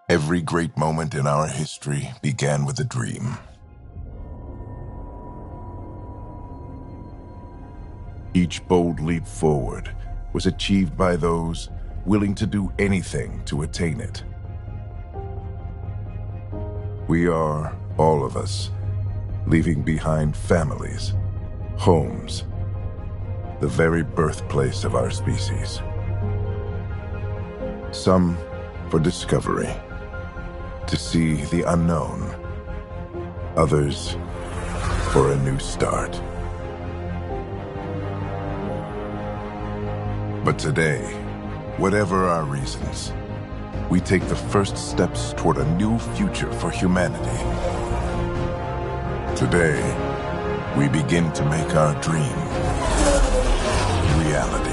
Every great moment in our history began with a dream. Each bold leap forward was achieved by those willing to do anything to attain it. We are, all of us, leaving behind families, homes, the very birthplace of our species. Some for discovery, to see the unknown. Others for a new start. But today, whatever our reasons, we take the first steps toward a new future for humanity. Today, we begin to make our dream reality.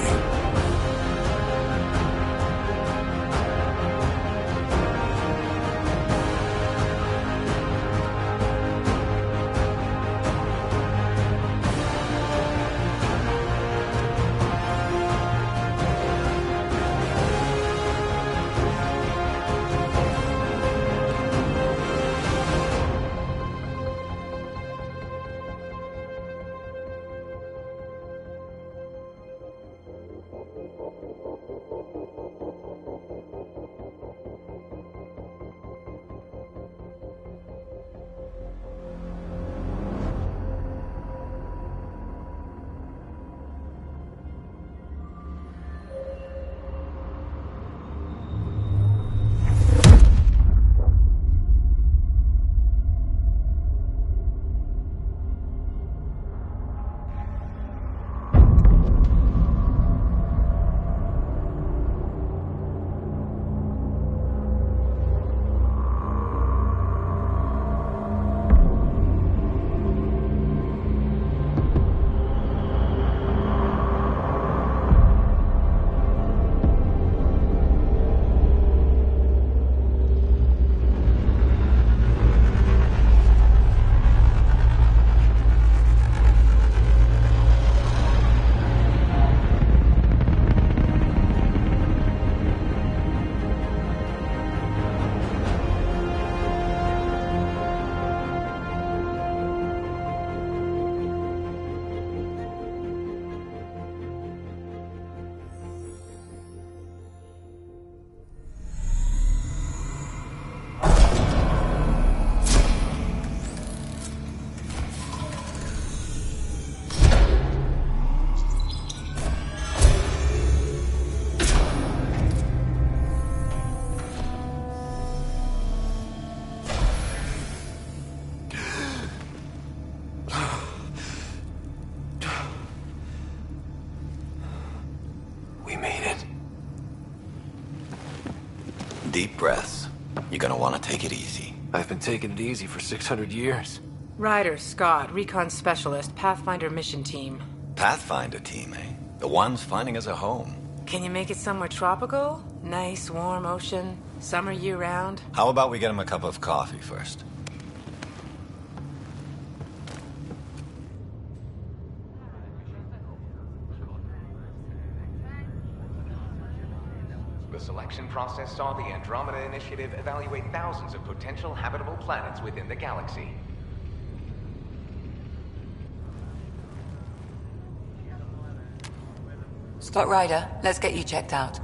Deep breaths. You're gonna want to take it easy. I've been taking it easy for 600 years. Ryder, Scott, Recon Specialist, Pathfinder Mission Team. Pathfinder team, eh? The ones finding us a home. Can you make it somewhere tropical? Nice, warm ocean, summer year-round? How about we get him a cup of coffee first? The selection process saw the Andromeda Initiative evaluate thousands of potential habitable planets within the galaxy. Scott Ryder, let's get you checked out.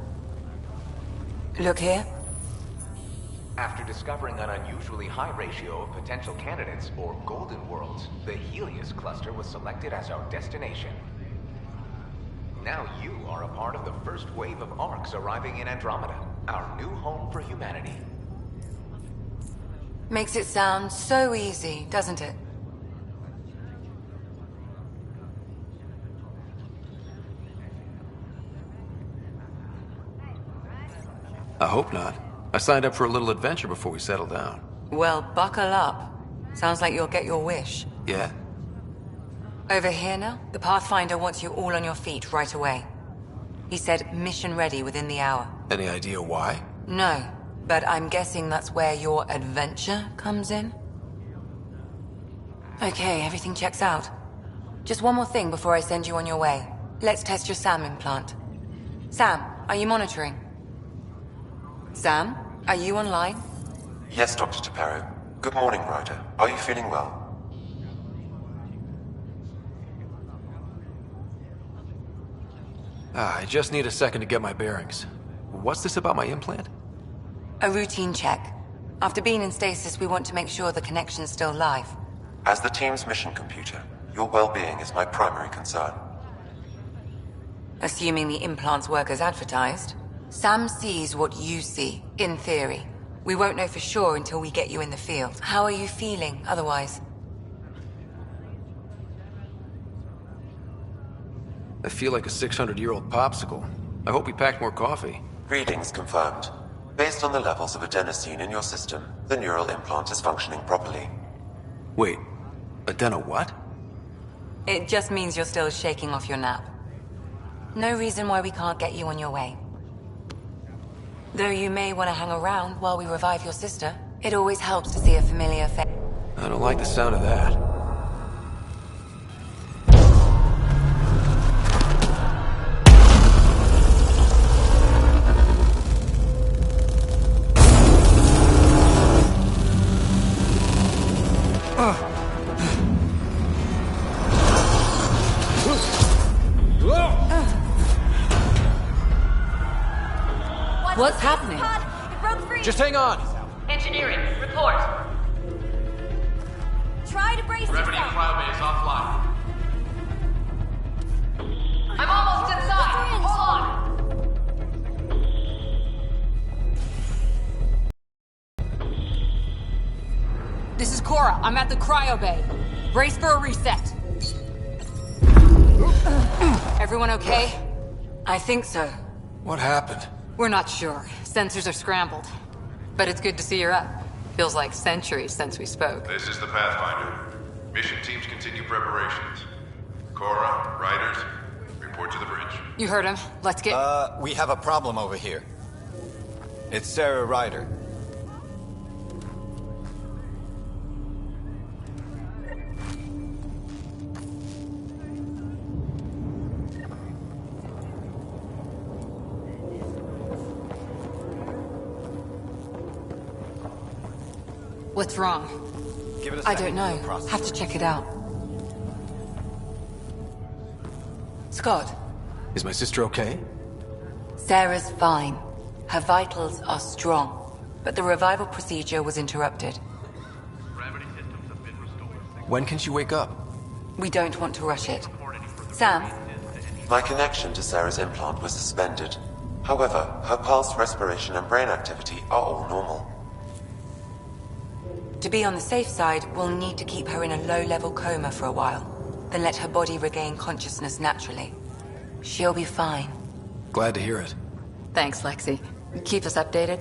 Look here. After discovering an unusually high ratio of potential candidates, or golden worlds, the Helios cluster was selected as our destination. Now you are a part of the first wave of ARCs arriving in Andromeda, our new home for humanity. Makes it sound so easy, doesn't it? I hope not. I signed up for a little adventure before we settle down. Well, buckle up. Sounds like you'll get your wish. Yeah? Over here now, the Pathfinder wants you all on your feet right away. He said mission ready within the hour. Any idea why? No, but I'm guessing that's where your adventure comes in. Okay, everything checks out. Just one more thing before I send you on your way. Let's test your SAM implant. Sam, are you monitoring? Sam, are you online? Yes, Dr. Espero. Good morning, Ryder. Are you feeling well? I just need a second to get my bearings. What's this about my implant? A routine check. After being in stasis, we want to make sure the connection's still live. As the team's mission computer, your well-being is my primary concern. Assuming the implants work as advertised, Sam sees what you see, in theory. We won't know for sure until we get you in the field. How are you feeling otherwise? I feel like a 600-year-old popsicle. I hope we packed more coffee. Readings confirmed. Based on the levels of adenosine in your system, the neural implant is functioning properly. Wait, adeno what? It just means you're still shaking off your nap. No reason why we can't get you on your way. Though you may want to hang around while we revive your sister, it always helps to see a familiar face. I don't like the sound of that. What's happening? It broke free. Just hang on! Engineering, report. Try to brace Gravity yourself. cryobase offline. I'm almost inside. Hold on. This is Cora. I'm at the cryo bay. Brace for a reset. Everyone okay? I think so. What happened? We're not sure. Sensors are scrambled. But it's good to see you're up. Feels like centuries since we spoke. This is the Pathfinder. Mission teams continue preparations. Cora, Riders, report to the bridge. You heard him. Let's get... We have a problem over here. It's Sarah Ryder. What's wrong? Give it a I second. don't know. We'll process Have to check it out. Scott, Is my sister okay? Sarah's fine. Her vitals are strong, but the revival procedure was interrupted. When can she wake up? We don't want to rush it. Sam, My connection to Sarah's implant was suspended. However, her pulse, respiration, and brain activity are all normal. to be on the safe side, we'll need to keep her in a low-level coma for a while, then let her body regain consciousness naturally. She'll be fine. Glad to hear it. Thanks, Lexi. Keep us updated.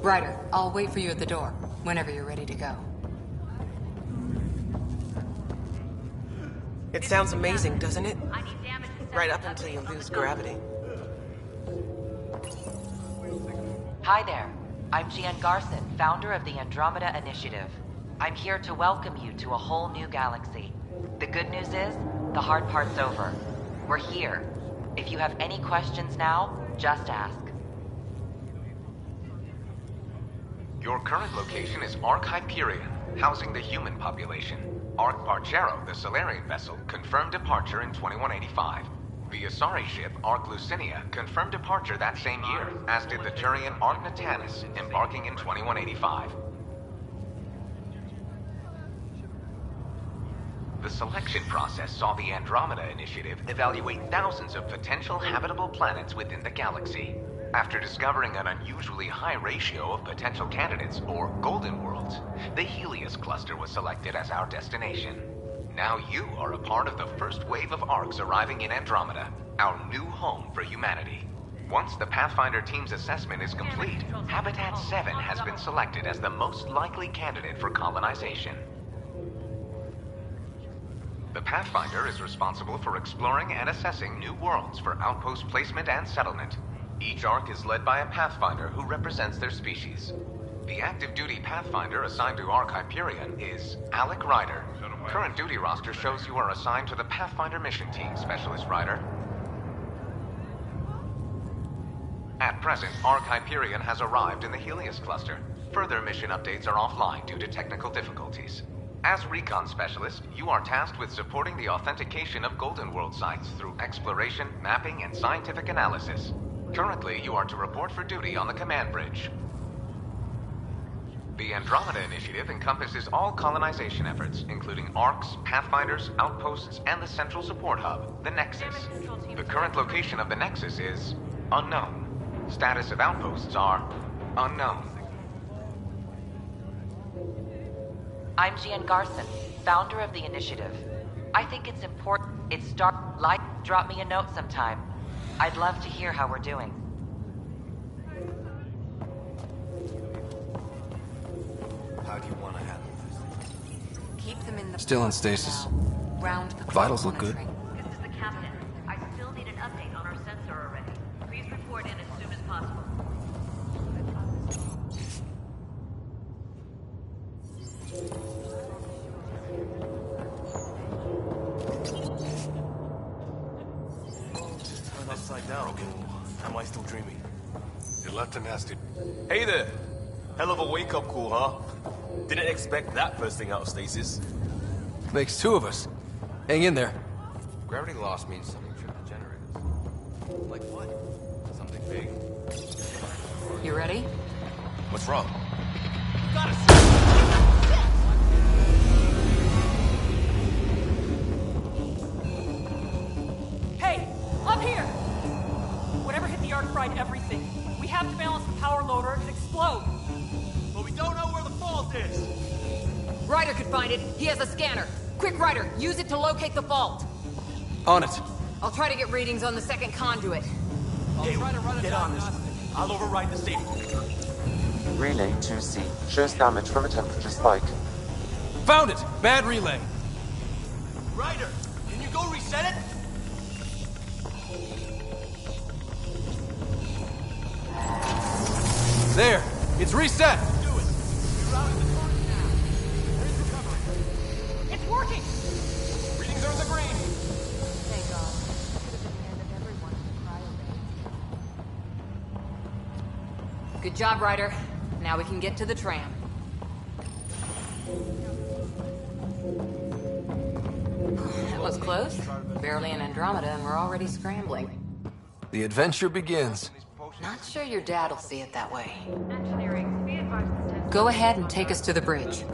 Ryder, I'll wait for you at the door, whenever you're ready to go. It sounds amazing, doesn't it? Right up until you lose gravity. Hi there. I'm Gian Garson, founder of the Andromeda Initiative. I'm here to welcome you to a whole new galaxy. The good news is, the hard part's over. We're here. If you have any questions now, just ask. Your current location is Ark Hyperion, housing the human population. Ark Bargero, the Solarian vessel, confirmed departure in 2185. The Asari ship, Ark Lucinia, confirmed departure that same year, as did the Turian Ark Natanus, embarking in 2185. The selection process saw the Andromeda Initiative evaluate thousands of potential habitable planets within the galaxy. After discovering an unusually high ratio of potential candidates, or golden worlds, the Helios cluster was selected as our destination. Now you are a part of the first wave of Arks arriving in Andromeda, our new home for humanity. Once the Pathfinder team's assessment is complete, Habitat 7 has been selected as the most likely candidate for colonization. The Pathfinder is responsible for exploring and assessing new worlds for outpost placement and settlement. Each Ark is led by a Pathfinder who represents their species. The active duty Pathfinder assigned to Ark Hyperion is Alec Ryder. Current duty roster shows you are assigned to the Pathfinder mission team, Specialist Ryder. At present, Ark Hyperion has arrived in the Helios cluster. Further mission updates are offline due to technical difficulties. As Recon Specialist, you are tasked with supporting the authentication of Golden World sites through exploration, mapping, and scientific analysis. Currently, you are to report for duty on the command bridge. The Andromeda Initiative encompasses all colonization efforts, including Arks, Pathfinders, outposts, and the central support hub, the Nexus. The current location of the Nexus is unknown. Status of outposts are unknown. I'm Gian Garson, founder of the initiative. I think it's important drop me a note sometime. I'd love to hear how we're doing. How do you want to handle this? Keep them in the Still in stasis. round the Vitals look good. This is the captain. I still need an update on our sensor array. Please report in as soon as possible. Turned upside down. Am I still dreaming? You left a nasty... Hey there! Hell of a wake-up call, huh? Didn't expect that first thing out of stasis. Makes two of us. Hang in there. Gravity loss means something tripped the generators. Like what? Something big. You ready? What's wrong? Hey, up here! Whatever hit the arc fried everything. We have to balance the power loader and explode. But we don't know where the fault is! Ryder could find it. He has a scanner. Quick, Ryder, use it to locate the fault. On it. I'll try to get readings on the second conduit. Hey, get on this. I'll override the safety. Relay 2C shows damage from a temperature spike. Found it! Bad relay. Ryder, can you go reset it? There! It's reset! Do it. You're out of the torch now. Where's recovery? It's working! Readings are in the green. Thank God. Could have been the end of everyone in the cryo bay. Good job, Ryder. Now we can get to the tram. That was close. Barely in Andromeda and we're already scrambling. The adventure begins. Not sure your dad'll see it that way. Engineering, be advised this test. Go ahead and take us to the bridge.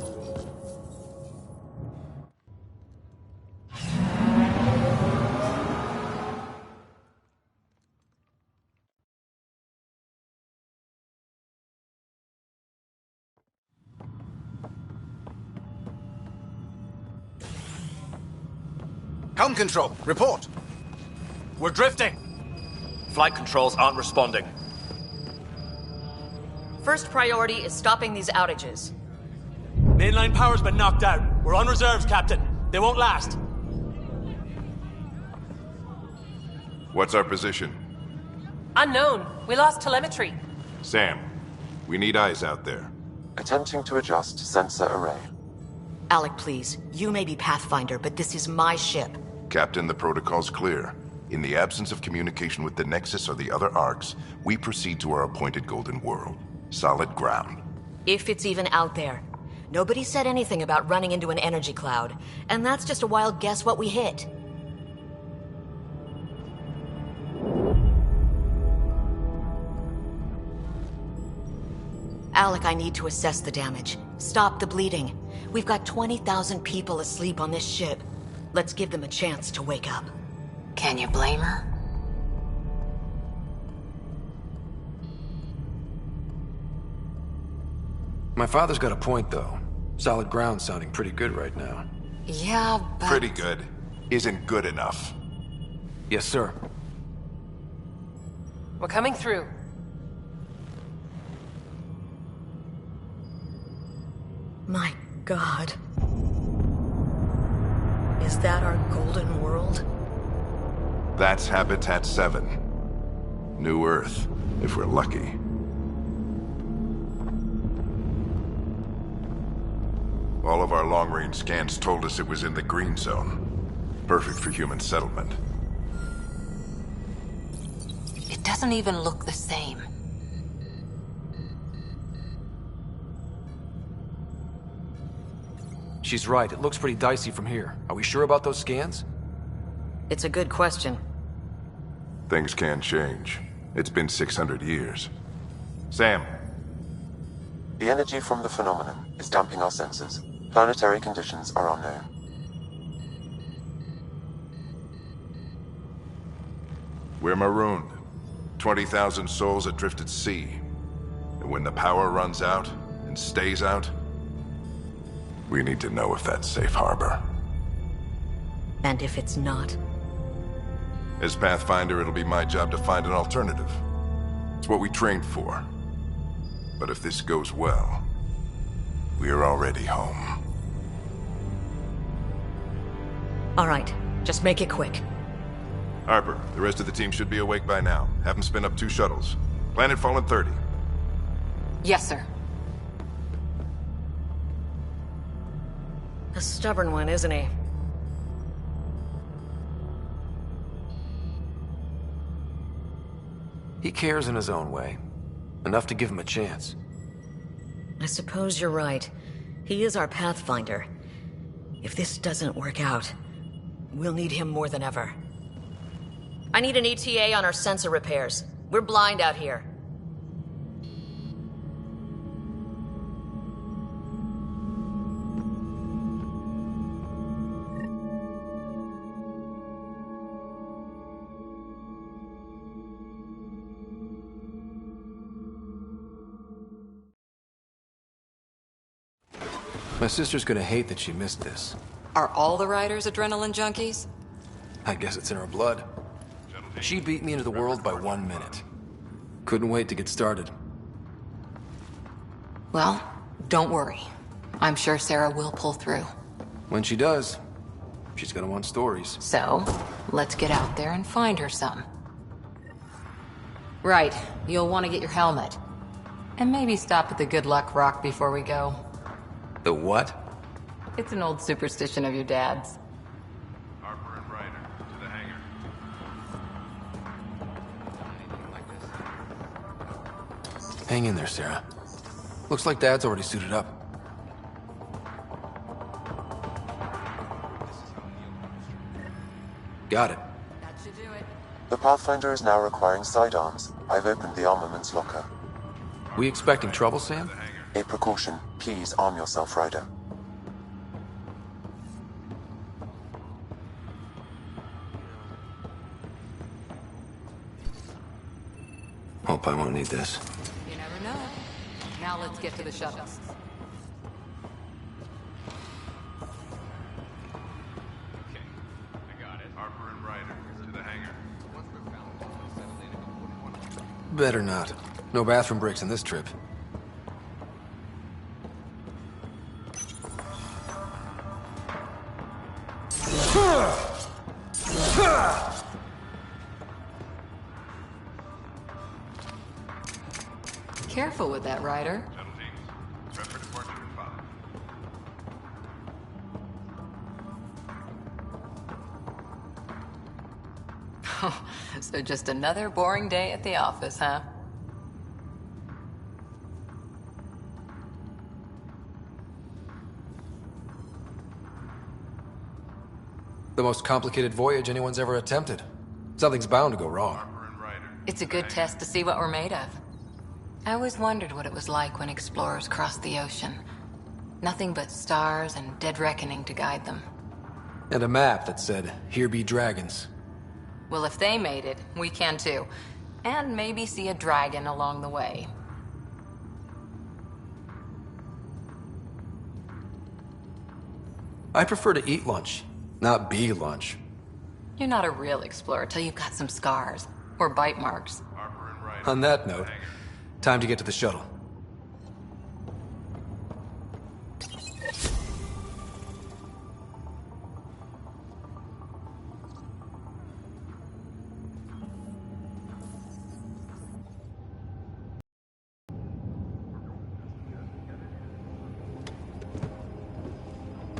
Helm control, report. We're drifting. Flight controls aren't responding. First priority is stopping these outages. Mainline power's been knocked out. We're on reserves, Captain. They won't last. What's our position? Unknown. We lost telemetry. Sam, we need eyes out there. Attempting to adjust sensor array. Alec, please. You may be Pathfinder, but this is my ship. Captain, the protocol's clear. In the absence of communication with the Nexus or the other arcs, we proceed to our appointed Golden World. Solid ground. If it's even out there. Nobody said anything about running into an energy cloud, and that's just a wild guess what we hit. Alec, I need to assess the damage. Stop the bleeding. We've got 20,000 people asleep on this ship. Let's give them a chance to wake up. Can you blame her? My father's got a point, though. Solid ground sounding pretty good right now. Yeah, but... Pretty good. Isn't good enough. Yes, sir. We're coming through. My God. Is that our golden world? That's Habitat 7. New Earth, if we're lucky. All of our long-range scans told us it was in the green zone. Perfect for human settlement. It doesn't even look the same. She's right. It looks pretty dicey from here. Are we sure about those scans? It's a good question. Things can change. It's been 600 years. Sam. The energy from the phenomenon is damping our senses. Planetary conditions are unknown. We're marooned. 20,000 souls adrift at sea. And when the power runs out, and stays out, we need to know if that's safe harbor. And if it's not? As Pathfinder, it'll be my job to find an alternative. It's what we trained for. But if this goes well, we are already home. All right, just make it quick. Harper, the rest of the team should be awake by now. Have them spin up 2 shuttles. Planetfall in 30. Yes, sir. A stubborn one, isn't he? He cares in his own way. Enough to give him a chance. I suppose you're right. He is our Pathfinder. If this doesn't work out, we'll need him more than ever. I need an ETA on our sensor repairs. We're blind out here. My sister's gonna hate that she missed this. Are all the riders adrenaline junkies? I guess it's in her blood. She beat me into the world by 1 minute. Couldn't wait to get started. Well, don't worry. I'm sure Sarah will pull through. When she does, she's gonna want stories. So, let's get out there and find her some. Right, you'll want to get your helmet. And maybe stop at the Good Luck Rock before we go. The what? It's an old superstition of your dad's. Harper and Ryder, to the hangar. Hang in there, Sarah. Looks like Dad's already suited up. Got it. That should do it. The Pathfinder is now requiring sidearms. I've opened the armaments locker. We expecting trouble, Sam? A precaution. Please arm yourself, Ryder. Hope I won't need this. You never know. Now let's get to the shuttles. Okay, I got it. Harper and Ryder, to the hangar. Better not. No bathroom breaks in this trip. Careful with that, Ryder. Shuttle teams, prep for departure in 5. So just another boring day at the office, huh? The most complicated voyage anyone's ever attempted. Something's bound to go wrong. It's a good test to see what we're made of. I always wondered what it was like when explorers crossed the ocean. Nothing but stars and dead reckoning to guide them. And a map that said, "Here be dragons." Well, if they made it, we can too. And maybe see a dragon along the way. I prefer to eat lunch, not be lunch. You're not a real explorer till you've got some scars. Or bite marks. On that note, time to get to the shuttle.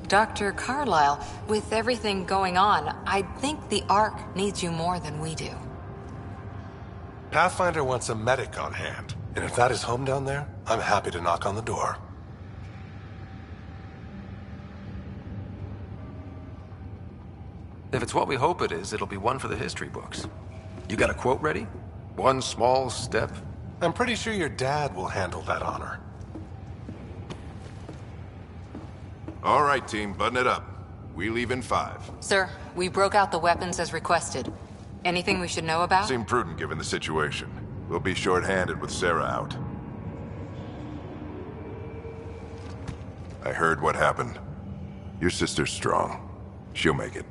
Dr. Carlyle, with everything going on, I think the Ark needs you more than we do. Pathfinder wants a medic on hand, and if that is home down there, I'm happy to knock on the door. If it's what we hope it is, it'll be one for the history books. You got a quote ready? One small step? I'm pretty sure your dad will handle that honor. All right, team, button it up. We leave in 5. Sir, we broke out the weapons as requested. Anything we should know about? Seemed prudent given the situation. We'll be short-handed with Sarah out. I heard what happened. Your sister's strong. She'll make it.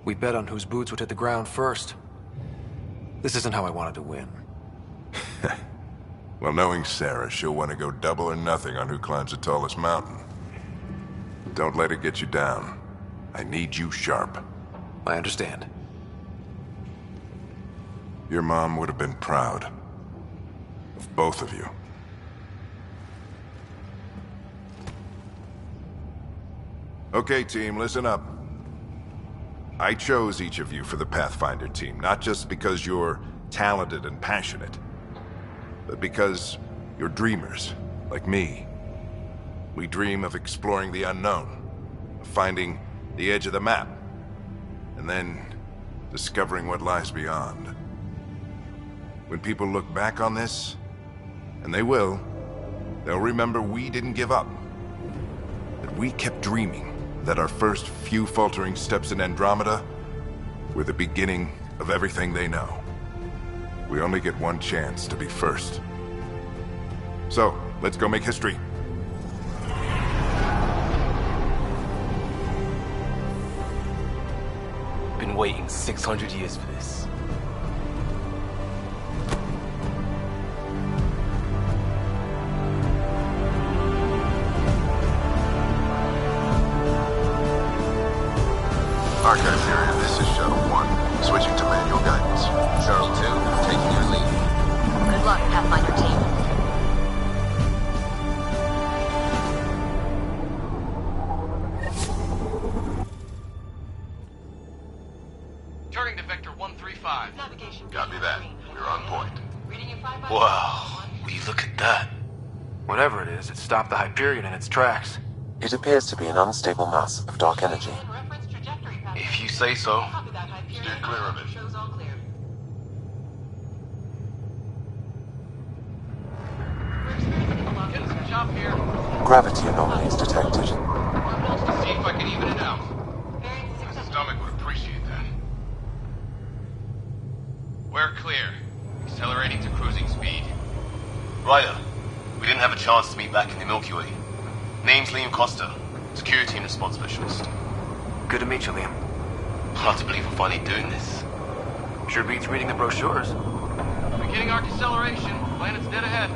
We bet on whose boots would hit the ground first. This isn't how I wanted to win. Well, knowing Sarah, she'll want to go double or nothing on who climbs the tallest mountain. Don't let it get you down. I need you sharp. I understand. Your mom would have been proud of both of you. Okay, team, listen up. I chose each of you for the Pathfinder team, not just because you're talented and passionate, but because you're dreamers, like me. We dream of exploring the unknown, of finding the edge of the map, and then discovering what lies beyond. When people look back on this, and they will, they'll remember we didn't give up. That we kept dreaming, that our first few faltering steps in Andromeda were the beginning of everything they know. We only get one chance to be first. So, let's go make history. Been waiting 600 years for this. Archive period, this is Shuttle 1. Switching to manual guidance. Shuttle 2, taking your lead. Good luck, Pathfinder team. Turning to Vector 135. Copy that. We're on point. Wow, will you look at that? Whatever it is, it stopped the Hyperion in its tracks. It appears to be an unstable mass of dark energy. If you say so. Steer clear of it. Getting some jump here. Gravity anomalies detected. Wants to see if I can even it out. My stomach would appreciate that. We're clear. Accelerating to cruising speed. Ryder, we didn't have a chance to meet back in the Milky Way. Name's Liam Costa, Security and Response Specialist. Good to meet you, Liam. Hard to believe we're finally doing this. Sure beats reading the brochures. Beginning arc acceleration. Planet's dead ahead.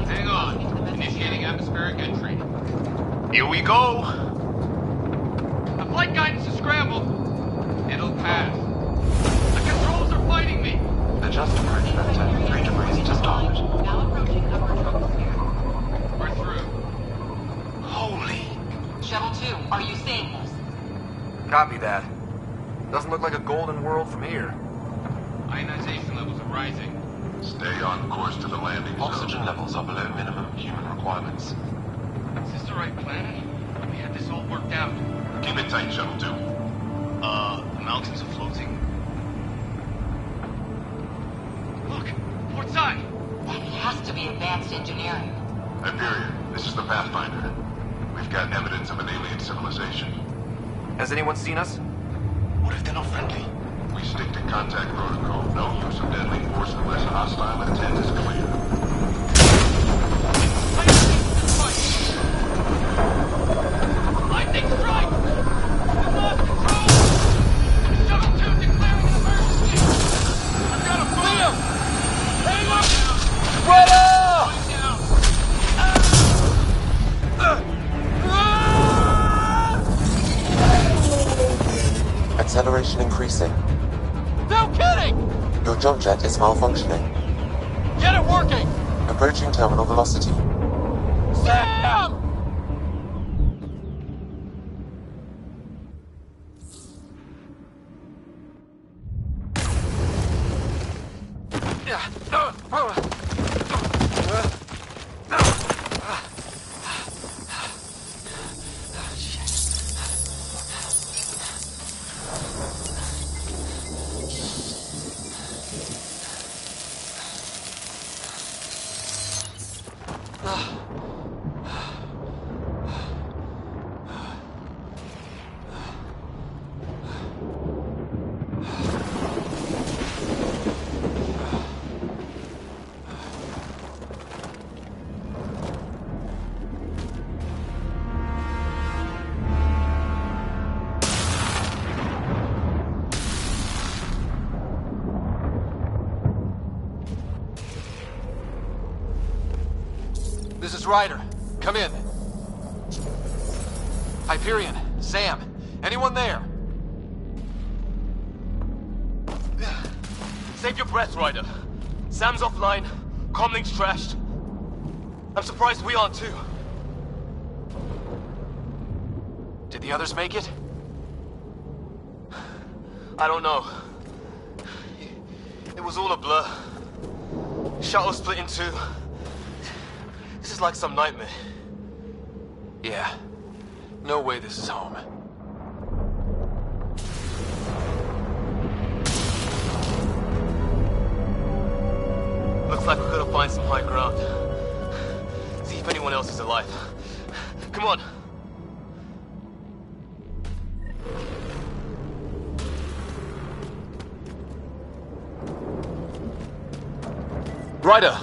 Hang on. Initiating atmospheric entry. Here we go! The flight guidance is scrambled. It'll pass. The controls are fighting me. Adjust approach vector 3 degrees to starboard. We're through. Holy... Shuttle 2, are you seeing this? Copy that. Doesn't look like a golden world from here. Ionization levels are rising. Stay on course to the landing Oxygen zone. levels are below minimum human requirements. Is this the right planet? We had this all worked out. Keep it tight, Shuttle 2. The mountains are floating. Look, port side. That has to be advanced engineering. Hyperion, this is the Pathfinder. We've got evidence of an alien civilization. Has anyone seen us? What if they're not friendly? We stick to contact protocol. No use of deadly force unless hostile intent is clear. Lightning strike! We've lost control! Shuttle 2 declaring an emergency! I've got a fire! Hang on! Greta! Acceleration increasing. No kidding! Your jump jet is malfunctioning. Get it working! Approaching terminal velocity. Sam! is Ryder. Come in. Hyperion, Sam, anyone there? Save your breath, Ryder. Sam's offline. Comlink's trashed. I'm surprised we aren't too. Did the others make it? I don't know. It was all a blur. Shuttle split in two. This is like some nightmare. Yeah. No way this is home. Looks like we've got to find some high ground. See if anyone else is alive. Come on. Ryder,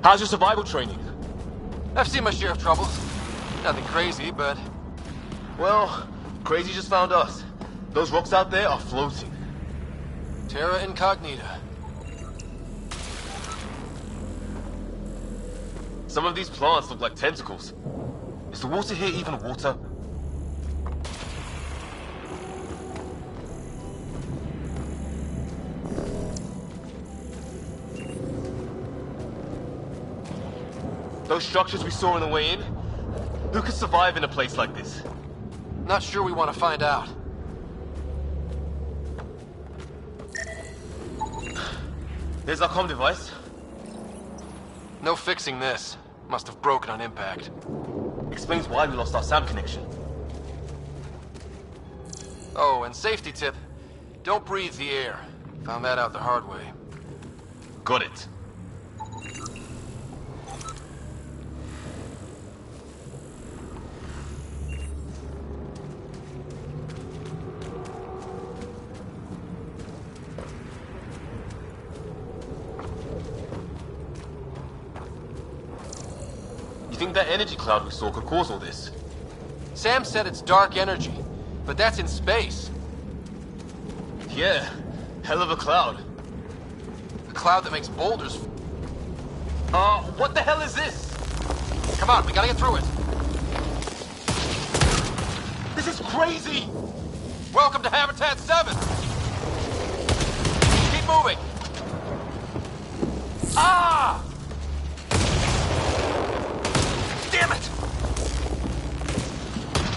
how's your survival training? I've seen my share of troubles. Nothing crazy, but... Well, crazy just found us. Those rocks out there are floating. Terra Incognita. Some of these plants look like tentacles. Is the water here even water? Those structures we saw on the way in? Who could survive in a place like this? Not sure we want to find out. There's our comm device. No fixing this. Must have broken on impact. Explains why we lost our SAM connection. Oh, and safety tip. Don't breathe the air. Found that out the hard way. Got it. You think that energy cloud we saw could cause all this? Sam said it's dark energy, but that's in space. Yeah, hell of a cloud. A cloud that makes boulders... what the hell is this? Come on, we gotta get through it. This is crazy! Welcome to Habitat 7! Keep moving! Ah! Damn it!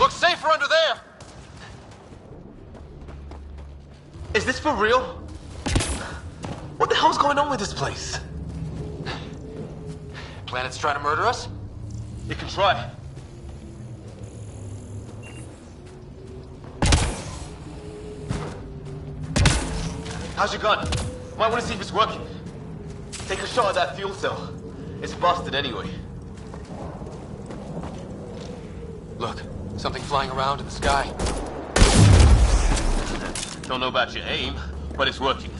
Looks safer under there! Is this for real? What the hell's going on with this place? Planet's trying to murder us? It can try. How's your gun? Might want to see if it's working. Take a shot at that fuel cell. It's busted anyway. Look, something flying around in the sky. Don't know about your aim, but it's working.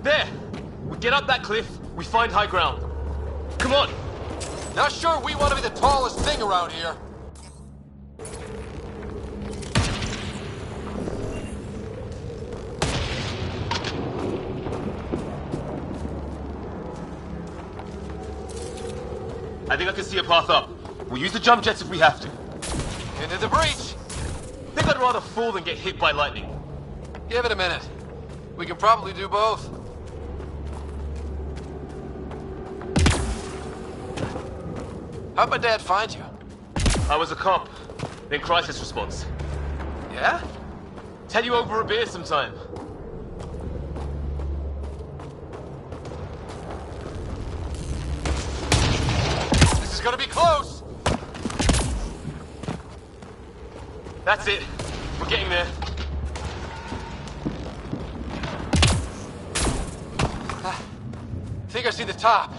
There! We get up that cliff, we find high ground. Come on! Not sure we want to be the tallest thing around here. I think I can see a path up. We'll use the jump jets if we have to. Into the breach! Think I'd rather fall than get hit by lightning. Give it a minute. We can probably do both. How'd my dad find you? I was a cop, then crisis response. Yeah? Tell you over a beer sometime. This is gonna be close! That's it. We're getting there. I think I see the top.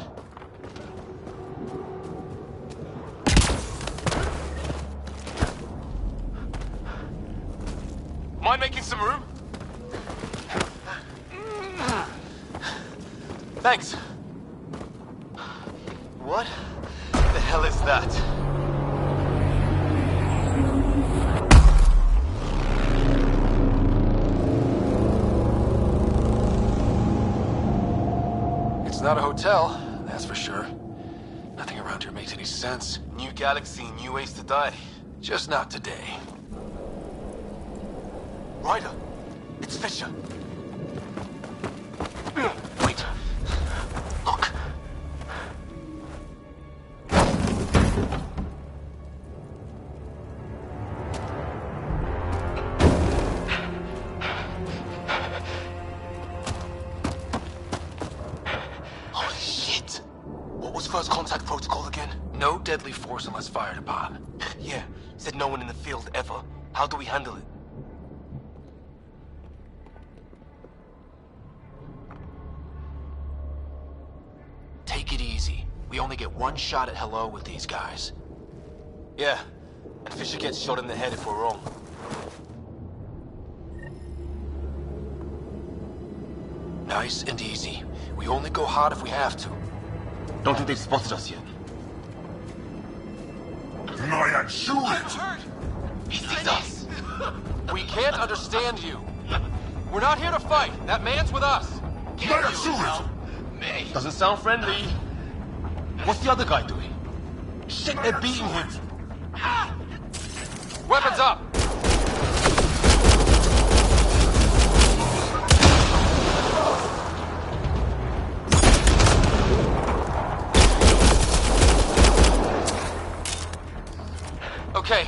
Mind making some room? Thanks. What the hell is that? It's not a hotel, that's for sure. Nothing around here makes any sense. New galaxy, new ways to die. Just not today. Ryder, it's Fisher. Wait. Look. Holy shit. What was first contact protocol again? No deadly force unless fired upon. Yeah, said no one in the field ever. How do we handle it? Take it easy. We only get one shot at hello with these guys. Yeah, and Fisher gets shot in the head if we're wrong. Nice and easy. We only go hot if we have to. Don't think they've spotted us yet. Nyan, shoot it! He sees us. We can't understand you. We're not here to fight. That man's with us. Nyan, shoot it! Doesn't sound friendly. What's the other guy doing? Shit, they're beating him. Weapons up! Okay.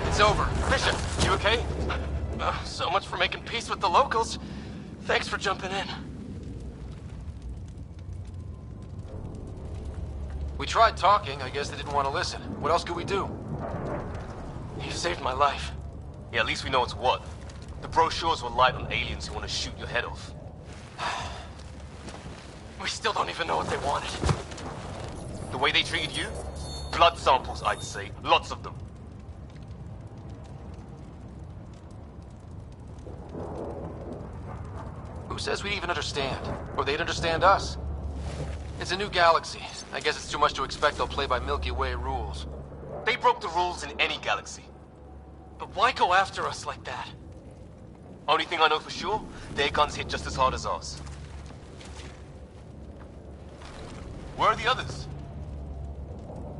It's over. Fisher, you okay? So much for making peace with the locals. Thanks for jumping in. We tried talking. I guess they didn't want to listen. What else could we do? You saved my life. Yeah, at least we know it's what. The brochures were light on aliens who want to shoot your head off. We still don't even know what they wanted. The way they treated you? Blood samples, I'd say. Lots of them. Who says we'd even understand? Or they'd understand us? It's a new galaxy. I guess it's too much to expect they'll play by Milky Way rules. They broke the rules in any galaxy. But why go after us like that? Only thing I know for sure, their guns hit just as hard as ours. Where are the others?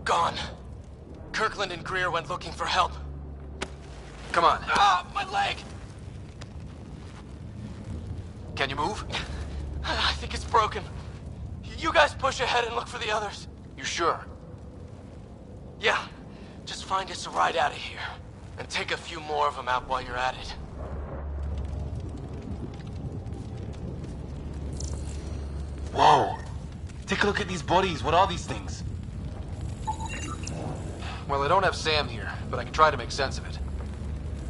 Gone. Kirkland and Greer went looking for help. Come on. Ah, my leg! Can you move? I think it's broken. You guys push ahead and look for the others. You sure? Yeah. Just find us a ride out of here. And take a few more of them out while you're at it. Whoa! Take a look at these bodies. What are these things? Well, I don't have Sam here, but I can try to make sense of it.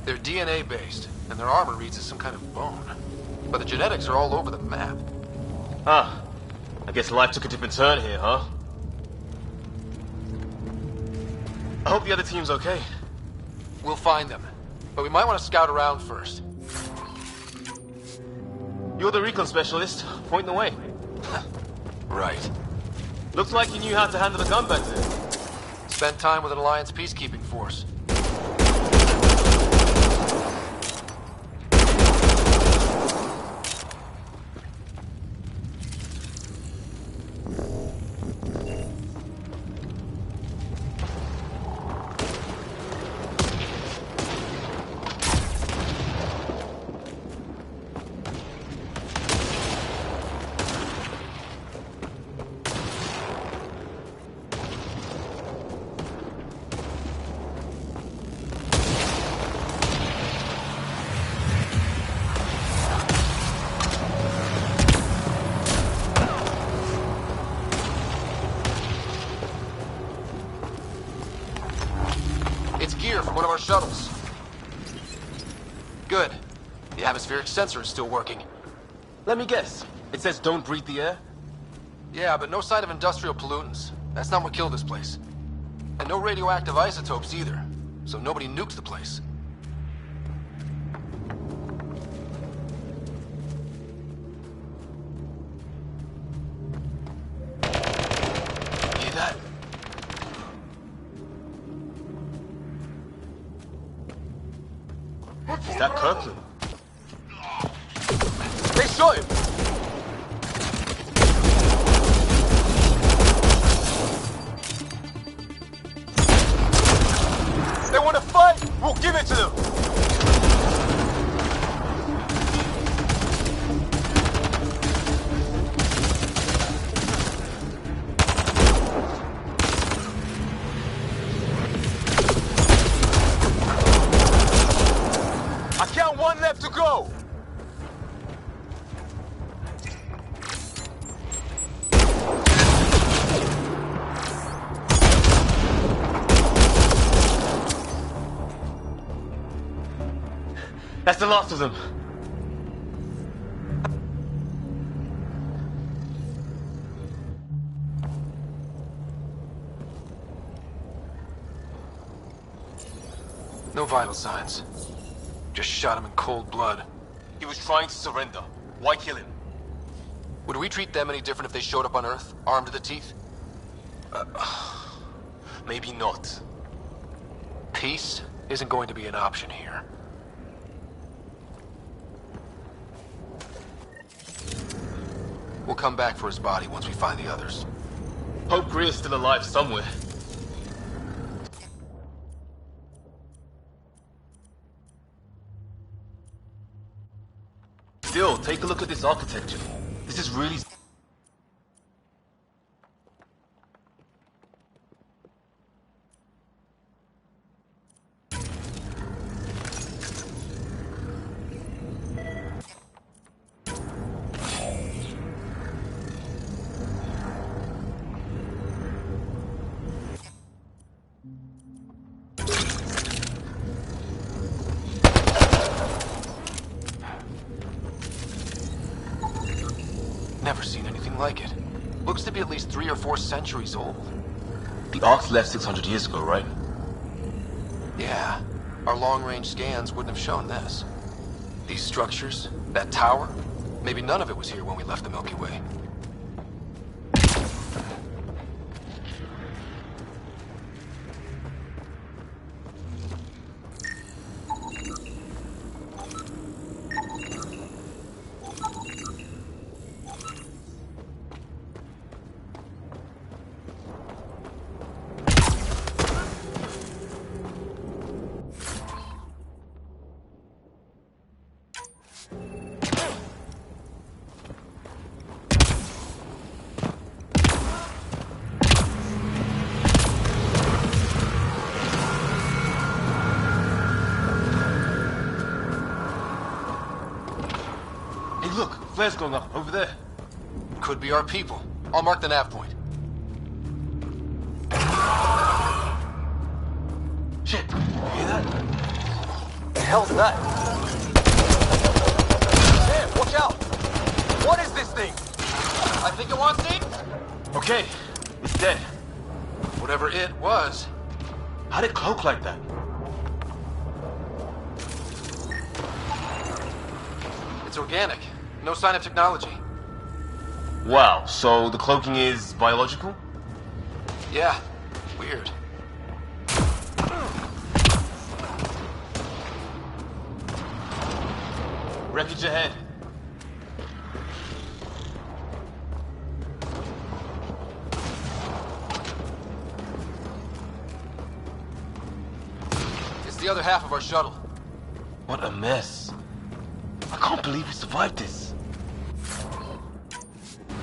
They're DNA-based, and their armor reads as some kind of bone. But the genetics are all over the map. Ah. I guess life took a different turn here, huh? I hope the other team's okay. We'll find them, but we might want to scout around first. You're the recon specialist. Point the way. Right. Looks like you knew how to handle a gun back there. Spent time with an Alliance peacekeeping force. From one of our shuttles. Good. The atmospheric sensor is still working. Let me guess. It says don't breathe the air? Yeah, but no sign of industrial pollutants. That's not what killed this place. And no radioactive isotopes either. So nobody nuked the place. Hear that? Is that Kirkland? They shot him! That's the last of them. No vital signs. Just shot him in cold blood. He was trying to surrender. Why kill him? Would we treat them any different if they showed up on Earth, armed to the teeth? Maybe not. Peace isn't going to be an option here. We'll come back for his body once we find the others. Hope Greer's still alive somewhere. Still, take a look at this architecture. This is really... Never seen anything like it. Looks to be at least 3 or 4 centuries old. The Ark's left 600 years ago, right? Yeah. Our long-range scans wouldn't have shown this. These structures, that tower, maybe none of it was here when we left the Milky Way. Flares going up, over there. Could be our people. I'll mark the nav point. Shit, you hear that? The hell's that? Damn, watch out! What is this thing? I think it wants me. Okay, it's dead. Whatever it was. How'd it cloak like that? It's organic. No sign of technology. Wow, so the cloaking is biological? Yeah, weird. Wreckage ahead. It's the other half of our shuttle. What a mess. I can't believe we survived this.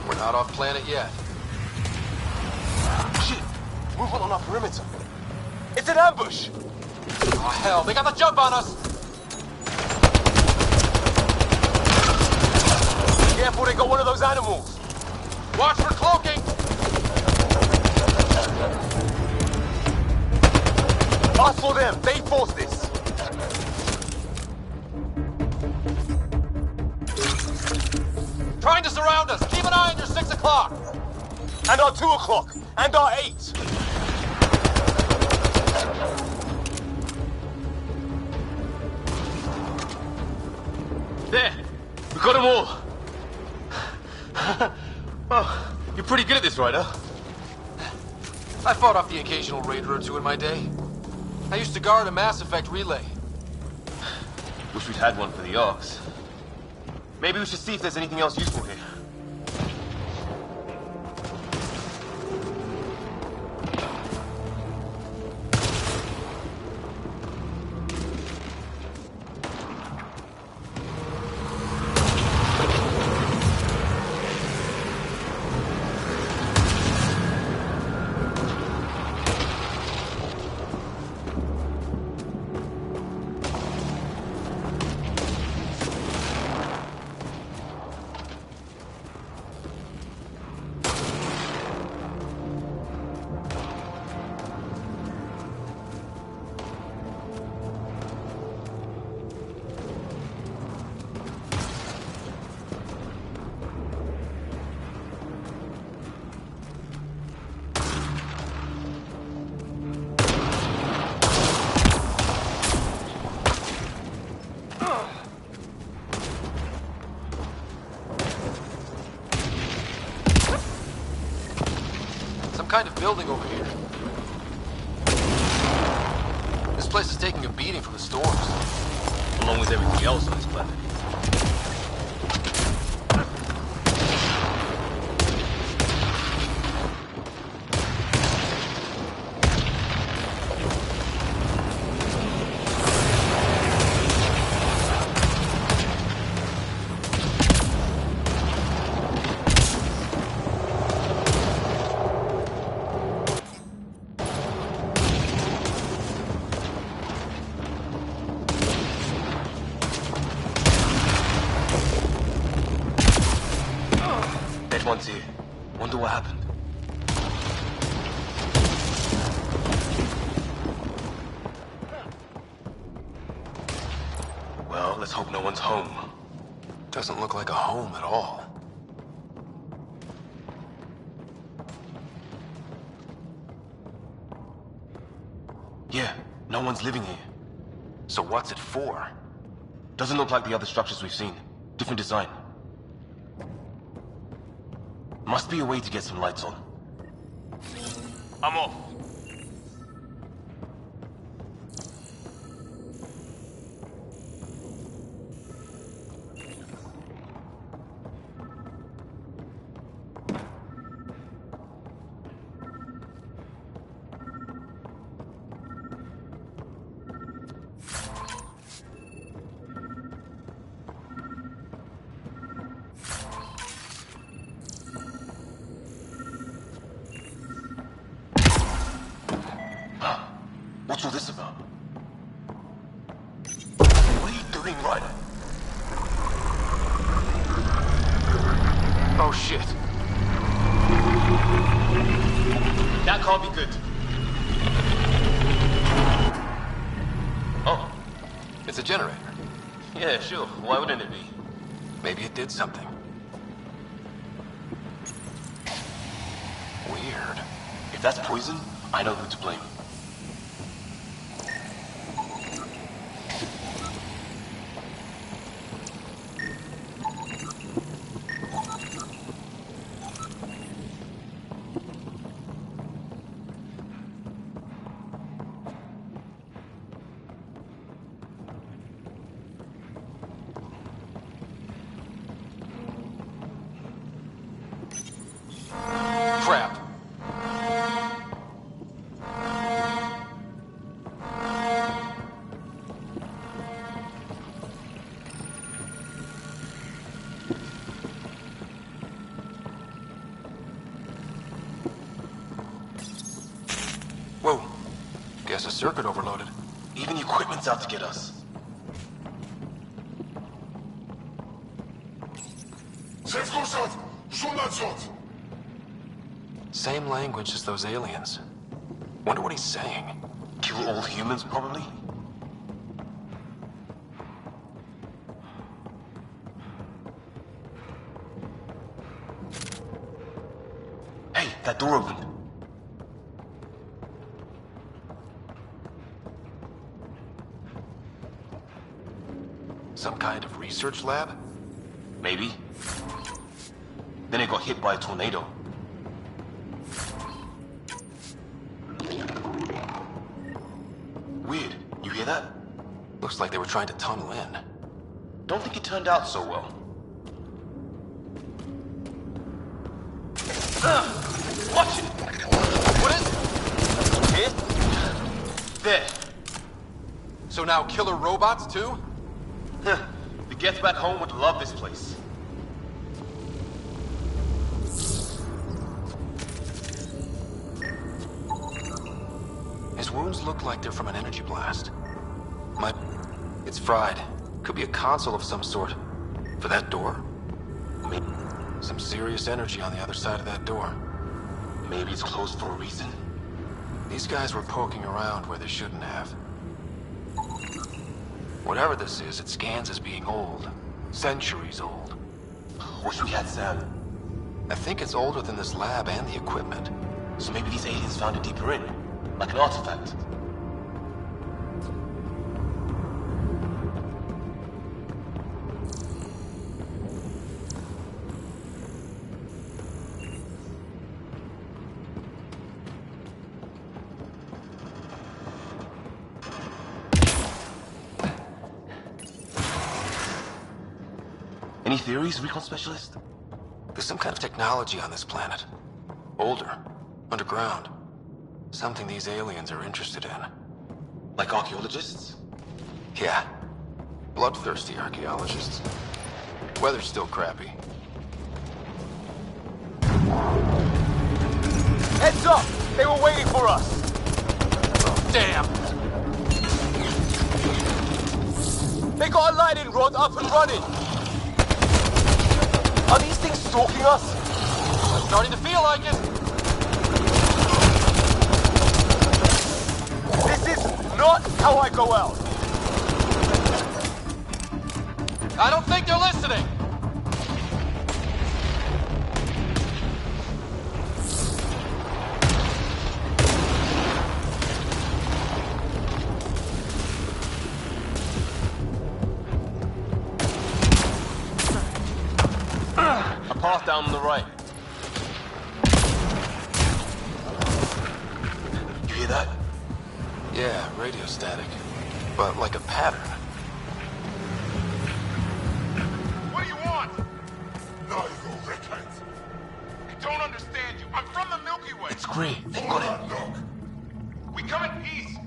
We're not off planet yet. Shit! Movement on our perimeter. It's an ambush! Oh hell, they got the jump on us! Careful, they got one of those animals! Watch for cloaking! Us for them, they forced this! Trying to surround us! Keep an eye on your 6 o'clock! And our 2 o'clock! And our 8! There! We got them all! Oh, you're pretty good at this, right, huh? I fought off the occasional raider or two in my day. I used to guard a Mass Effect relay. Wish we'd had one for the Arks. Maybe we should see if there's anything else useful here. some kind of building over here. This place is taking a beating from the storms. Along with everything else on this planet. One's here. Wonder what happened. Well, let's hope no one's home. Doesn't look like a home at all. Yeah, no one's living here. So what's it for? Doesn't look like the other structures we've seen. Different design. Must be a way to get some lights on. I'm off. What's all this about? What are you doing, Ryder? Oh shit. That can't be good. Oh. It's a generator. Yeah, sure. Why wouldn't it be? Maybe it did something. Weird. If that's poison, I know who to blame. Crap. Whoa. Guess a circuit overloaded. Even the equipment's out to get us. Same language as those aliens. Wonder what he's saying. Kill all humans, probably? Hey, that door opened. Some kind of research lab? Maybe. Then it got hit by a tornado. Weird. You hear that? Looks like they were trying to tunnel in. Don't think it turned out so well. Watch it! What is it? Here? There. So now killer robots too? Huh. The Geth back home would love this place. His wounds look like they're from an energy blast. It's fried. Could be a console of some sort. For that door? Maybe. Some serious energy on the other side of that door. Maybe it's closed for a reason. These guys were poking around where they shouldn't have. Whatever this is, it scans as being old. Centuries old. Wish we had Sam. I think it's older than this lab and the equipment. So maybe these aliens found it deeper in. Like an artifact. theories, recon specialist? There's some kind of technology on this planet. Older. Underground. Something these aliens are interested in. Like archaeologists? Yeah. Bloodthirsty archaeologists. Weather's still crappy. Heads up! They were waiting for us! Oh, damn! They got a lightning rod up and running! Are these things stalking us? I'm starting to feel like it! This is not how I go out! I don't think they're listening! A path down on the right. You hear that? Yeah, radio static. But like a pattern. What do you want? Now you go, redheads. I don't understand you. I'm from the Milky Way. It's great. They got it. Look. We come in peace.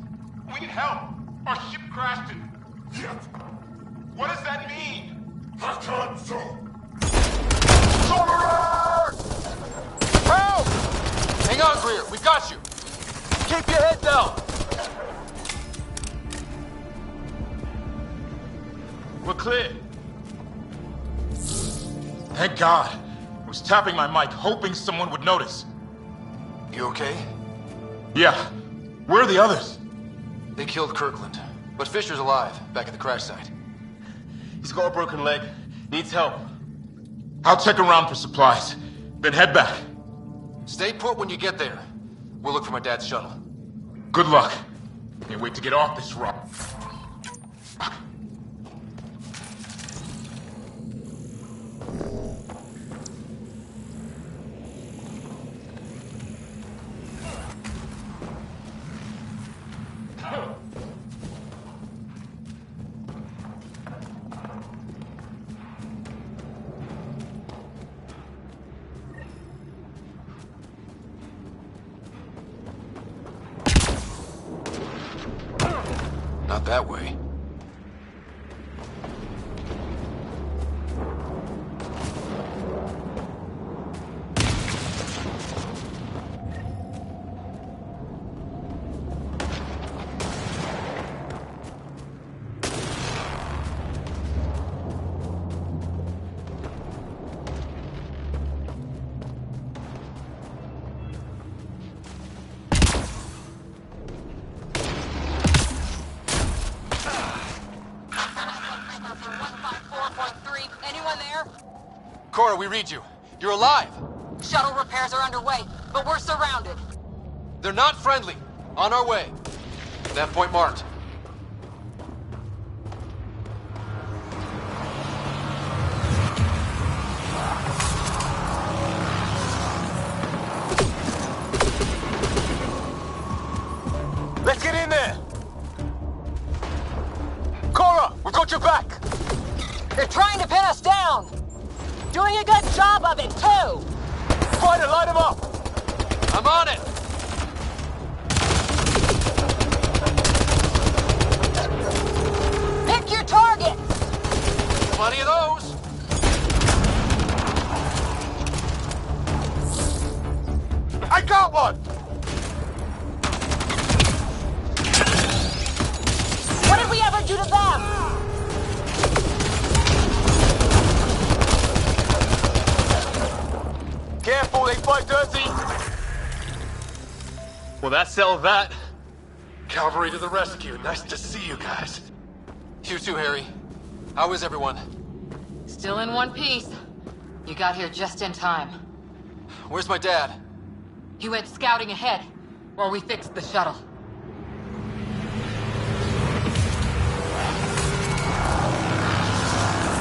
We need help. Our ship crashed and... Yet. What does that mean? Hakan so. Help! Hang on, Greer. We got you. Keep your head down. We're clear. Thank God. I was tapping my mic, hoping someone would notice. You okay? Yeah. Where are the others? They killed Kirkland. But Fisher's alive, back at the crash site. He's got a broken leg. Needs help. I'll check around for supplies. Then head back. Stay put when you get there. We'll look for my dad's shuttle. Good luck. Can't wait to get off this rock. Not that way. Cora, we read you. You're alive! Shuttle repairs are underway, but we're surrounded. They're not friendly. On our way. That point marked. Let's get in there! Cora, we've got your back! They're trying to pin us down! Doing a good job of it, too! Try to light them up! I'm on it! Pick your targets! Plenty of those! I got one! What did we ever do to them? Careful, they fight dirty! Well, that settled that. Cavalry to the rescue. Nice to see you guys. You too, Harry. How is everyone? Still in one piece. You got here just in time. Where's my dad? He went scouting ahead while we fixed the shuttle.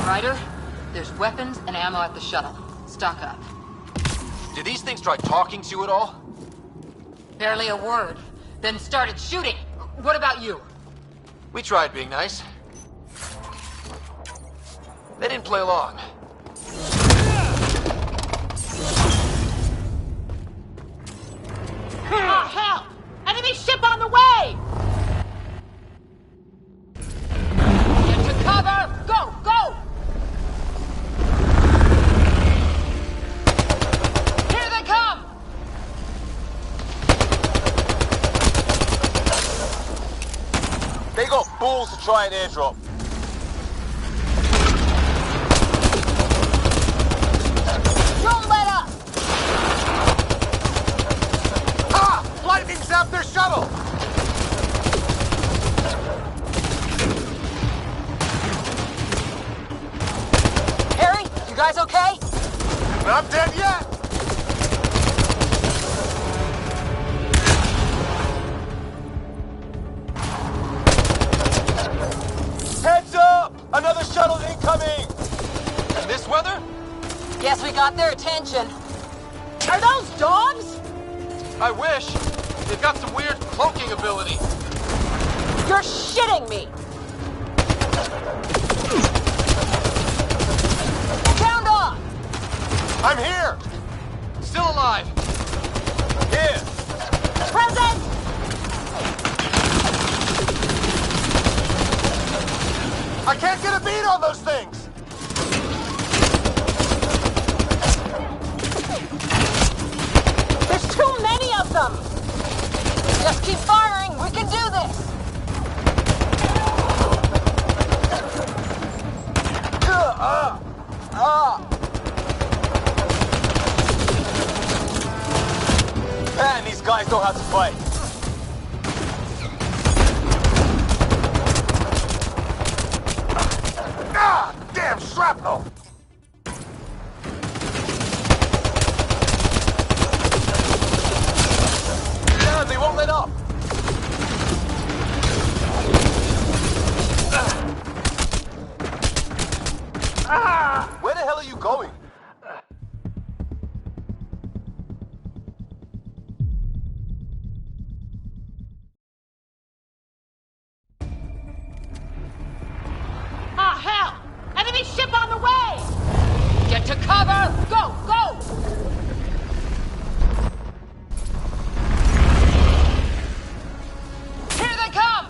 Ryder, there's weapons and ammo at the shuttle. Stock up. Did these things try talking to you at all? Barely a word. Then started shooting. What about you? We tried being nice. They didn't play along. balls to try an airdrop. Don't let up! Ha! Lightning zapped their shuttle! Harry, you guys okay? Not dead yet! Heads up! Another shuttle incoming! In this weather? Guess we got their attention. Are those dogs? I wish. They've got some weird cloaking ability. You're shitting me! Sound off! I'm here! Still alive. Here. Present! I can't get a beat on those things! There's too many of them! Just keep firing, we can do this! Man, these guys know how to fight. Ah! Damn shrapnel! Yeah, they won't let up. Where the hell are you going? Ah, hell! Enemy ship on the way! Get to cover! Go, go! Here they come!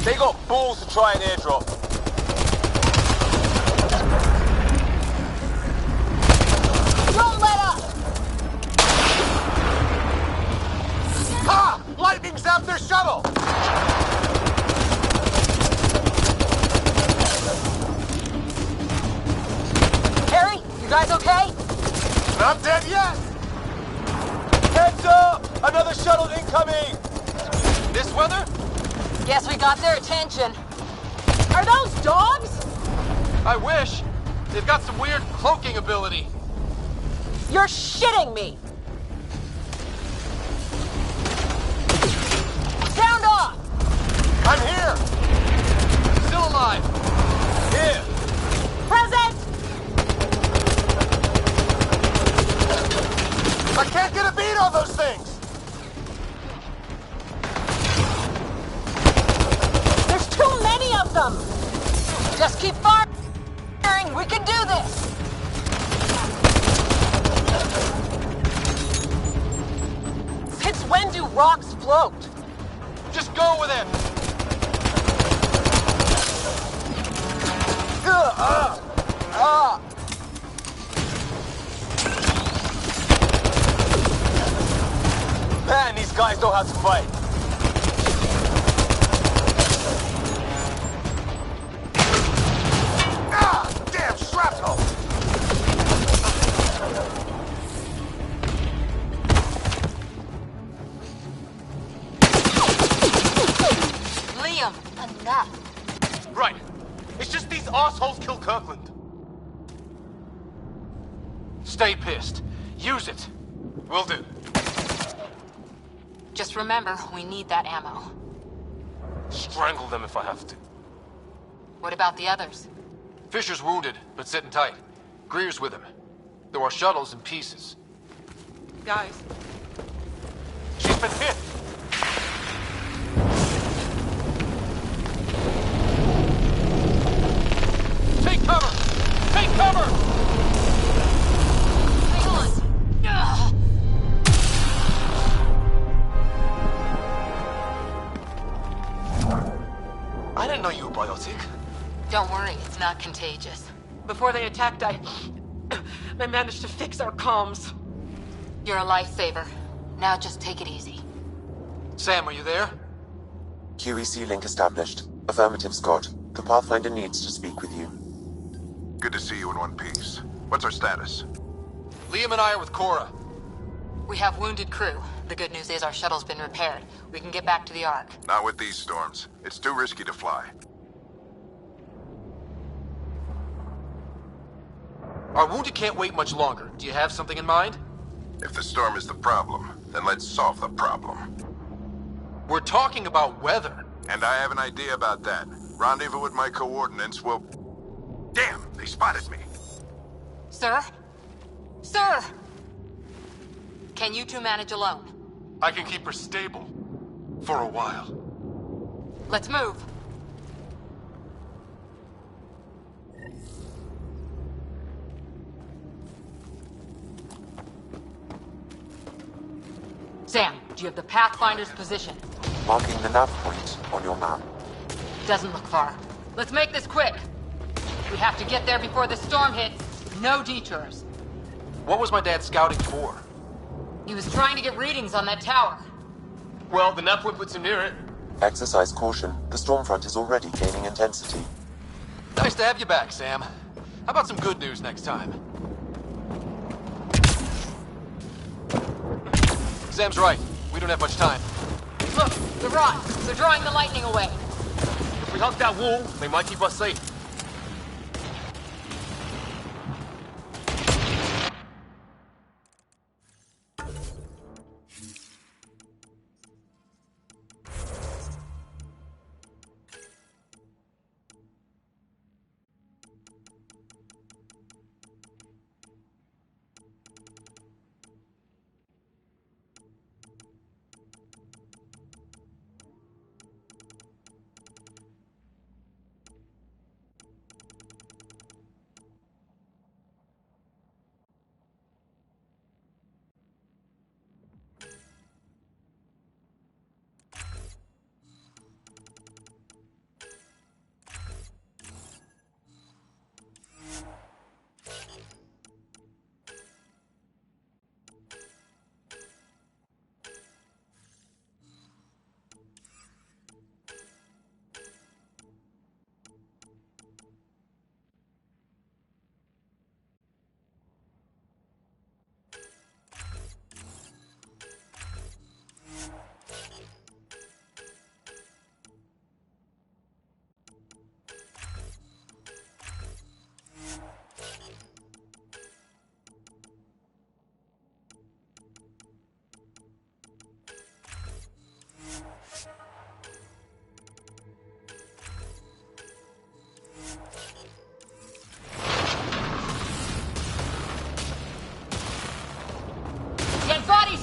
They got balls to try an airdrop. Don't let up! Ha! Lightning zapped their shuttle! Harry, you guys okay? Not dead yet! Heads up! Another shuttle incoming! This weather? Guess we got their attention. Are those dogs? I wish. They've got some weird cloaking ability. You're shitting me! Sound off! I'm here! Still alive. Here. Present! I can't get a beat on those things! There's too many of them! Just keep firing, we can do this! Since when do rocks float? Just go with it! Man, these guys know how to fight. Ah! Damn shrapnel! Liam, enough. Right. It's just these assholes kill Kirkland. Stay pissed. Use it. Will do. Just remember, we need that ammo. Strangle them if I have to. What about the others? Fisher's wounded, but sitting tight. Greer's with him. There are shuttles in pieces. Guys. She's been hit. Take cover! Take cover! Hang on. Ugh. I didn't know you were biotic. Don't worry, it's not contagious. Before they attacked, I managed to fix our comms. You're a lifesaver. Now just take it easy. Sam, are you there? QEC link established. Affirmative, Scott. The Pathfinder needs to speak with you. Good to see you in one piece. What's our status? Liam and I are with Cora. We have wounded crew. The good news is our shuttle's been repaired. We can get back to the Ark. Not with these storms. It's too risky to fly. Our wounded can't wait much longer. Do you have something in mind? If the storm is the problem, then let's solve the problem. We're talking about weather. And I have an idea about that. Rendezvous with my coordinates will... Damn, they spotted me. Sir? Sir! Can you two manage alone? I can keep her stable. For a while. Let's move. Sam, do you have the Pathfinder's position? Marking the nav point on your map. Doesn't look far. Let's make this quick. We have to get there before the storm hits. No detours. What was my dad scouting for? He was trying to get readings on that tower. Well, the nav point puts him near it. Exercise caution. The storm front is already gaining intensity. Nice to have you back, Sam. How about some good news next time? Sam's right. We don't have much time. Look, the rods. They're drawing the lightning away. If we hug that wall, they might keep us safe.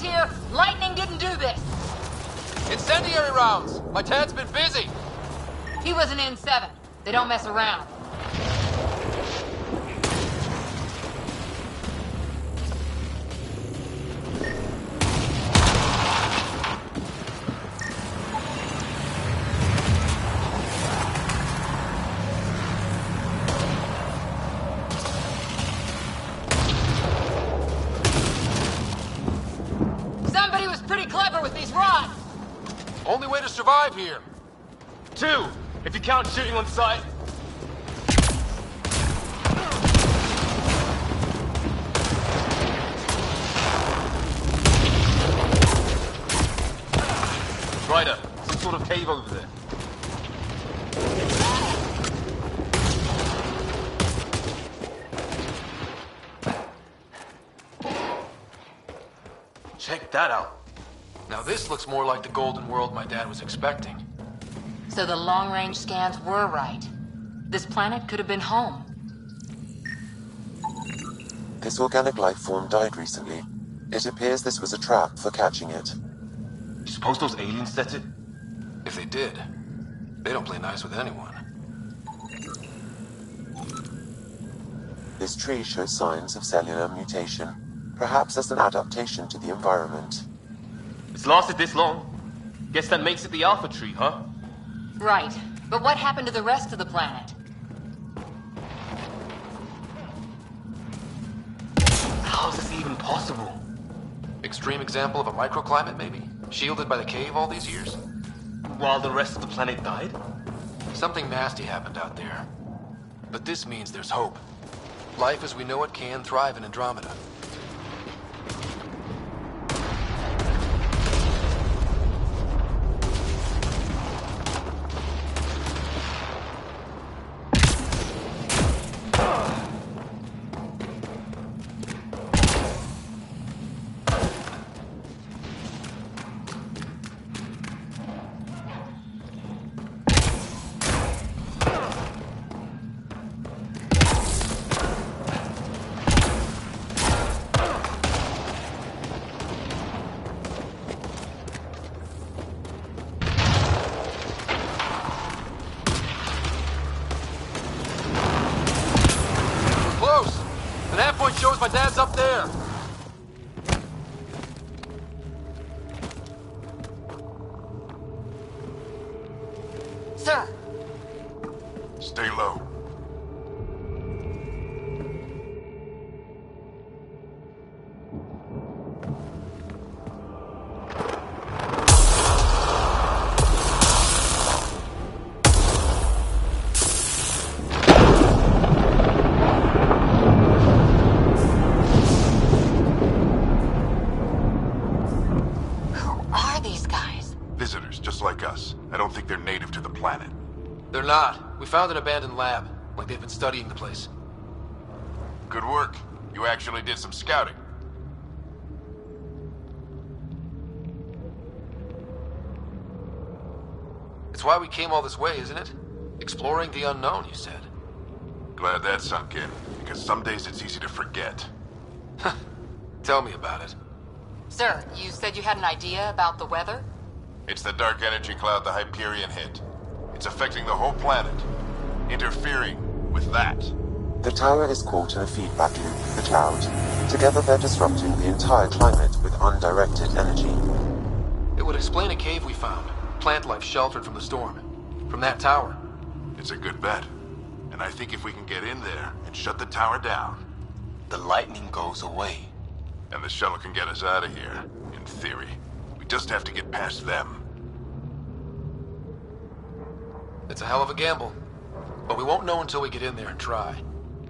Here, lightning didn't do this. Incendiary rounds. My dad's been busy. He was an N7. They don't mess around. Only way to survive here. 2, if you count shooting on sight. Ryder, some sort of cave over there. Check that out. Now this looks more like the golden world my dad was expecting. So the long-range scans were right. This planet could have been home. This organic life form died recently. It appears this was a trap for catching it. You suppose those aliens set it? If they did, they don't play nice with anyone. This tree shows signs of cellular mutation, perhaps as an adaptation to the environment. It's lasted this long. Guess that makes it the Alpha tree, huh? Right. But what happened to the rest of the planet? How is this even possible? Extreme example of a microclimate, maybe? Shielded by the cave all these years? While the rest of the planet died? Something nasty happened out there. But this means there's hope. Life as we know it can thrive in Andromeda. Shows my dad's up there. Sir. Stay low. Like us. I don't think they're native to the planet. They're not. We found an abandoned lab, like they've been studying the place. Good work. You actually did some scouting. It's why we came all this way, isn't it? Exploring the unknown, you said. Glad that sunk in, because some days it's easy to forget. Tell me about it. Sir, you said you had an idea about the weather? It's the dark energy cloud the Hyperion hit. It's affecting the whole planet, interfering with that. The tower is caught in a feedback loop with the cloud. Together they're disrupting the entire climate with undirected energy. It would explain a cave we found. Plant life sheltered from the storm. From that tower. It's a good bet. And I think if we can get in there and shut the tower down, the lightning goes away. And the shuttle can get us out of here, in theory. We just have to get past them. It's a hell of a gamble. But we won't know until we get in there and try.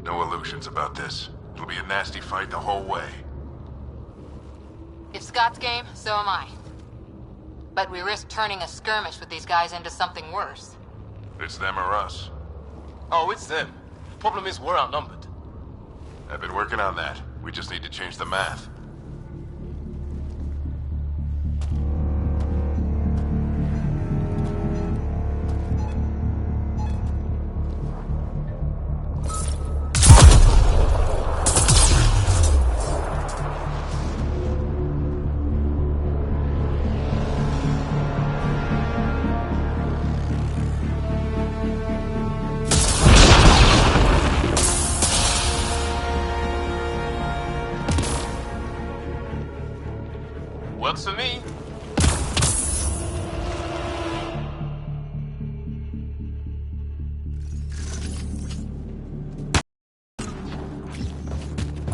No illusions about this. It'll be a nasty fight the whole way. If Scott's game, so am I. But we risk turning a skirmish with these guys into something worse. It's them or us. Oh, it's them. Problem is, we're outnumbered. I've been working on that. We just need to change the math. Works for me.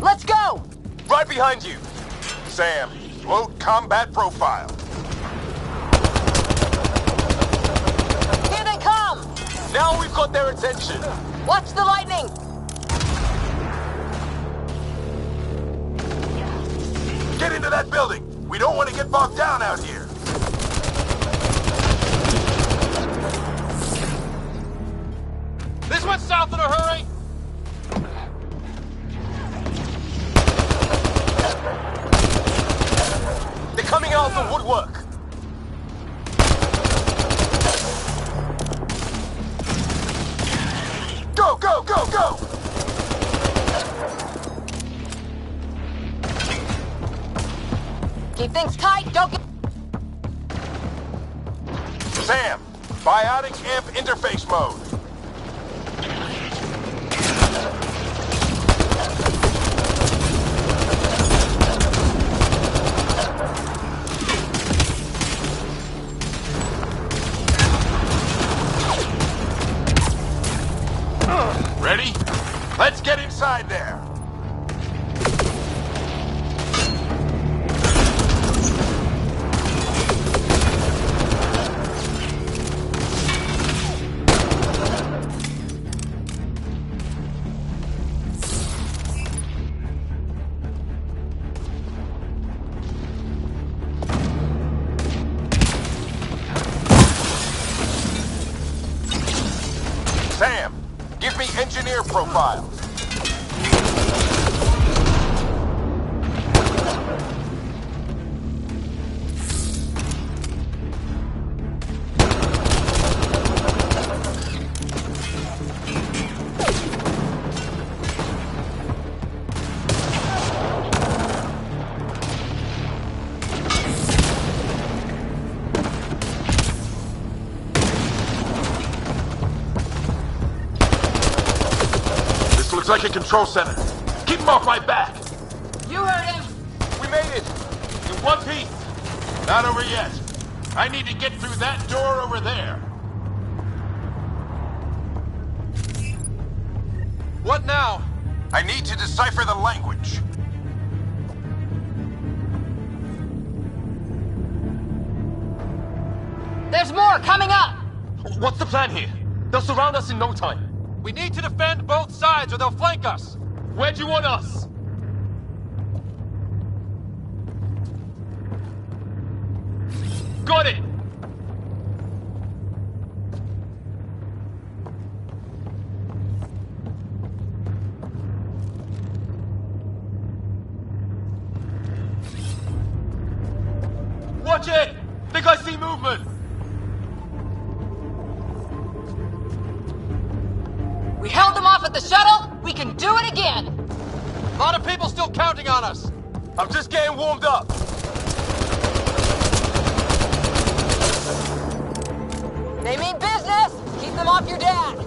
Let's go! Right behind you. Sam, load combat profile. Here they come! Now we've got their attention. Watch the lightning! Get into that building. We don't want to get bogged down out here. This went south in a hurry! They're coming out of the woodwork. Go, go, go, go! Keep things tight, don't get... Sam, biotic amp interface mode. Ready? Let's get inside there. Give me engineer profile. Like a control center. Keep him off my back. You heard him. We made it. In one piece. Not over yet. I need to get through that door over there. What now? I need to decipher the language. There's more coming up. What's the plan here? They'll surround us in no time. We need to defend both sides or they'll flank us. Where do you want us? Got it! Watch it! Think I see movement! We held them off at the shuttle. We can do it again. A lot of people still counting on us. I'm just getting warmed up. They mean business. Keep them off your dad.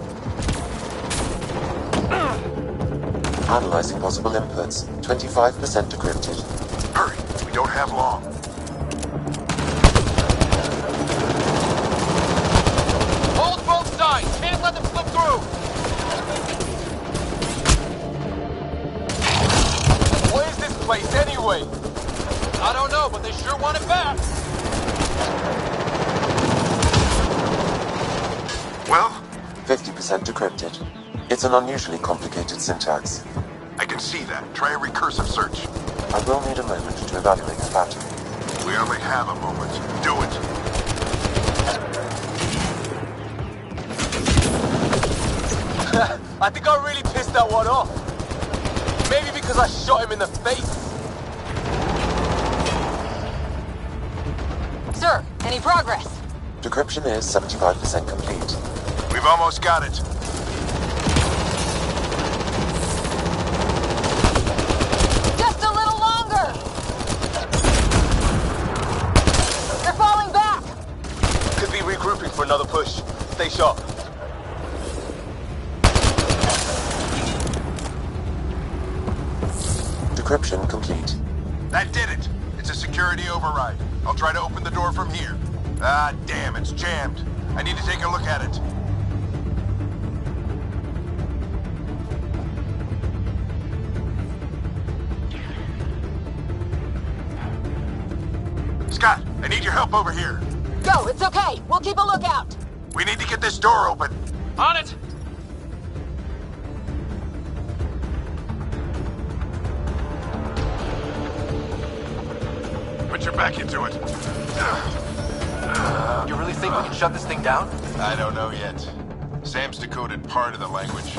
Analyzing possible inputs. 25% decrypted. Hurry, we don't have long. Hold both sides. Can't let them slip through. What is this place anyway? I don't know, but they sure want it back. Well? 50% decrypted. It's an unusually complicated syntax. I can see that. Try a recursive search. I will need a moment to evaluate the pattern. We only have a moment. Do it. I think I really pissed that one off. Maybe because I shot him in the face. Sir, any progress? Decryption is 75% complete. We've almost got it. Just a little longer. They're falling back. Could be regrouping for another push. Stay sharp. Decryption complete. That did it. It's a security override. I'll try to open the door from here. Ah, damn, it's jammed. I need to take a look at it. Scott, I need your help over here. Go, it's okay. We'll keep a lookout. We need to get this door open. On it. Put your back into it. You really think we can shut this thing down? I don't know yet. Sam's decoded part of the language.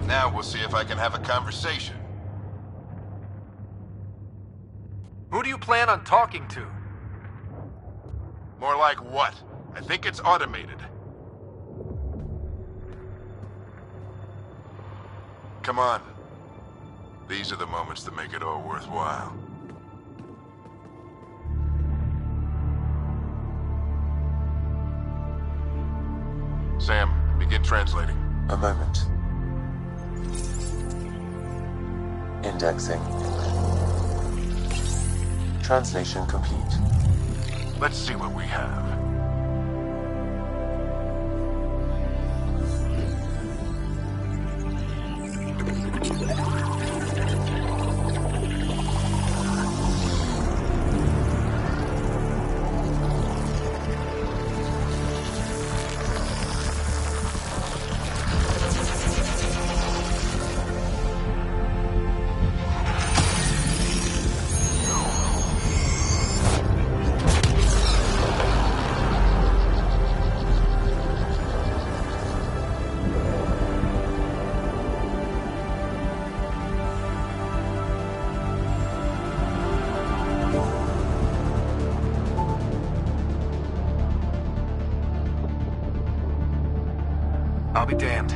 Now we'll see if I can have a conversation. Who do you plan on talking to? More like what? I think it's automated. Come on. These are the moments that make it all worthwhile. Sam, begin translating. A moment. Indexing. Translation complete. Let's see what we have. be damned.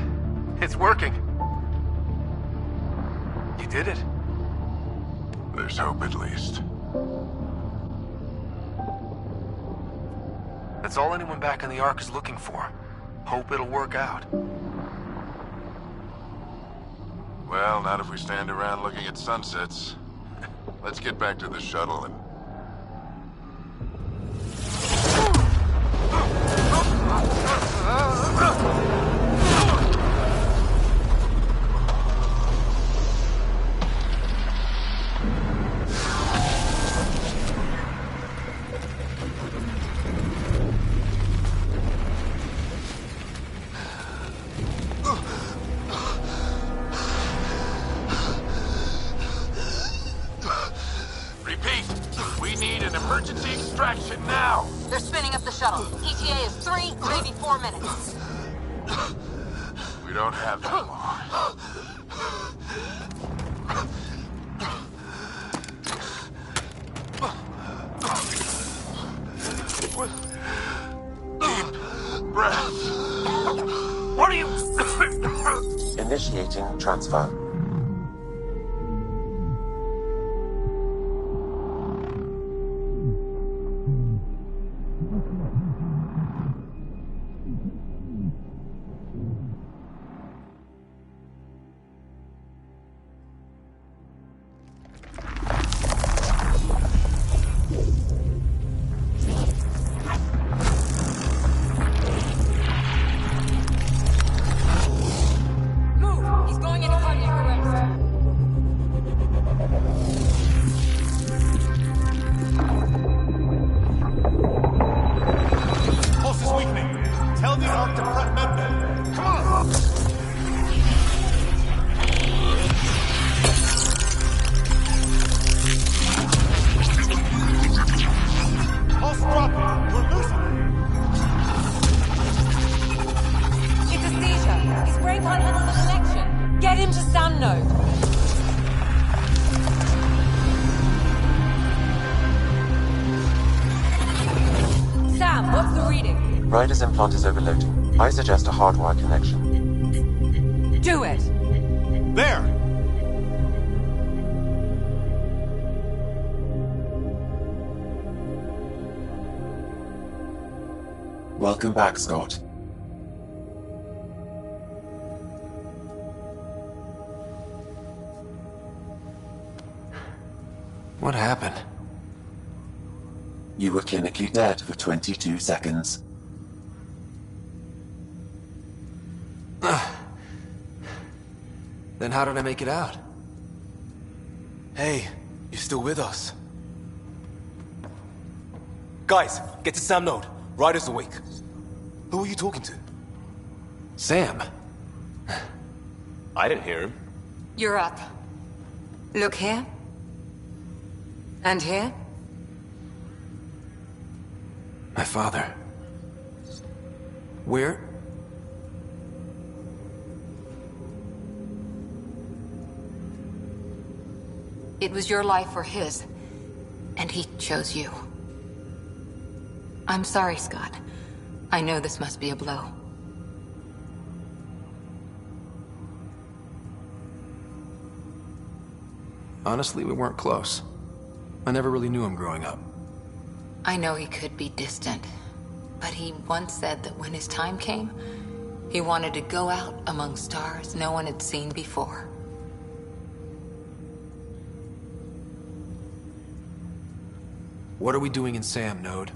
It's working. You did it. There's hope at least. That's all anyone back in the Ark is looking for. Hope it'll work out. Well, not if we stand around looking at sunsets. Let's get back to the shuttle and... Emergency extraction now! They're spinning up the shuttle. ETA is 3, maybe 4 minutes. We don't have that long. Deep breath. What are you... Initiating transfer. Ryder's implant is overloading. I suggest a hardwire connection. Do it! There! Welcome back, Scott. What happened? You were clinically dead for 22 seconds. Then how did I make it out? Hey, you're still with us. Guys, get to Sam Node. Ryder's awake. Who are you talking to? Sam. I didn't hear him. You're up. Look here. And here. My father. Where? It was your life or his, and he chose you. I'm sorry, Scott. I know this must be a blow. Honestly, we weren't close. I never really knew him growing up. I know he could be distant, but he once said that when his time came, he wanted to go out among stars no one had seen before. What are we doing in Sam, Node?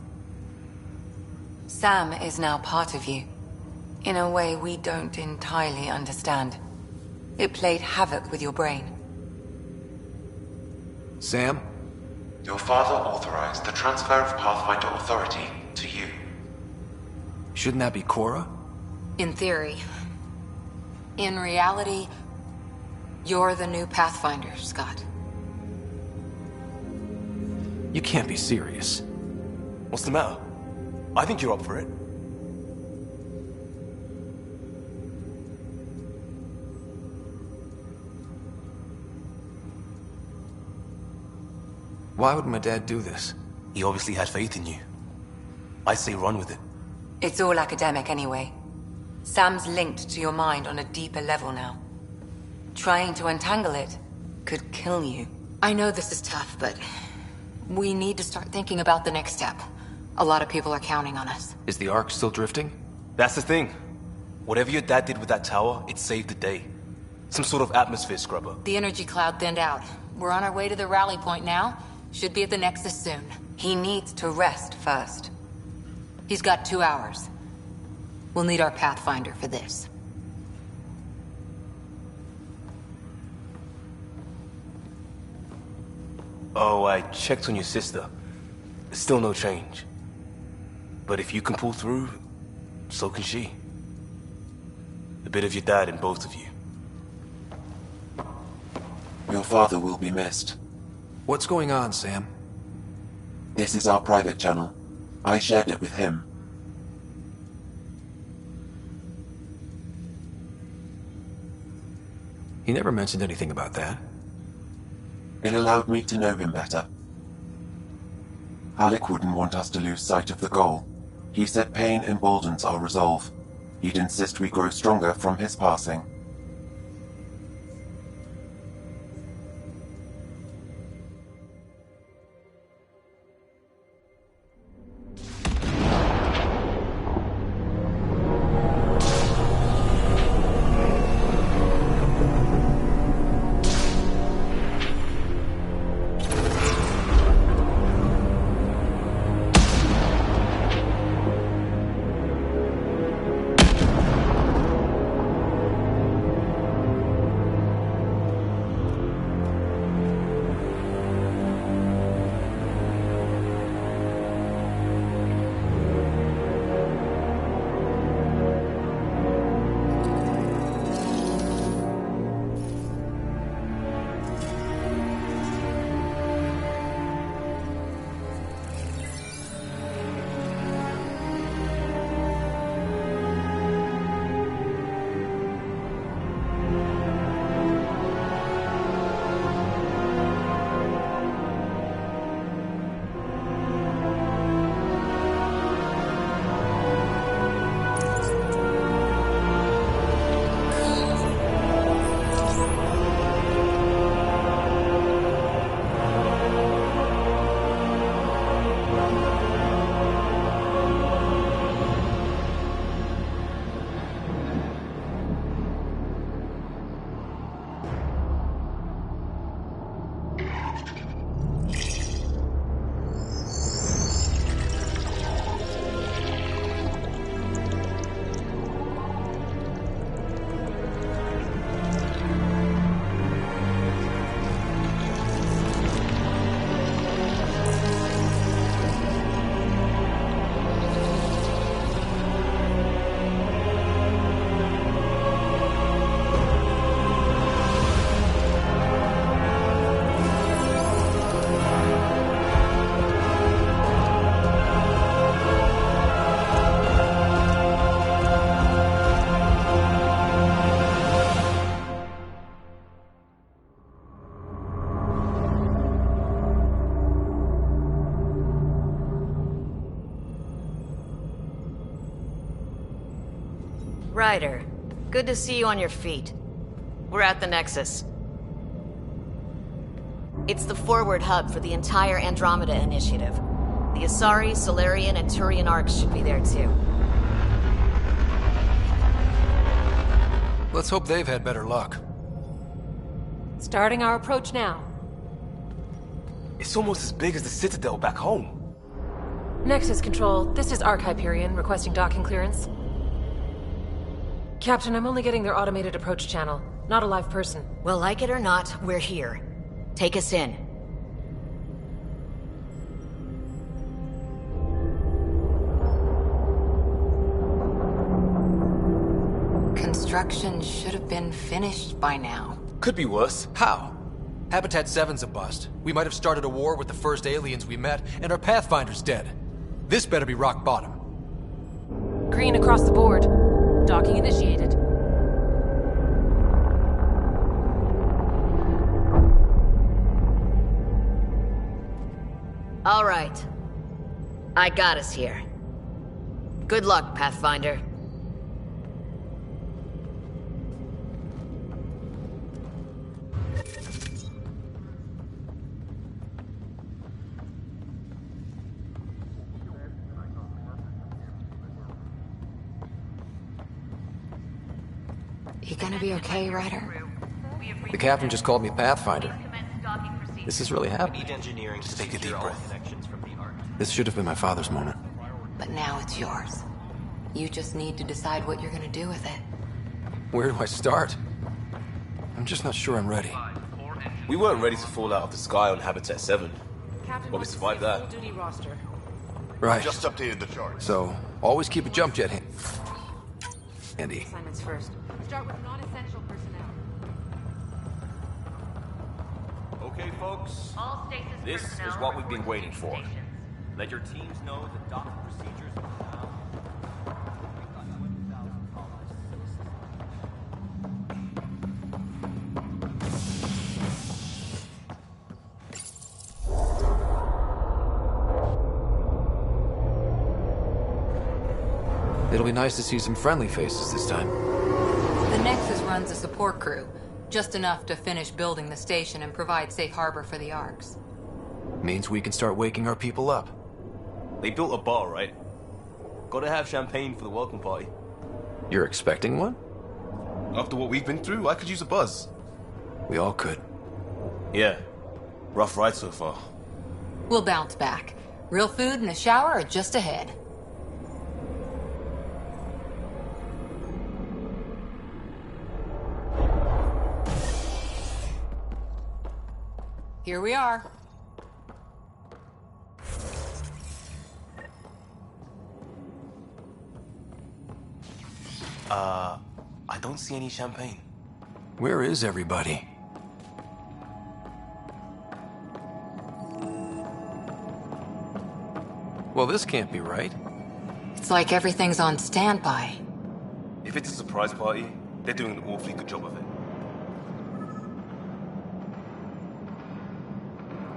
Sam is now part of you. In a way we don't entirely understand. It played havoc with your brain. Sam? Your father authorized the transfer of Pathfinder authority to you. Shouldn't that be Cora? In theory. In reality, you're the new Pathfinder, Scott. You can't be serious. What's the matter? I think you're up for it. Why would my dad do this? He obviously had faith in you. I say run with it. It's all academic anyway. Sam's linked to your mind on a deeper level now. Trying to untangle it could kill you. I know this is tough, but we need to start thinking about the next step. A lot of people are counting on us. Is the Ark still drifting? That's the thing. Whatever your dad did with that tower, it saved the day. Some sort of atmosphere scrubber. The energy cloud thinned out. We're on our way to the rally point now. Should be at the Nexus soon. He needs to rest first. He's got 2 hours. We'll need our Pathfinder for this. Oh, I checked on your sister. Still no change. But if you can pull through, so can she. A bit of your dad in both of you. Your father will be missed. What's going on, Sam? This is our private channel. I shared it with him. He never mentioned anything about that. It allowed me to know him better. Alec wouldn't want us to lose sight of the goal. He said pain emboldens our resolve. He'd insist we grow stronger from his passing. Ryder, good to see you on your feet. We're at the Nexus. It's the forward hub for the entire Andromeda initiative. The Asari, Solarian, and Turian arcs should be there too. Let's hope they've had better luck. Starting our approach now. It's almost as big as the Citadel back home. Nexus Control, this is Arc Hyperion requesting docking clearance. Captain, I'm only getting their automated approach channel, not a live person. Well, like it or not, we're here. Take us in. Construction should have been finished by now. Could be worse. How? Habitat 7's a bust. We might have started a war with the first aliens we met, and our Pathfinder's dead. This better be rock bottom. Green across the board. Docking initiated. All right. I got us here. Good luck, Pathfinder. You gonna be okay, Ryder? The captain just called me Pathfinder. This is really happening. Engineering to take a deep breath. This should have been my father's moment. But now it's yours. You just need to decide what you're gonna do with it. Where do I start? I'm just not sure I'm ready. We weren't ready to fall out of the sky on Habitat 7. Captain But we survived that. full duty roster. Right. Just updated the chart. So, always keep a jump jet handy. Assignments first. Start with non-essential personnel. Okay, folks. All stasis This is personnel what we've been report to waiting for. stations. Let your teams know the docking procedures are now. It'll be nice to see some friendly faces this time. The Nexus runs a support crew. Just enough to finish building the station and provide safe harbor for the Arks. Means we can start waking our people up. They built a bar, right? Gotta have champagne for the welcome party. You're expecting one? After what we've been through, I could use a buzz. We all could. Yeah. Rough ride so far. We'll bounce back. Real food and a shower are just ahead. Here we are. I don't see any champagne. Where is everybody? Well, this can't be right. It's like everything's on standby. If it's a surprise party, they're doing an awfully good job of it.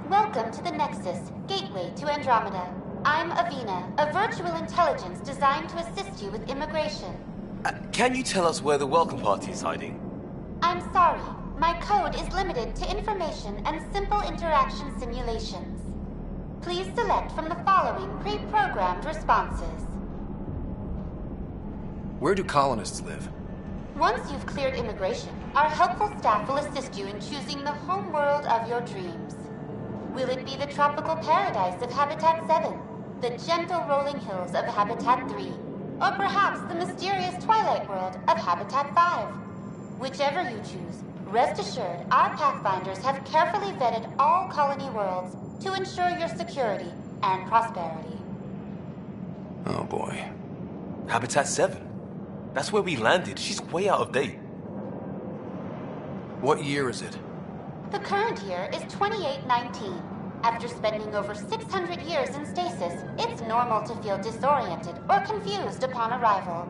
Welcome to the Nexus, gateway to Andromeda. I'm Avina, a virtual intelligence designed to assist you with immigration. Can you tell us where the welcome party is hiding? I'm sorry, my code is limited to information and simple interaction simulations. Please select from the following pre-programmed responses. Where do colonists live? Once you've cleared immigration, our helpful staff will assist you in choosing the home world of your dreams. Will it be the tropical paradise of Habitat 7, the gentle rolling hills of Habitat 3, or perhaps the mysterious twilight world of Habitat 5? Whichever you choose, rest assured our Pathfinders have carefully vetted all colony worlds to ensure your security and prosperity. Oh boy. Habitat 7? That's where we landed. She's way out of date. What year is it? The current year is 2819. After spending over 600 years in stasis, it's normal to feel disoriented or confused upon arrival.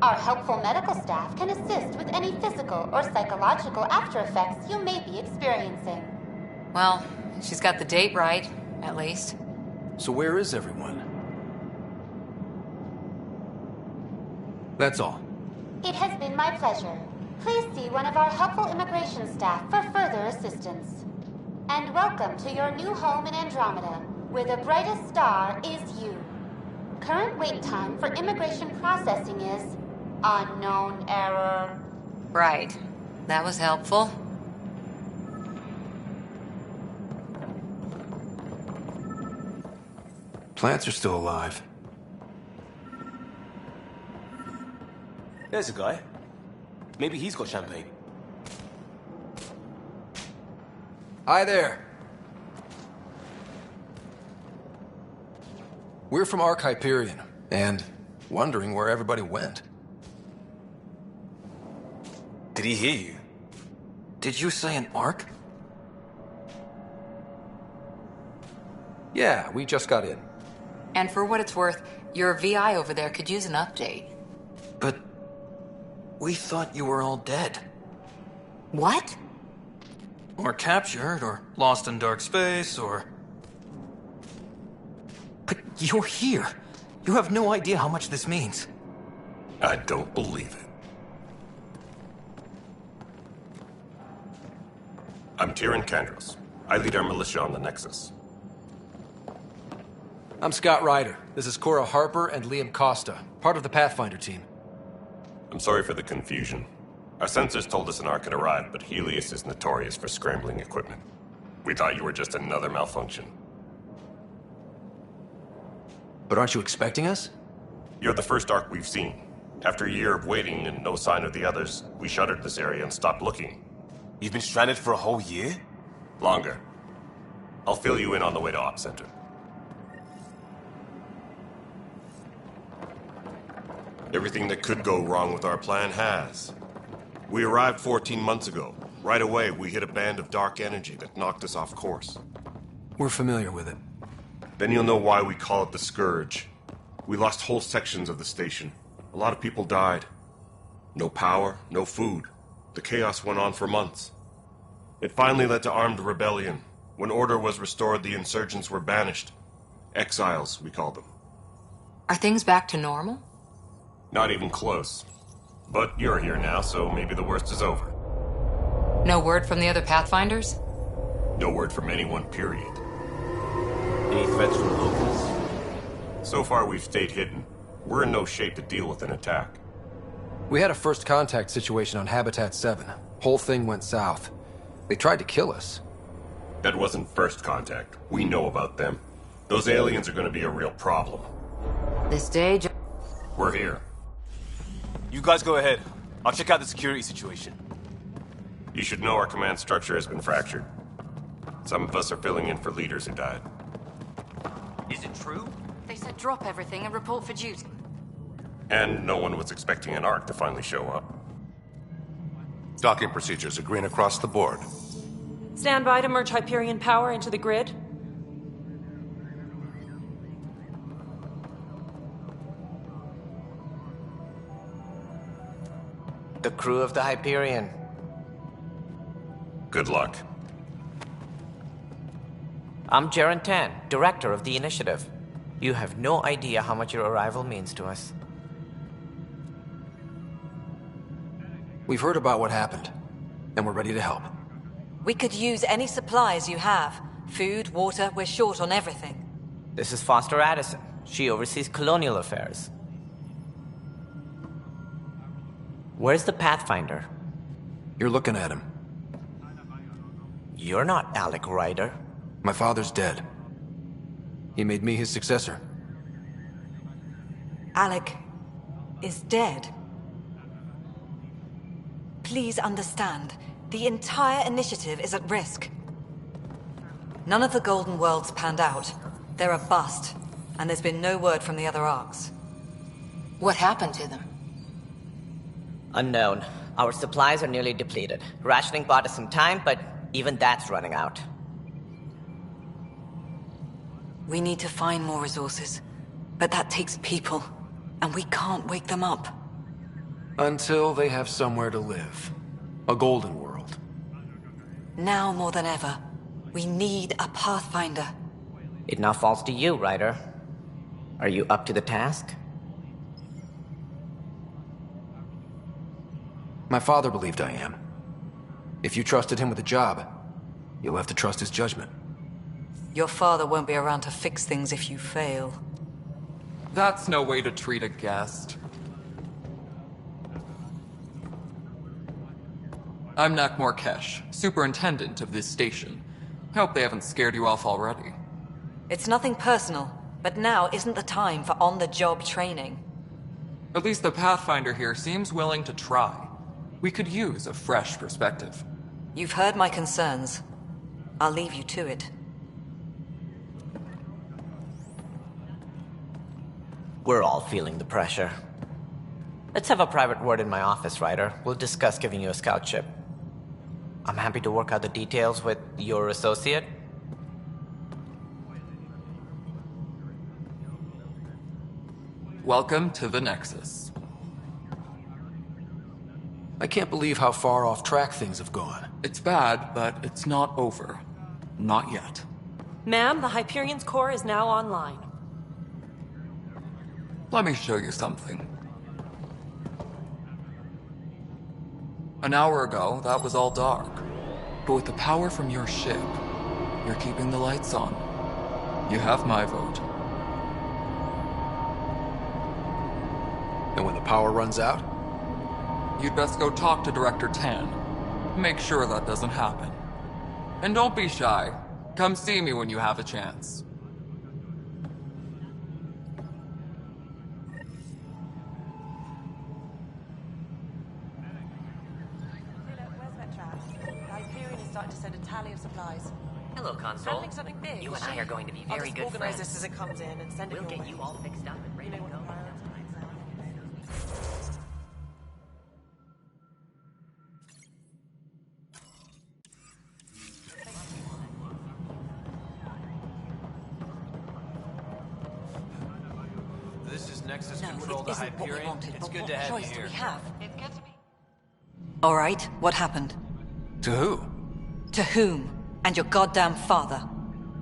Our helpful medical staff can assist with any physical or psychological after effects you may be experiencing. Well, she's got the date right, at least. So where is everyone? That's all. It has been my pleasure. Please see one of our helpful immigration staff for further assistance. And welcome to your new home in Andromeda, where the brightest star is you. Current wait time for immigration processing is unknown error. Right. That was helpful. Plants are still alive. There's a guy. Maybe he's got champagne. Hi there. We're from Ark Hyperion, and wondering where everybody went. Did he hear you? Did you say an Ark? Yeah, we just got in. And for what it's worth, your VI over there could use an update. But we thought you were all dead. What? Or captured, or lost in dark space, or... But you're here. You have no idea how much this means. I don't believe it. I'm Tyrion Kandros. I lead our militia on the Nexus. I'm Scott Ryder. This is Cora Harper and Liam Costa, part of the Pathfinder team. I'm sorry for the confusion. Our sensors told us an Ark had arrived, but Helios is notorious for scrambling equipment. We thought you were just another malfunction. But aren't you expecting us? You're the first Ark we've seen. After a year of waiting and no sign of the others, we shuttered this area and stopped looking. You've been stranded for a whole year? Longer. I'll fill you in on the way to Op Center. Everything that could go wrong with our plan has. We arrived 14 months ago. Right away, we hit a band of dark energy that knocked us off course. We're familiar with it. Then you'll know why we call it the Scourge. We lost whole sections of the station. A lot of people died. No power, no food. The chaos went on for months. It finally led to armed rebellion. When order was restored, the insurgents were banished. Exiles, we call them. Are things back to normal? Not even close. But you're here now, so maybe the worst is over. No word from the other Pathfinders? No word from anyone, period. Any threats from the locals? So far, we've stayed hidden. We're in no shape to deal with an attack. We had a first contact situation on Habitat 7. Whole thing went south. They tried to kill us. That wasn't first contact. We know about them. Those aliens are going to be a real problem. This day... We're here. You guys go ahead. I'll check out the security situation. You should know our command structure has been fractured. Some of us are filling in for leaders who died. Is it true? They said drop everything and report for duty. And no one was expecting an Ark to finally show up. Docking procedures are green across the board. Stand by to merge Hyperion power into the grid. The crew of the Hyperion. Good luck. I'm Jaren Tan, director of the initiative. You have no idea how much your arrival means to us. We've heard about what happened, and we're ready to help. We could use any supplies you have. Food, water, we're short on everything. This is Foster Addison. She oversees colonial affairs. Where's the Pathfinder? You're looking at him. You're not Alec Ryder. My father's dead. He made me his successor. Alec is dead. Please understand, the entire initiative is at risk. None of the Golden Worlds panned out. They're a bust, and there's been no word from the other arcs. What happened to them? Unknown. Our supplies are nearly depleted. Rationing bought us some time, but even that's running out. We need to find more resources, but that takes people, and we can't wake them up. Until they have somewhere to live. A golden world. Now more than ever, we need a Pathfinder. It now falls to you, Ryder. Are you up to the task? My father believed I am. If you trusted him with a job, you'll have to trust his judgment. Your father won't be around to fix things if you fail. That's no way to treat a guest. I'm Nak Morkesh, superintendent of this station. Hope they haven't scared you off already. It's nothing personal, but now isn't the time for on-the-job training. At least the Pathfinder here seems willing to try. We could use a fresh perspective. You've heard my concerns. I'll leave you to it. We're all feeling the pressure. Let's have a private word in my office, Ryder. We'll discuss giving you a scout ship. I'm happy to work out the details with your associate. Welcome to the Nexus. I can't believe how far off track things have gone. It's bad, but it's not over. Not yet. Ma'am, the Hyperion's core is now online. Let me show you something. An hour ago, that was all dark. But with the power from your ship, you're keeping the lights on. You have my vote. And when the power runs out? you'd best go talk to Director Tan. Make sure that doesn't happen. And don't be shy. Come see me when you have a chance. To send a tally of supplies. Hello, Console. Handling something big. You and I are going to be very good friends. I'll just organize this as it comes in and send it We'll your get way. you all fixed up and ready to go. This is Nexus Control to Hyperion. It's good to have you here. All right, what happened? To who? To whom? And your goddamn father.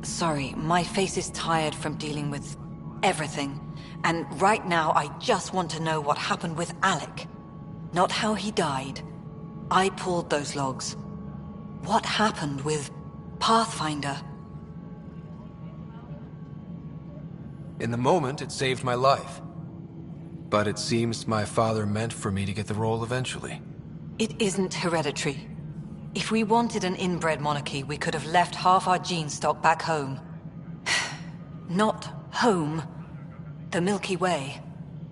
Sorry, my face is tired from dealing with everything. And right now, I just want to know what happened with Alec. Not how he died. I pulled those logs. What happened with Pathfinder? In the moment, it saved my life. But it seems my father meant for me to get the role eventually. It isn't hereditary. If we wanted an inbred monarchy, we could have left half our gene stock back home. Not home. The Milky Way.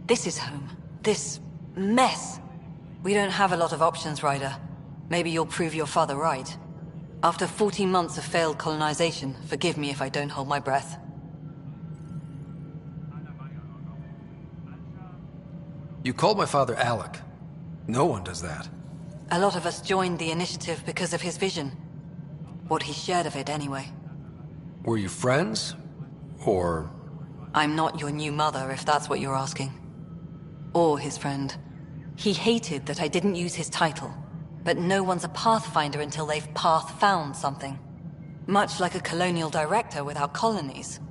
This is home. This mess. We don't have a lot of options, Ryder. Maybe you'll prove your father right. After 14 months of failed colonization, forgive me if I don't hold my breath. You called my father Alec. No one does that. A lot of us joined the initiative because of his vision. What he shared of it, anyway. Were you friends? Or... I'm not your new mother, if that's what you're asking. Or his friend. He hated that I didn't use his title. But no one's a Pathfinder until they've path-found something. Much like a colonial director without colonies.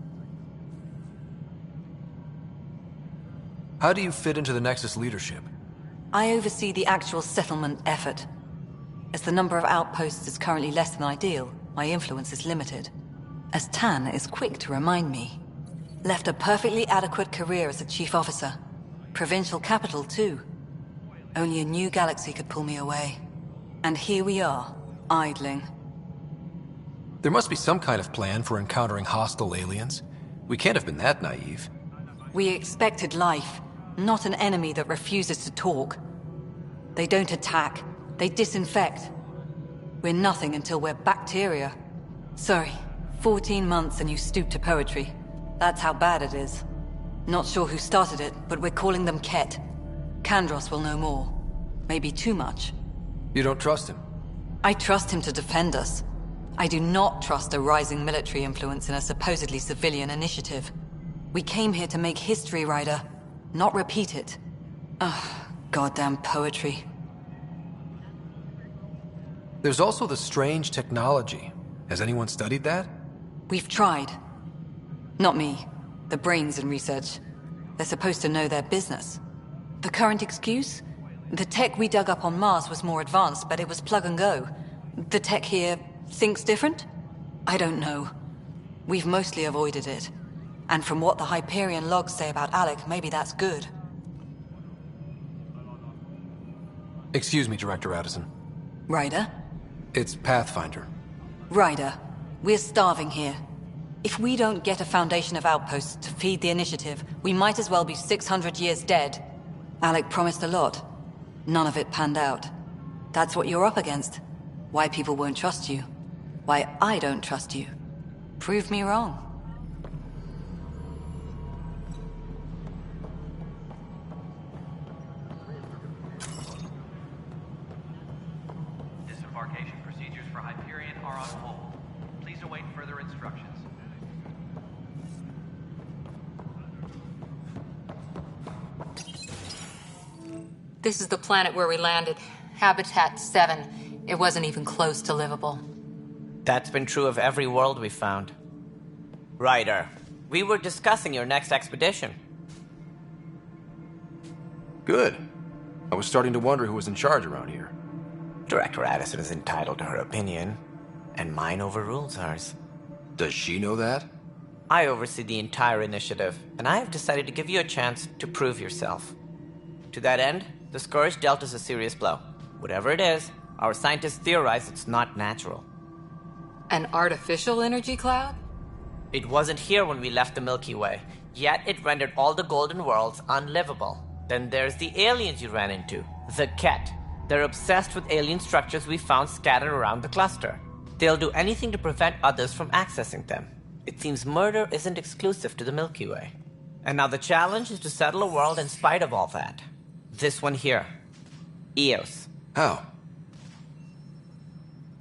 How do you fit into the Nexus leadership? I oversee the actual settlement effort. As the number of outposts is currently less than ideal, my influence is limited. As Tan is quick to remind me. Left a perfectly adequate career as a chief officer. Provincial capital, too. Only a new galaxy could pull me away. And here we are, idling. There must be some kind of plan for encountering hostile aliens. We can't have been that naive. We expected life, not an enemy that refuses to talk. They don't attack, they disinfect. We're nothing until we're bacteria. Sorry, 14 months and you stoop to poetry. That's how bad it is. Not sure who started it, but we're calling them Ket. Kandros will know more. Maybe too much. You don't trust him? I trust him to defend us. I do not trust a rising military influence in a supposedly civilian initiative. We came here to make history, Ryder, not repeat it. Ugh, goddamn poetry. There's also the strange technology. Has anyone studied that? We've tried. Not me. The brains in research. They're supposed to know their business. The current excuse? The tech we dug up on Mars was more advanced, but it was plug and go. The tech here thinks different? I don't know. We've mostly avoided it. And from what the Hyperion logs say about Alec, maybe that's good. Excuse me, Director Addison. Ryder? It's Pathfinder. Ryder, we're starving here. If we don't get a foundation of outposts to feed the initiative, we might as well be 600 years dead. Alec promised a lot. None of it panned out. That's what you're up against. Why people won't trust you. Why I don't trust you. Prove me wrong. Disembarkation procedures for Hyperion are on hold. Please await further instructions. This is the planet where we landed. Habitat 7. It wasn't even close to livable. That's been true of every world we've found. Ryder, we were discussing your next expedition. Good. I was starting to wonder who was in charge around here. Director Addison is entitled to her opinion, and mine overrules hers. Does she know that? I oversee the entire initiative, and I have decided to give you a chance to prove yourself. To that end, The Scourge dealt us a serious blow. Whatever it is, our scientists theorize it's not natural. An artificial energy cloud? It wasn't here when we left the Milky Way, yet it rendered all the golden worlds unlivable. Then there's the aliens you ran into, the Ket. They're obsessed with alien structures we found scattered around the cluster. They'll do anything to prevent others from accessing them. It seems murder isn't exclusive to the Milky Way. And now the challenge is to settle a world in spite of all that. This one here. Eos. How?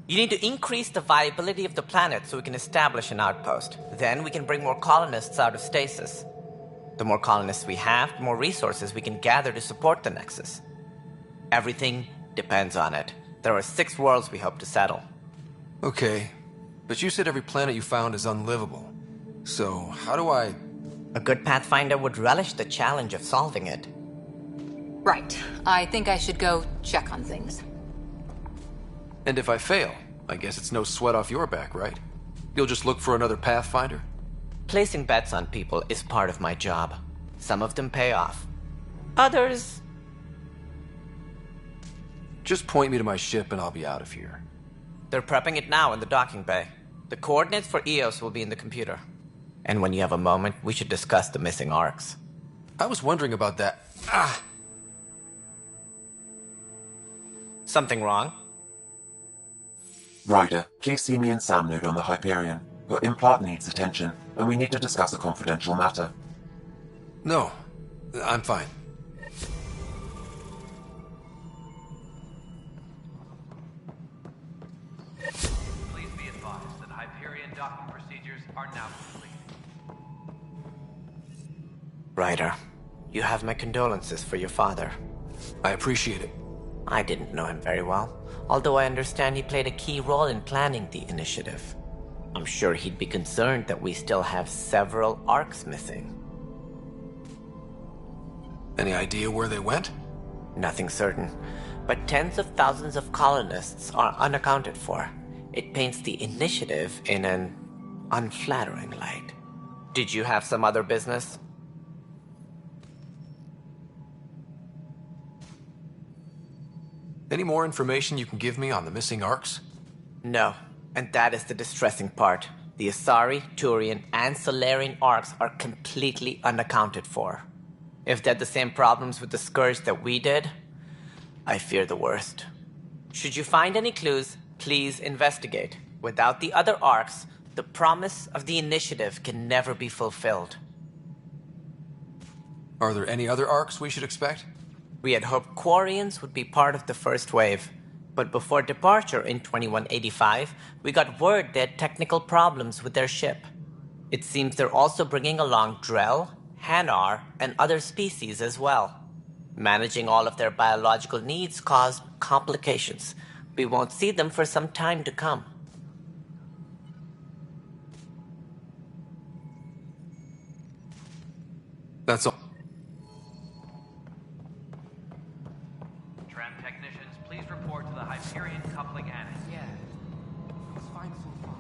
You need to increase the viability of the planet so we can establish an outpost. Then we can bring more colonists out of stasis. The more colonists we have, the more resources we can gather to support the Nexus. Everything depends on it. There are 6 worlds we hope to settle. Okay, but you said every planet you found is unlivable. So, how do I... A good Pathfinder would relish the challenge of solving it. Right. I think I should go check on things. And if I fail, I guess it's no sweat off your back, right? You'll just look for another Pathfinder? Placing bets on people is part of my job. Some of them pay off. Others... Just point me to my ship and I'll be out of here. They're prepping it now in the docking bay. The coordinates for Eos will be in the computer. And when you have a moment, we should discuss the missing arcs. I was wondering about that. Something wrong? Ryder, please see me and Sam Node on the Hyperion. Your implant needs attention, and we need to discuss a confidential matter. No, I'm fine. Please be advised that Hyperion docking procedures are now complete. Ryder, you have my condolences for your father. I appreciate it. I didn't know him very well, although I understand he played a key role in planning the initiative. I'm sure he'd be concerned that we still have several arcs missing. Any idea where they went? Nothing certain, but tens of thousands of colonists are unaccounted for. It paints the initiative in an unflattering light. Did you have some other business? Any more information you can give me on the missing arcs? No, and that is the distressing part. The Asari, Turian, and Solarian arcs are completely unaccounted for. If they had the same problems with the Scourge that we did, I fear the worst. Should you find any clues, please investigate. Without the other arcs, the promise of the initiative can never be fulfilled. Are there any other arcs we should expect? We had hoped Quarians would be part of the first wave, but before departure in 2185, we got word they had technical problems with their ship. It seems they're also bringing along Drell, Hanar, and other species as well. Managing all of their biological needs caused complications. We won't see them for some time to come. That's all. Tram technicians, please report to the Hyperion coupling annex. Yeah. It's fine so far.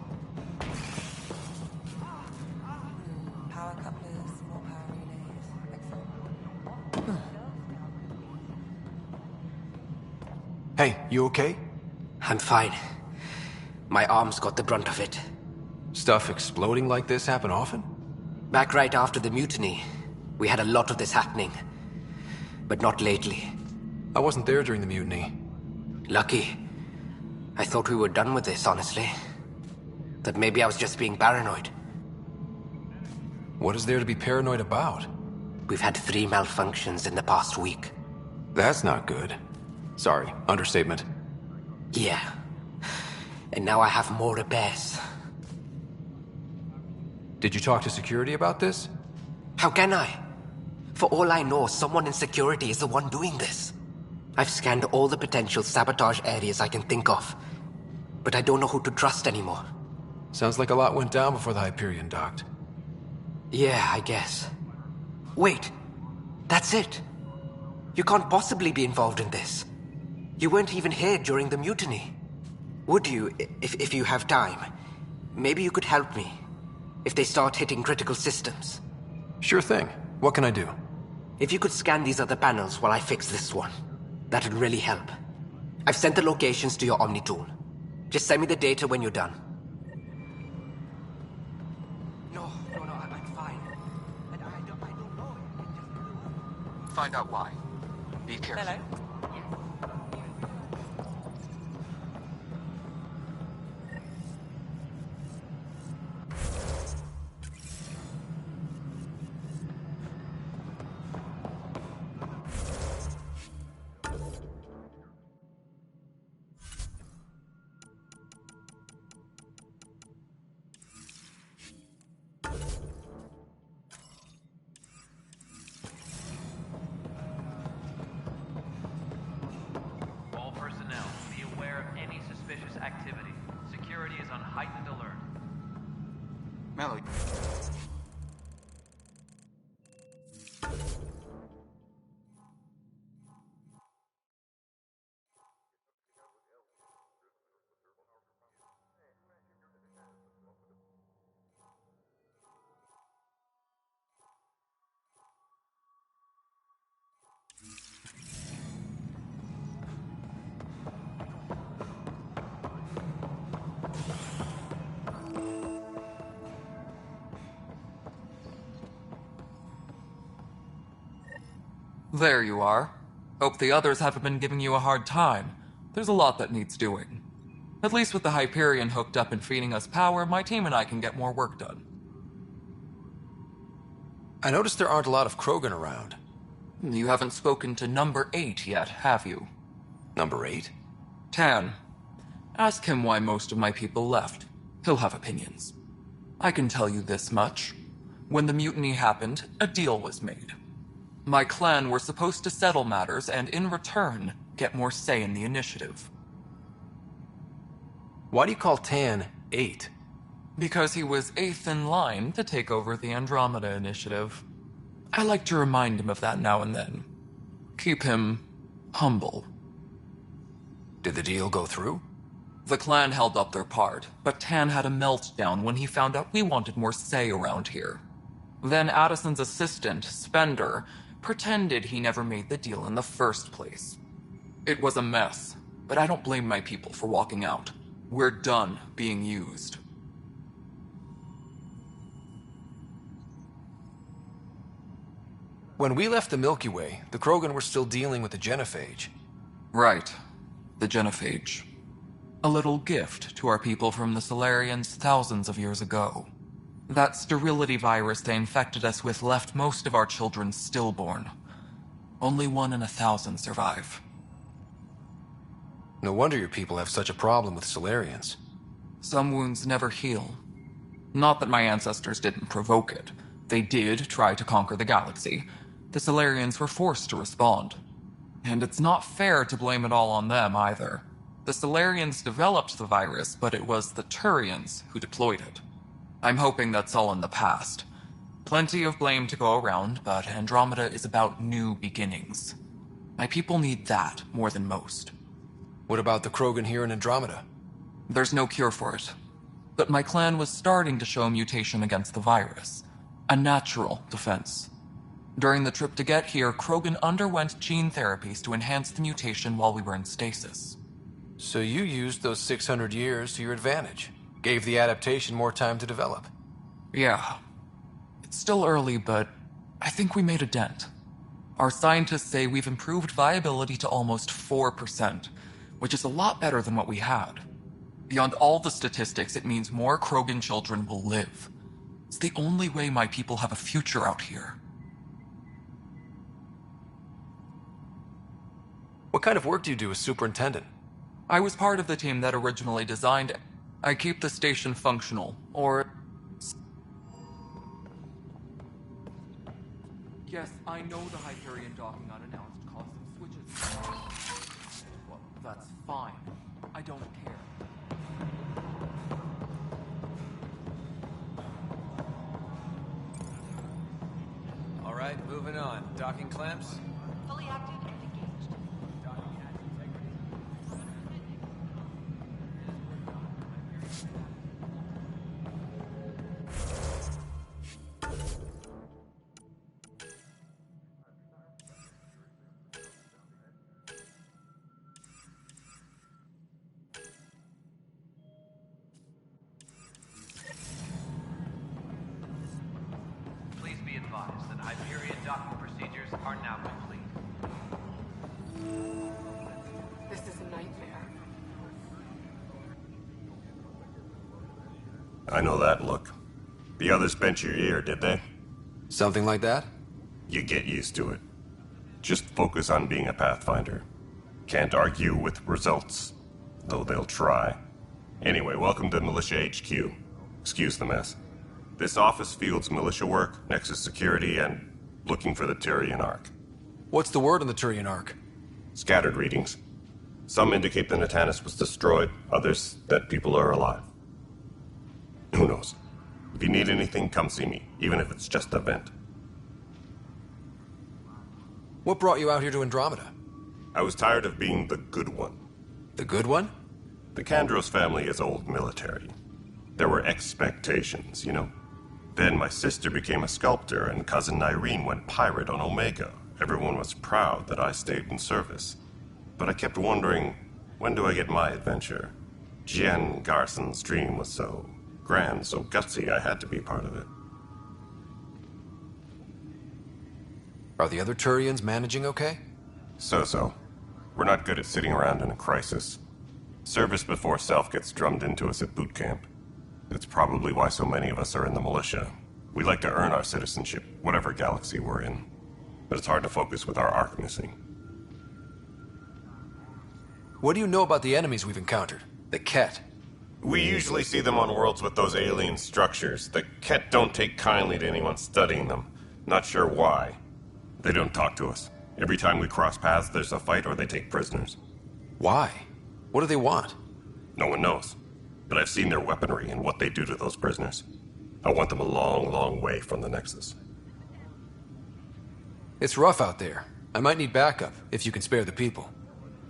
Power couplers, more power relays. Excellent. Hey, you okay? I'm fine. My arms got the brunt of it. Stuff exploding like this happen often? Back right after the mutiny, we had a lot of this happening. But not lately. I wasn't there during the mutiny. Lucky. I thought we were done with this, honestly. That maybe I was just being paranoid. What is there to be paranoid about? We've had 3 malfunctions in the past week. That's not good. Sorry, understatement. Yeah. And now I have more repairs. Did you talk to security about this? How can I? For all I know, someone in security is the one doing this. I've scanned all the potential sabotage areas I can think of, but I don't know who to trust anymore. Sounds like a lot went down before the Hyperion docked. Yeah, I guess. Wait, that's it. You can't possibly be involved in this. You weren't even here during the mutiny. Would you, if you have time? Maybe you could help me, if they start hitting critical systems. Sure thing. What can I do? If you could scan these other panels while I fix this one. That'd really help. I've sent the locations to your Omni tool. Just send me the data when you're done. No, I'm fine. I don't know. Find out why. Be careful. Hello? All personnel, be aware of any suspicious activity. Security is on heightened alert. Melody. There you are. Hope the others haven't been giving you a hard time. There's a lot that needs doing. At least with the Hyperion hooked up and feeding us power, my team and I can get more work done. I noticed there aren't a lot of Krogan around. You haven't spoken to number 8 yet, have you? Number 8? Tan. Ask him why most of my people left. He'll have opinions. I can tell you this much. When the mutiny happened, a deal was made. My clan were supposed to settle matters and, in return, get more say in the initiative. Why do you call Tan 8? Because he was 8th in line to take over the Andromeda initiative. I like to remind him of that now and then. Keep him humble. Did the deal go through? The clan held up their part, but Tan had a meltdown when he found out we wanted more say around here. Then Addison's assistant, Spender, pretended he never made the deal in the first place. It was a mess, but I don't blame my people for walking out. We're done being used. When we left the Milky Way, the Krogan were still dealing with the genophage. Right. The genophage. A little gift to our people from the Solarians thousands of years ago. That sterility virus they infected us with left most of our children stillborn. Only 1 in 1,000 survive. No wonder your people have such a problem with Solarians. Some wounds never heal. Not that my ancestors didn't provoke it. They did try to conquer the galaxy. The Solarians were forced to respond. And it's not fair to blame it all on them either. The Solarians developed the virus, but it was the Turians who deployed it. I'm hoping that's all in the past. Plenty of blame to go around, but Andromeda is about new beginnings. My people need that more than most. What about the Krogan here in Andromeda? There's no cure for it. But my clan was starting to show a mutation against the virus. A natural defense. During the trip to get here, Krogan underwent gene therapies to enhance the mutation while we were in stasis. So you used those 600 years to your advantage. Gave the adaptation more time to develop. Yeah. It's still early, but I think we made a dent. Our scientists say we've improved viability to almost 4%, which is a lot better than what we had. Beyond all the statistics, it means more Krogan children will live. It's the only way my people have a future out here. What kind of work do you do as superintendent? I was part of the team that originally designed it. I keep the station functional, or... Yes, I know the Hyperion docking unannounced caused some switches. Well, that's fine. I don't care. All right, moving on. Docking clamps? Fully active and engaged. I know that look. The others bent your ear, did they? Something like that? You get used to it. Just focus on being a Pathfinder. Can't argue with results, though they'll try. Anyway, welcome to Militia HQ. Excuse the mess. This office fields militia work, Nexus security, and looking for the Tyrian Ark. What's the word on the Tyrian Ark? Scattered readings. Some indicate the Natanus was destroyed, others that people are alive. Who knows? If you need anything, come see me, even if it's just a vent. What brought you out here to Andromeda? I was tired of being the good one. The good one? The Kandros family is old military. There were expectations, you know? Then my sister became a sculptor and cousin Irene went pirate on Omega. Everyone was proud that I stayed in service. But I kept wondering, when do I get my adventure? Jen Garson's dream was so grand, so gutsy, I had to be part of it. Are the other Turians managing okay? So-so. We're not good at sitting around in a crisis. Service before self gets drummed into us at boot camp. That's probably why so many of us are in the militia. We like to earn our citizenship, whatever galaxy we're in. But it's hard to focus with our arc missing. What do you know about the enemies we've encountered? The Ket? We usually see them on worlds with those alien structures. The Ket don't take kindly to anyone studying them. Not sure why. They don't talk to us. Every time we cross paths, there's a fight or they take prisoners. Why? What do they want? No one knows. But I've seen their weaponry and what they do to those prisoners. I want them a long, long way from the Nexus. It's rough out there. I might need backup, if you can spare the people.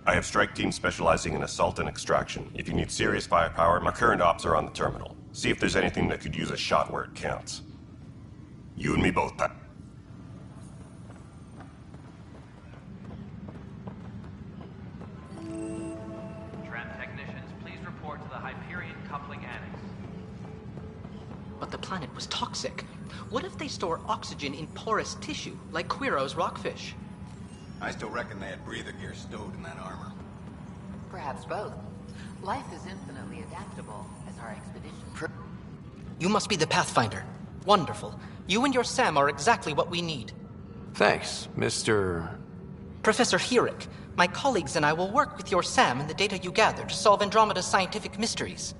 I have strike teams specializing in assault and extraction. If you need serious firepower, my current ops are on the terminal. See if there's anything that could use a shot where it counts. You and me both, Pat. But the planet was toxic. What if they store oxygen in porous tissue, like Quiro's rockfish? I still reckon they had breather gear stowed in that armor. Perhaps both. Life is infinitely adaptable, as our expedition. You must be the Pathfinder. Wonderful. You and your Sam are exactly what we need. Thanks, Mr. Professor Herrick. My colleagues and I will work with your Sam and the data you gather to solve Andromeda's scientific mysteries.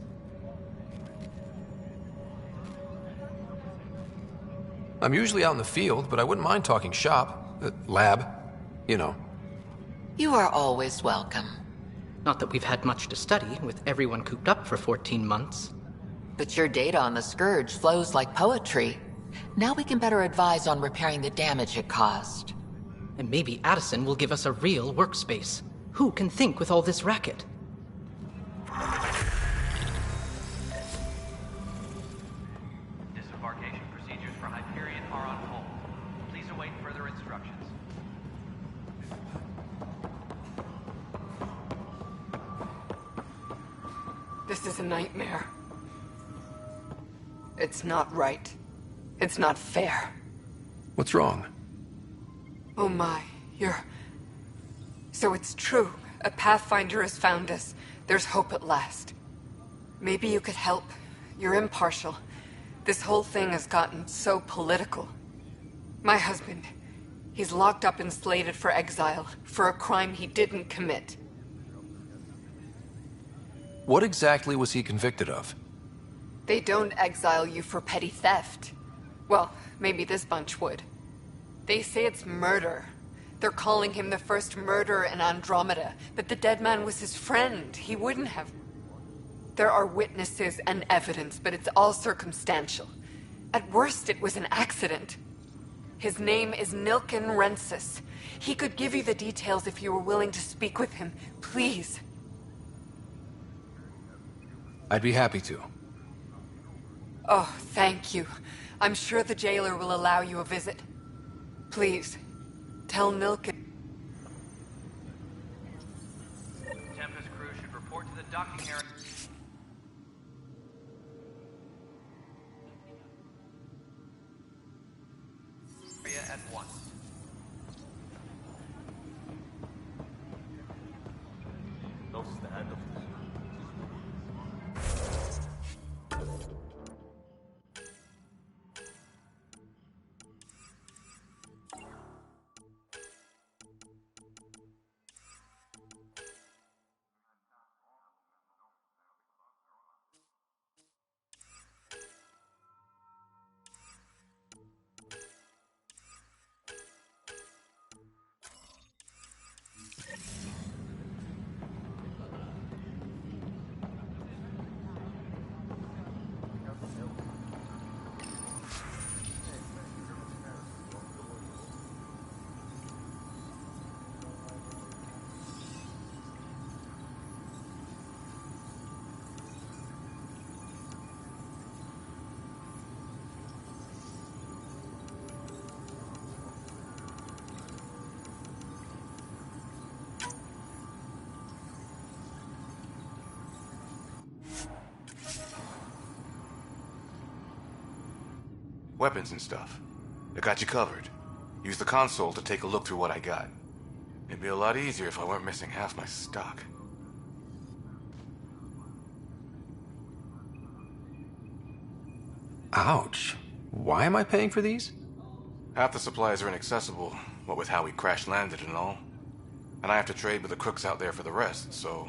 I'm usually out in the field, but I wouldn't mind talking shop. Lab. You know. You are always welcome. Not that we've had much to study, with everyone cooped up for 14 months. But your data on the Scourge flows like poetry. Now we can better advise on repairing the damage it caused. And maybe Addison will give us a real workspace. Who can think with all this racket? Disembarkation procedures for Hyperion are on hold. Please await further instructions. This is a nightmare. It's not right. It's not fair. What's wrong? Oh my, So it's true. A Pathfinder has found us. There's hope at last. Maybe you could help. You're impartial. This whole thing has gotten so political. My husband, he's locked up and slated for exile for a crime he didn't commit. What exactly was he convicted of? They don't exile you for petty theft. Well, maybe this bunch would. They say it's murder. They're calling him the first murderer in Andromeda, but the dead man was his friend. He wouldn't have. There are witnesses and evidence, but it's all circumstantial. At worst, it was an accident. His name is Nilken Rensis. He could give you the details if you were willing to speak with him. Please. I'd be happy to. Oh, thank you. I'm sure the jailer will allow you a visit. Please, tell Nilken. Tempest crew should report to the docking area. At once. Weapons and stuff. I got you covered. Use the console to take a look through what I got. It'd be a lot easier if I weren't missing half my stock. Ouch. Why am I paying for these? Half the supplies are inaccessible, what with how we crash-landed and all. And I have to trade with the crooks out there for the rest, so...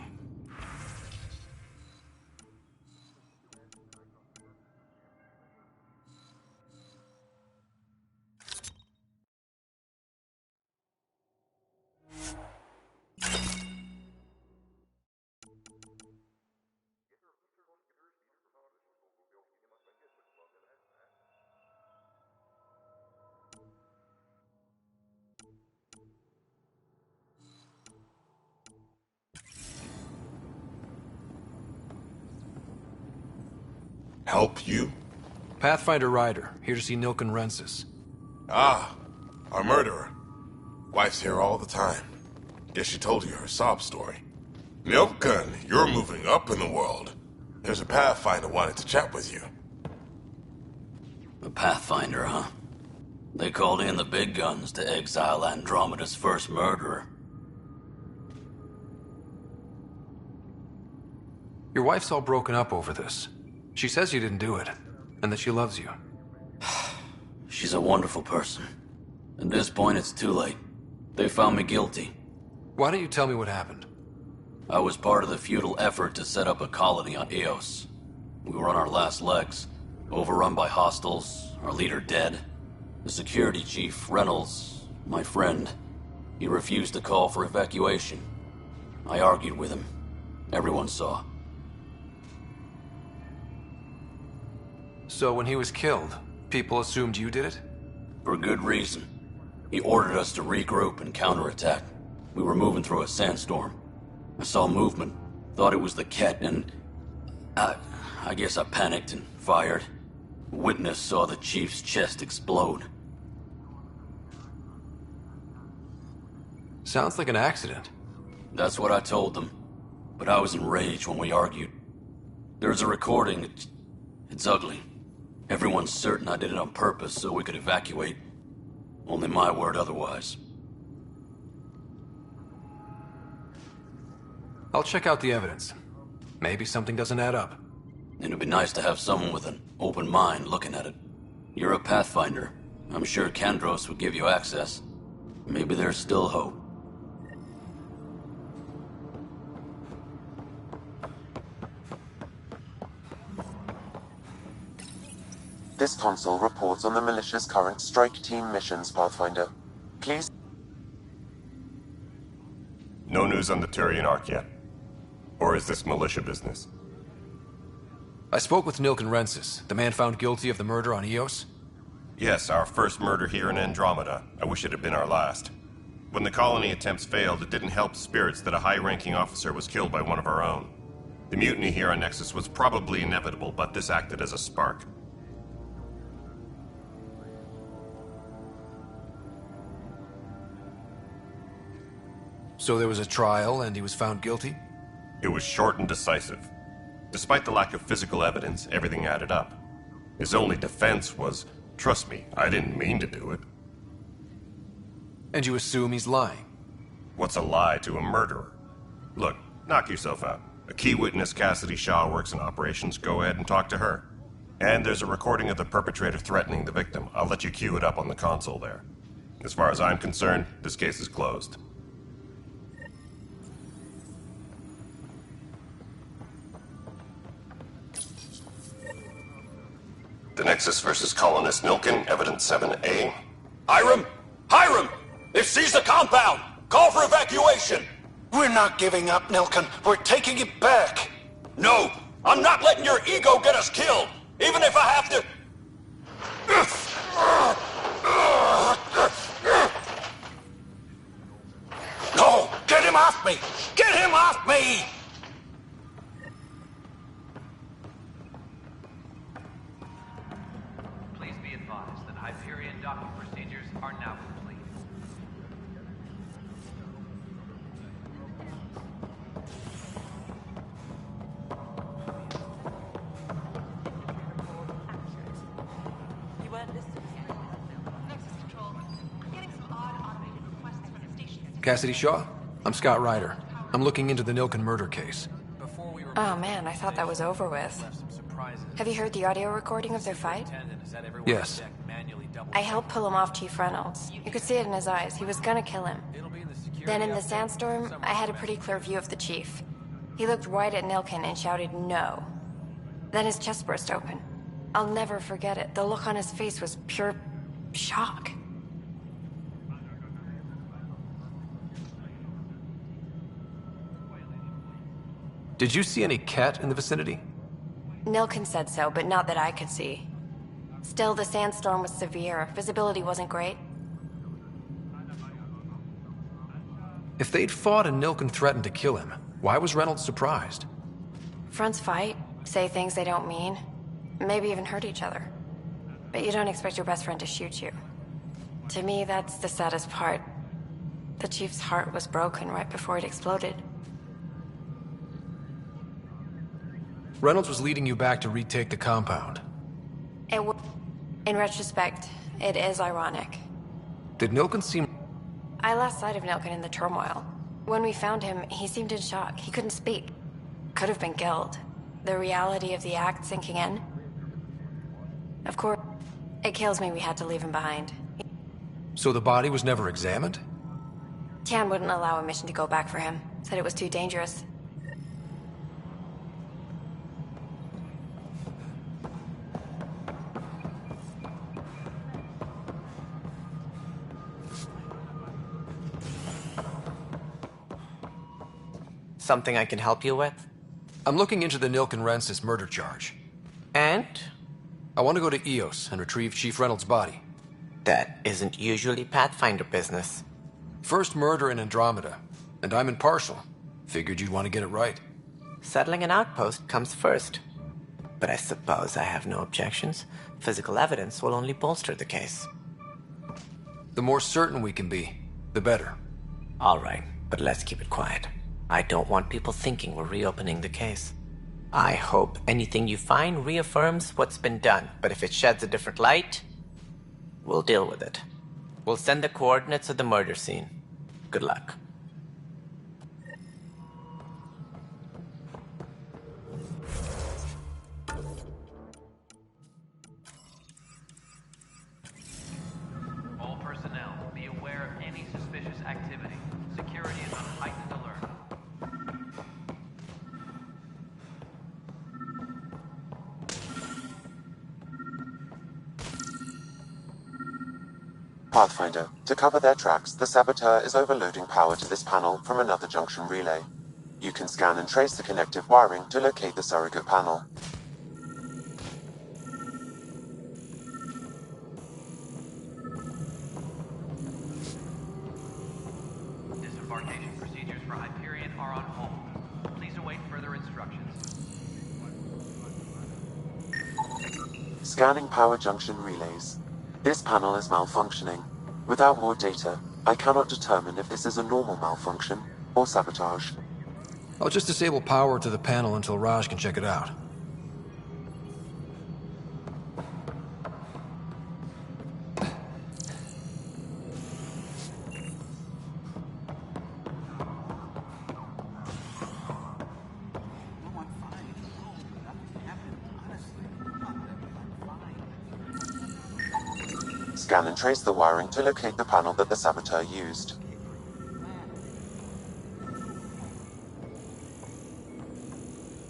Help you? Pathfinder Ryder, here to see Nilken Rensis. Ah, our murderer. Wife's here all the time. Guess she told you her sob story. Nilken, you're moving up in the world. There's a Pathfinder wanted to chat with you. A Pathfinder, huh? They called in the big guns to exile Andromeda's first murderer. Your wife's all broken up over this. She says you didn't do it, and that she loves you. She's a wonderful person. At this point, it's too late. They found me guilty. Why don't you tell me what happened? I was part of the futile effort to set up a colony on Eos. We were on our last legs, overrun by hostiles, our leader dead. The security chief, Reynolds, my friend, he refused to call for evacuation. I argued with him. Everyone saw. So when he was killed, people assumed you did it? For good reason. He ordered us to regroup and counterattack. We were moving through a sandstorm. I saw movement, thought it was the Ket, and... I guess I panicked and fired. Witness saw the chief's chest explode. Sounds like an accident. That's what I told them. But I was enraged when we argued. There's a recording. It's ugly. Everyone's certain I did it on purpose so we could evacuate. Only my word otherwise. I'll check out the evidence. Maybe something doesn't add up. It'd be nice to have someone with an open mind looking at it. You're a Pathfinder. I'm sure Kandros would give you access. Maybe there's still hope. This console reports on the militia's current strike team missions, Pathfinder. Please... No news on the Turian Ark yet? Or is this militia business? I spoke with Nilken Rensis, the man found guilty of the murder on Eos. Yes, our first murder here in Andromeda. I wish it had been our last. When the colony attempts failed, it didn't help spirits that a high-ranking officer was killed by one of our own. The mutiny here on Nexus was probably inevitable, but this acted as a spark. So there was a trial, and he was found guilty? It was short and decisive. Despite the lack of physical evidence, everything added up. His only defense was, trust me, I didn't mean to do it. And you assume he's lying? What's a lie to a murderer? Look, knock yourself out. A key witness, Cassidy Shaw, works in operations. Go ahead and talk to her. And there's a recording of the perpetrator threatening the victim. I'll let you cue it up on the console there. As far as I'm concerned, this case is closed. The Nexus versus Colonist Nilken, Evidence 7A. Hiram! Hiram! They've seized the compound! Call for evacuation! We're not giving up, Nilken. We're taking it back. No! I'm not letting your ego get us killed! Even if I have to... No! Get him off me! Get him off me! Please be advised that Hyperion docking procedures are now complete. You weren't listening. Cassidy Shaw? I'm Scott Ryder. I'm looking into the Nilken murder case. Oh man, I thought that was over with. Have you heard the audio recording of their fight? Yes. I helped pull him off Chief Reynolds. You could see it in his eyes. He was gonna kill him. Then in the sandstorm, I had a pretty clear view of the chief. He looked right at Nilken and shouted no. Then his chest burst open. I'll never forget it. The look on his face was pure shock. Did you see any cat in the vicinity? Nilken said so, but not that I could see. Still, the sandstorm was severe. Visibility wasn't great. If they'd fought and Nilken threatened to kill him, why was Reynolds surprised? Fronts fight, say things they don't mean, maybe even hurt each other. But you don't expect your best friend to shoot you. To me, that's the saddest part. The chief's heart was broken right before it exploded. Reynolds was leading you back to retake the compound. In retrospect, it is ironic. Did Nilken seem... I lost sight of Nilken in the turmoil. When we found him, he seemed in shock. He couldn't speak. Could have been killed. The reality of the act sinking in. Of course, it kills me we had to leave him behind. So the body was never examined? Tian wouldn't allow a mission to go back for him. Said it was too dangerous. Something I can help you with? I'm looking into the Nilken Rensis murder charge. And? I want to go to EOS and retrieve Chief Reynolds' body. That isn't usually Pathfinder business. First murder in Andromeda, and I'm impartial. Figured you'd want to get it right. Settling an outpost comes first. But I suppose I have no objections. Physical evidence will only bolster the case. The more certain we can be, the better. All right, but let's keep it quiet. I don't want people thinking we're reopening the case. I hope anything you find reaffirms what's been done, but if it sheds a different light, we'll deal with it. We'll send the coordinates of the murder scene. Good luck. All personnel, be aware of any suspicious activity. Security is on heightened alert. Pathfinder, to cover their tracks, the saboteur is overloading power to this panel from another junction relay. You can scan and trace the connective wiring to locate the surrogate panel. Disembarkation procedures for Hyperion are on hold. Please await further instructions. Scanning power junction relays. This panel is malfunctioning. Without more data, I cannot determine if this is a normal malfunction or sabotage. I'll just disable power to the panel until Raj can check it out. Scan and trace the wiring to locate the panel that the saboteur used.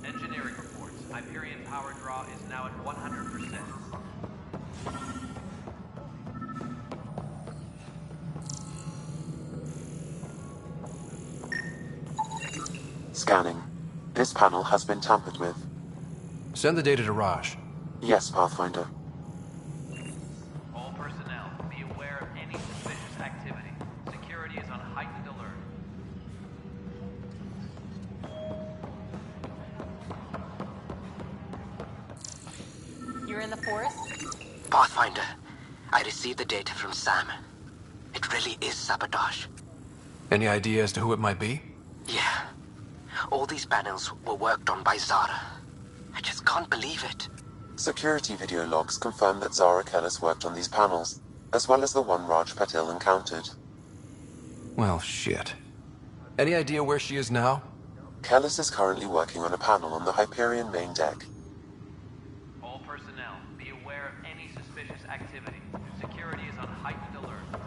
Engineering reports. Hyperion power draw is now at 100%. Scanning. This panel has been tampered with. Send the data to Raj. Yes, Pathfinder. All personnel, be aware of any suspicious activity. Security is on heightened alert. You're in the forest? Pathfinder, I received the data from Sam. It really is sabotage. Any idea as to who it might be? Yeah. All these panels were worked on by Zara. I just can't believe it. Security video logs confirm that Zara Kellis worked on these panels, as well as the one Raj Patil encountered. Well, shit. Any idea where she is now? Kellis is currently working on a panel on the Hyperion main deck. All personnel, be aware of any suspicious activity. Security is on heightened alert.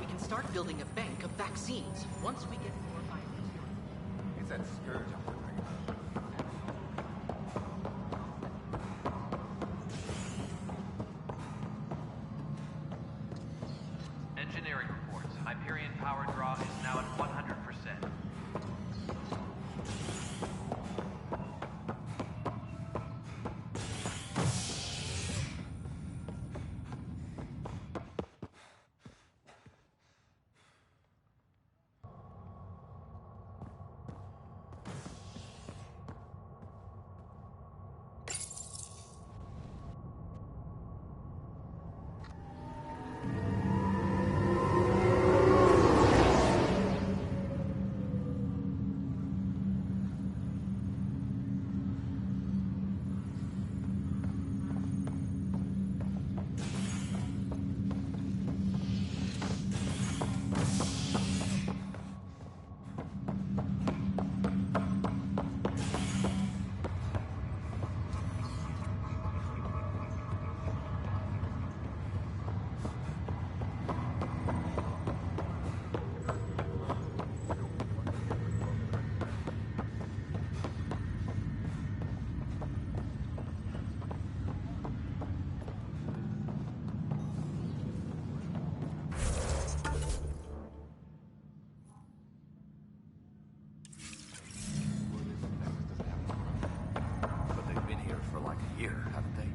We can start building a bank of vaccines once we get more virus. It's that scourge I'm wondering Engineering reports. Hyperion power draw is now at 100%. But they've been here for like a year, haven't they?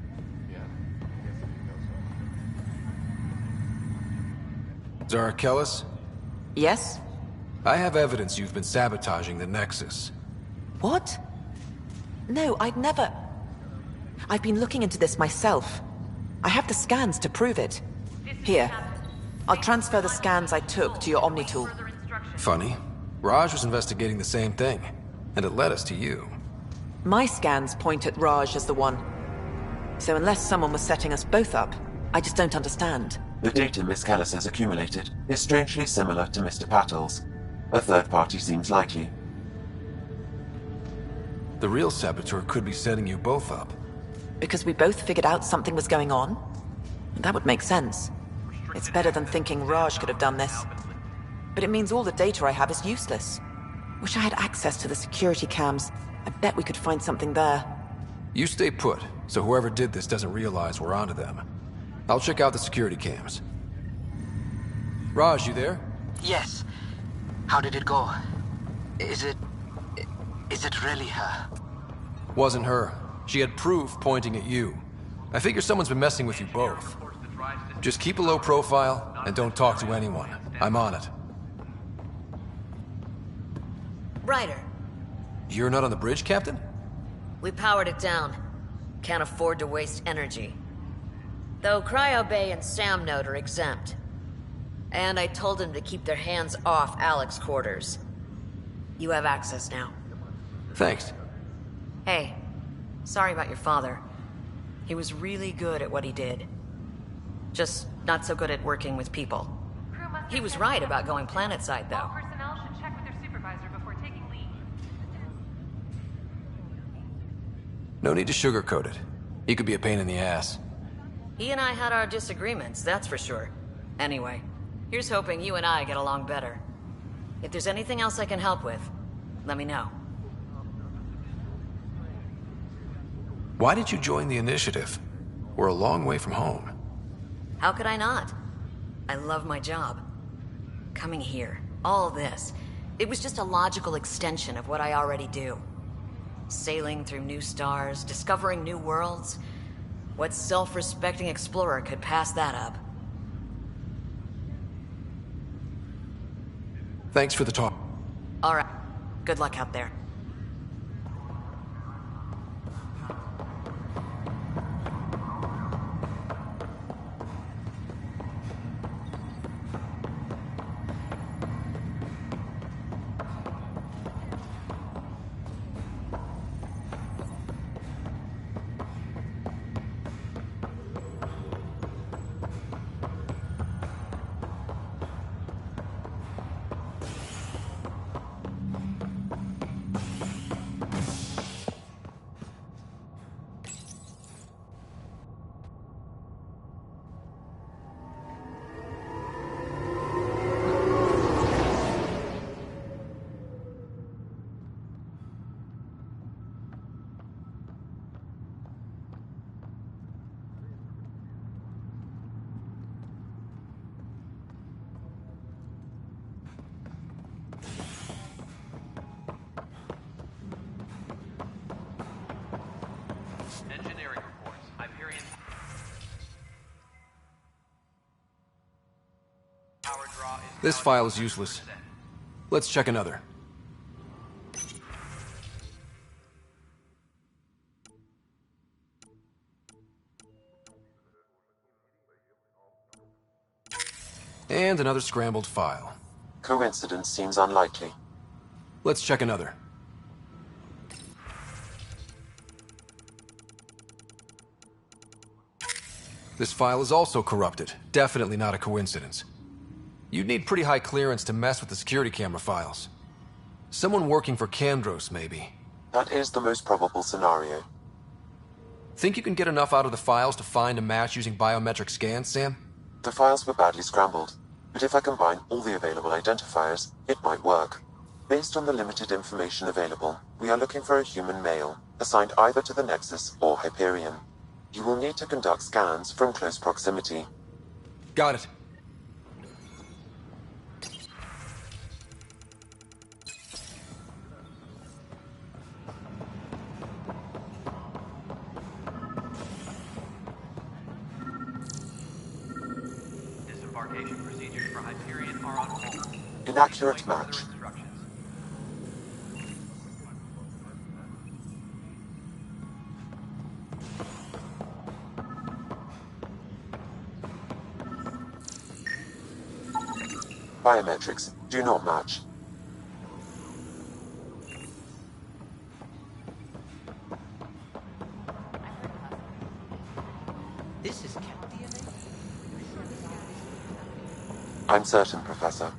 Zara Kellis? Yes? I have evidence you've been sabotaging the Nexus. What? No, I'd never... I've been looking into this myself. I have the scans to prove it. Here. I'll transfer the scans I took to your Omni tool. Funny. Raj was investigating the same thing, and it led us to you. My scans point at Raj as the one. So unless someone was setting us both up, I just don't understand. The data Miss Kellis has accumulated is strangely similar to Mr. Patel's. A third party seems likely. The real saboteur could be setting you both up. Because we both figured out something was going on? That would make sense. It's better than thinking Raj could have done this. But it means all the data I have is useless. Wish I had access to the security cams. I bet we could find something there. You stay put, so whoever did this doesn't realize we're onto them. I'll check out the security cams. Raj, you there? Yes. How did it go? Is it really her? Wasn't her. She had proof pointing at you. I figure someone's been messing with you both. Just keep a low profile, and don't talk to anyone. I'm on it. Ryder, You're not on the bridge, Captain? we powered it down. Can't afford to waste energy. Though Cryo Bay and Sam Node are exempt. And I told them to keep their hands off Alec's quarters. You have access now. Thanks. Hey, sorry about your father. He was really good at what he did. Just not so good at working with people. He was right about going planetside, though. Personnel should check with their supervisor before taking leave. No need to sugarcoat it. He could be a pain in the ass. He and I had our disagreements, that's for sure. Anyway, here's hoping you and I get along better. If there's anything else I can help with, let me know. Why did you join the initiative? We're a long way from home. How could I not? I love my job. Coming here, all this, it was just a logical extension of what I already do. Sailing through new stars, discovering new worlds. What self-respecting explorer could pass that up? Thanks for the talk. All right. Good luck out there. Engineering reports. Hyperion power draw is This file is useless. Let's check another. And another scrambled file. Coincidence seems unlikely. Let's check another. This file is also corrupted. Definitely not a coincidence. You'd need pretty high clearance to mess with the security camera files. Someone working for Kandros, maybe. That is the most probable scenario. Think you can get enough out of the files to find a match using biometric scans, Sam? The files were badly scrambled, but if I combine all the available identifiers, it might work. Based on the limited information available, we are looking for a human male, assigned either to the Nexus or Hyperion. You will need to conduct scans from close proximity. Got it. disembarkation procedures for Hyperion are on hold. Inaccurate match. Biometrics do not match. This is cat DNA? I'm certain, Professor.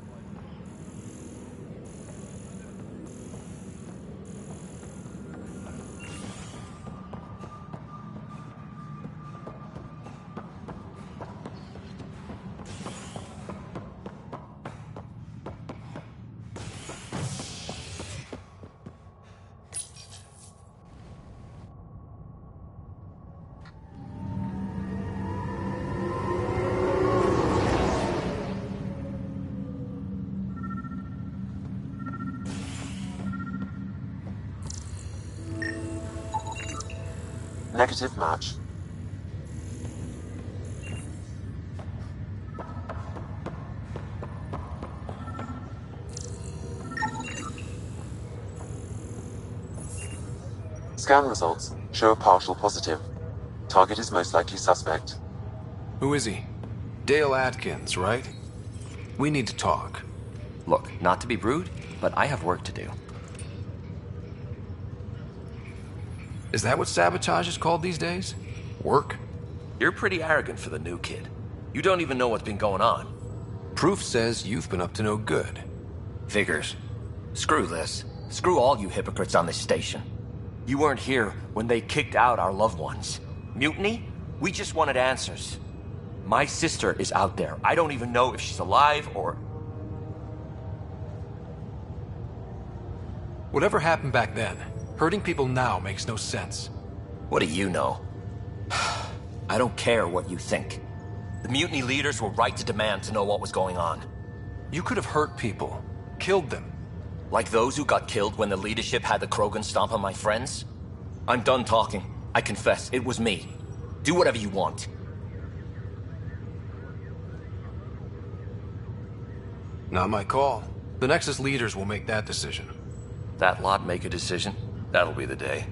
Negative match. Scan results show a partial positive. Target is most likely suspect. Who is he? Dale Atkins, right? We need to talk. Look, not to be rude, but I have work to do. Is that what sabotage is called these days? Work? You're pretty arrogant for the new kid. You don't even know what's been going on. Proof says you've been up to no good. Figures. Screw this. Screw all you hypocrites on this station. You weren't here when they kicked out our loved ones. Mutiny? We just wanted answers. My sister is out there. I don't even know if she's alive or... Whatever happened back then, hurting people now makes no sense. What do you know? I don't care what you think. The mutiny leaders were right to demand to know what was going on. You could have hurt people, killed them. Like those who got killed when the leadership had the Krogan stomp on my friends? I'm done talking. I confess, it was me. Do whatever you want. Not my call. The Nexus leaders will make that decision. That lot make a decision? That'll be the day.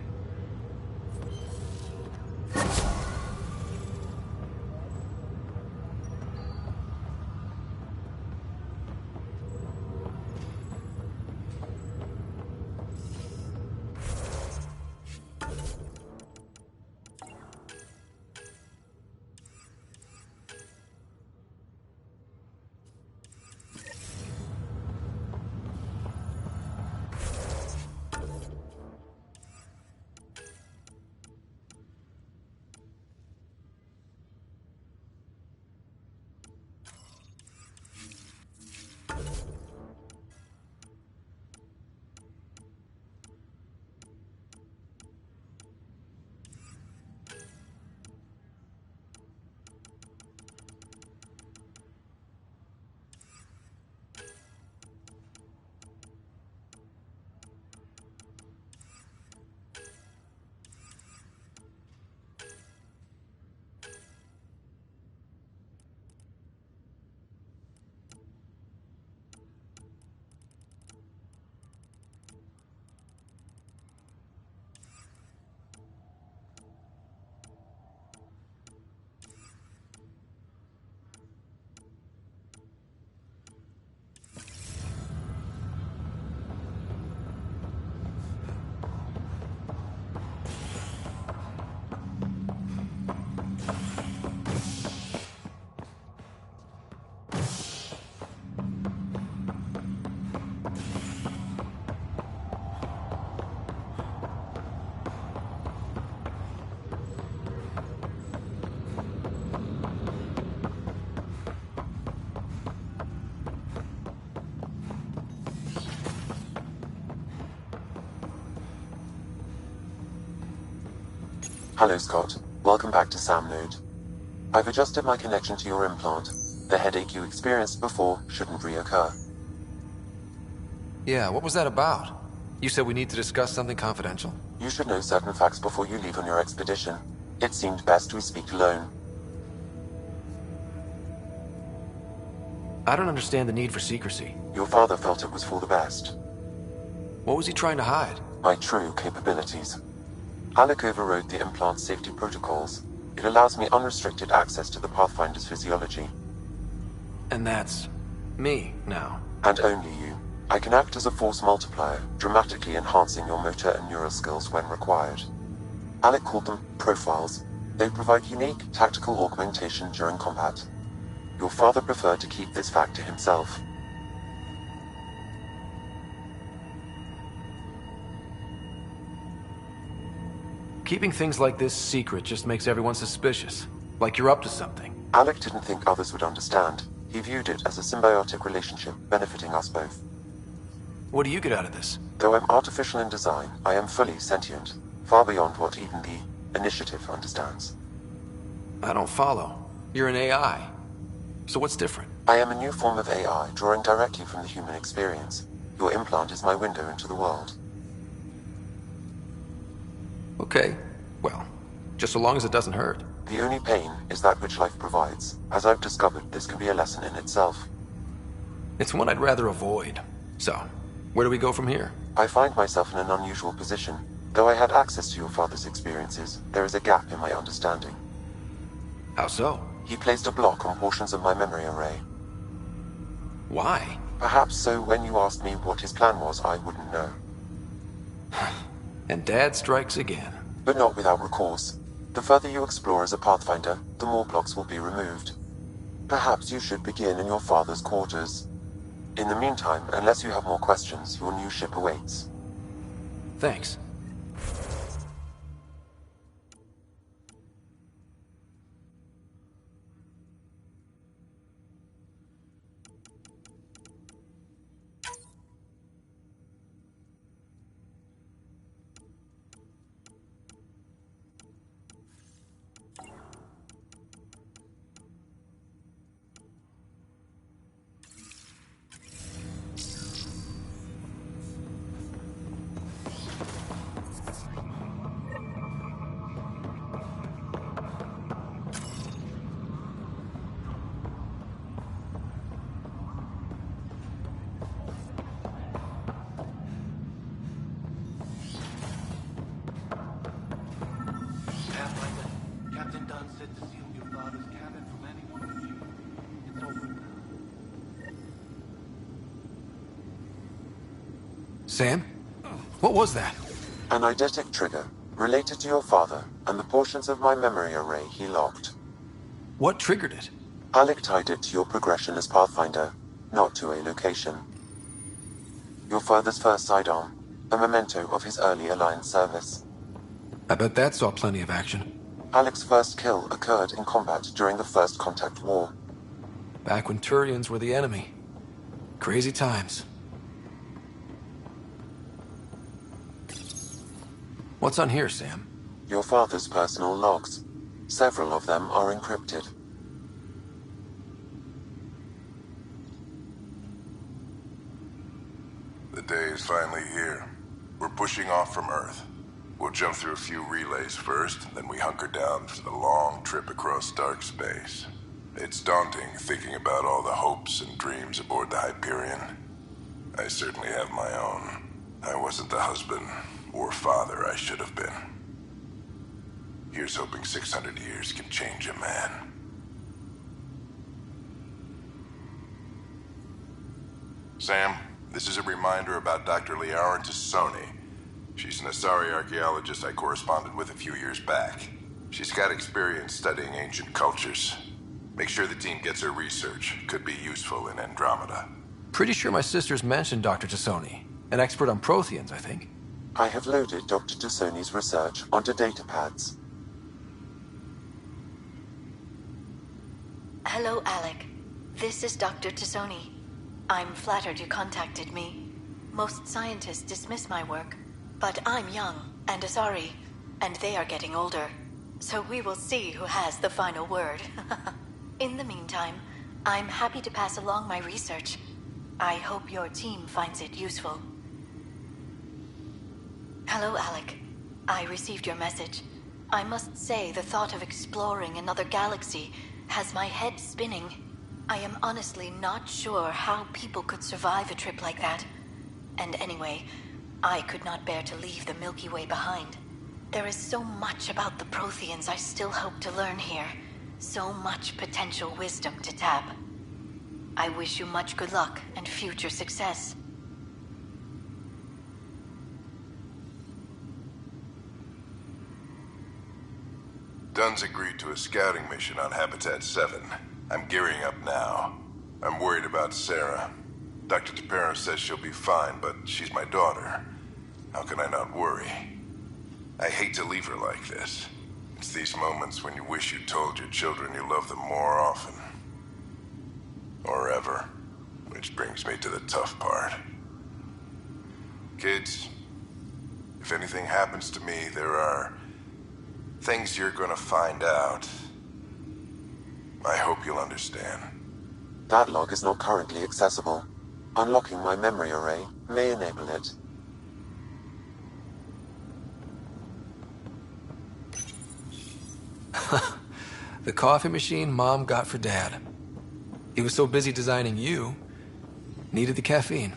Hello, Scott. Welcome back to Sam Node. I've adjusted my connection to your implant. The headache you experienced before shouldn't reoccur. Yeah, what was that about? You said we need to discuss something confidential? You should know certain facts before you leave on your expedition. It seemed best we speak alone. I don't understand the need for secrecy. Your father felt it was for the best. What was he trying to hide? My true capabilities. Alec overrode the implant safety protocols. It allows me unrestricted access to the Pathfinder's physiology. And that's me now. And only you. I can act as a force multiplier, dramatically enhancing your motor and neural skills when required. Alec called them profiles. They provide unique tactical augmentation during combat. Your father preferred to keep this fact to himself. Keeping things like this secret just makes everyone suspicious. Like you're up to something. Alec didn't think others would understand. He viewed it as a symbiotic relationship benefiting us both. What do you get out of this? Though I'm artificial in design, I am fully sentient, far beyond what even the Initiative understands. I don't follow. You're an AI. So what's different? I am a new form of AI, drawing directly from the human experience. Your implant is my window into the world. Okay. Well, just so long as it doesn't hurt. The only pain is that which life provides. As I've discovered, this can be a lesson in itself. It's one I'd rather avoid. So, where do we go from here? I find myself in an unusual position. Though I had access to your father's experiences, there is a gap in my understanding. How so? He placed a block on portions of my memory array. Why? Perhaps so when you asked me what his plan was, I wouldn't know. And Dad strikes again. But not without recourse. The further you explore as a Pathfinder, the more blocks will be removed. Perhaps you should begin in your father's quarters. In the meantime, unless you have more questions, your new ship awaits. Thanks. Sam? What was that? An eidetic trigger, related to your father, and the portions of my memory array he locked. What triggered it? Alec tied it to your progression as Pathfinder, not to a location. Your father's first sidearm, a memento of his early Alliance service. I bet that saw plenty of action. Alec's first kill occurred in combat during the First Contact War. Back when Turians were the enemy. Crazy times. What's on here, Sam? Your father's personal logs. Several of them are encrypted. The day is finally here. We're pushing off from Earth. We'll jump through a few relays first, then we hunker down for the long trip across dark space. It's daunting thinking about all the hopes and dreams aboard the Hyperion. I certainly have my own. I wasn't the husband or father I should have been. Here's hoping 600 years can change a man. Sam, this is a reminder about Dr. Liara Tassoni. She's an Asari archaeologist I corresponded with a few years back. She's got experience studying ancient cultures. Make sure the team gets her research. Could be useful in Andromeda. Pretty sure my sisters mentioned Dr. Tassoni. An expert on Protheans, I think. I have loaded Dr. Tassoni's research onto datapads. Hello, Alec. This is Dr. Tassoni. I'm flattered you contacted me. Most scientists dismiss my work, but I'm young and Asari, and they are getting older. So we will see who has the final word. In the meantime, I'm happy to pass along my research. I hope your team finds it useful. Hello, Alec. I received your message. I must say the thought of exploring another galaxy has my head spinning. I am honestly not sure how people could survive a trip like that. And anyway, I could not bear to leave the Milky Way behind. There is so much about the Protheans I still hope to learn here. So much potential wisdom to tap. I wish you much good luck and future success. Dunn's agreed to a scouting mission on Habitat 7. I'm gearing up now. I'm worried about Sarah. Dr. Espero says she'll be fine, but she's my daughter. How can I not worry? I hate to leave her like this. It's these moments when you wish you told your children you love them more often. Or ever. Which brings me to the tough part. Kids, if anything happens to me, there are things you're gonna find out. I hope you'll understand. That log is not currently accessible. Unlocking my memory array may enable it. The coffee machine Mom got for Dad. He was so busy designing you, needed the caffeine.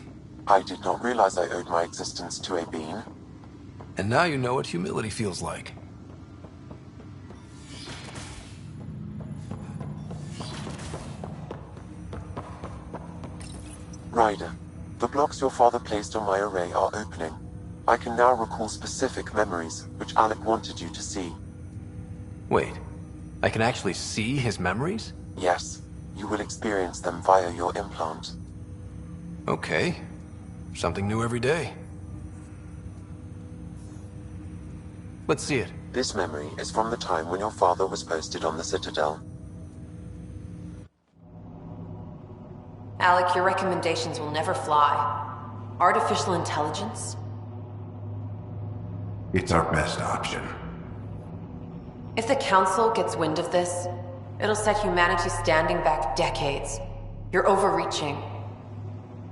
I did not realize I owed my existence to a bean. And now you know what humility feels like. Ryder, the blocks your father placed on my array are opening. I can now recall specific memories, which Alec wanted you to see. Wait, I can actually see his memories? Yes, you will experience them via your implant. Okay, something new every day. Let's see it. This memory is from the time when your father was posted on the Citadel. Alec, your recommendations will never fly. Artificial intelligence? It's our best option. If the Council gets wind of this, it'll set humanity standing back decades. You're overreaching.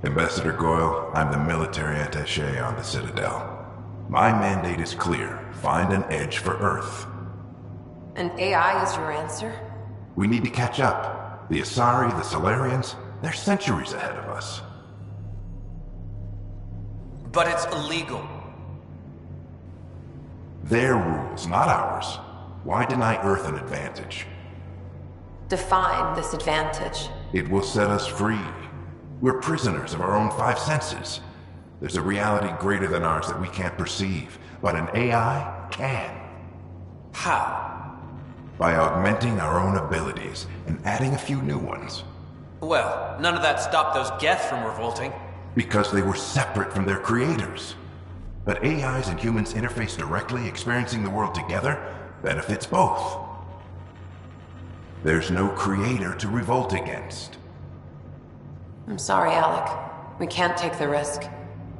Ambassador Goyle, I'm the military attaché on the Citadel. My mandate is clear. Find an edge for Earth. And AI is your answer? We need to catch up. The Asari, the Solarians, they're centuries ahead of us. But it's illegal. Their rules, not ours. Why deny Earth an advantage? Define this advantage. It will set us free. We're prisoners of our own five senses. There's a reality greater than ours that we can't perceive, but an AI can. How? By augmenting our own abilities and adding a few new ones. Well, none of that stopped those Geth from revolting. Because they were separate from their creators. But AIs and humans interface directly, experiencing the world together, benefits both. There's no creator to revolt against. I'm sorry, Alec. We can't take the risk.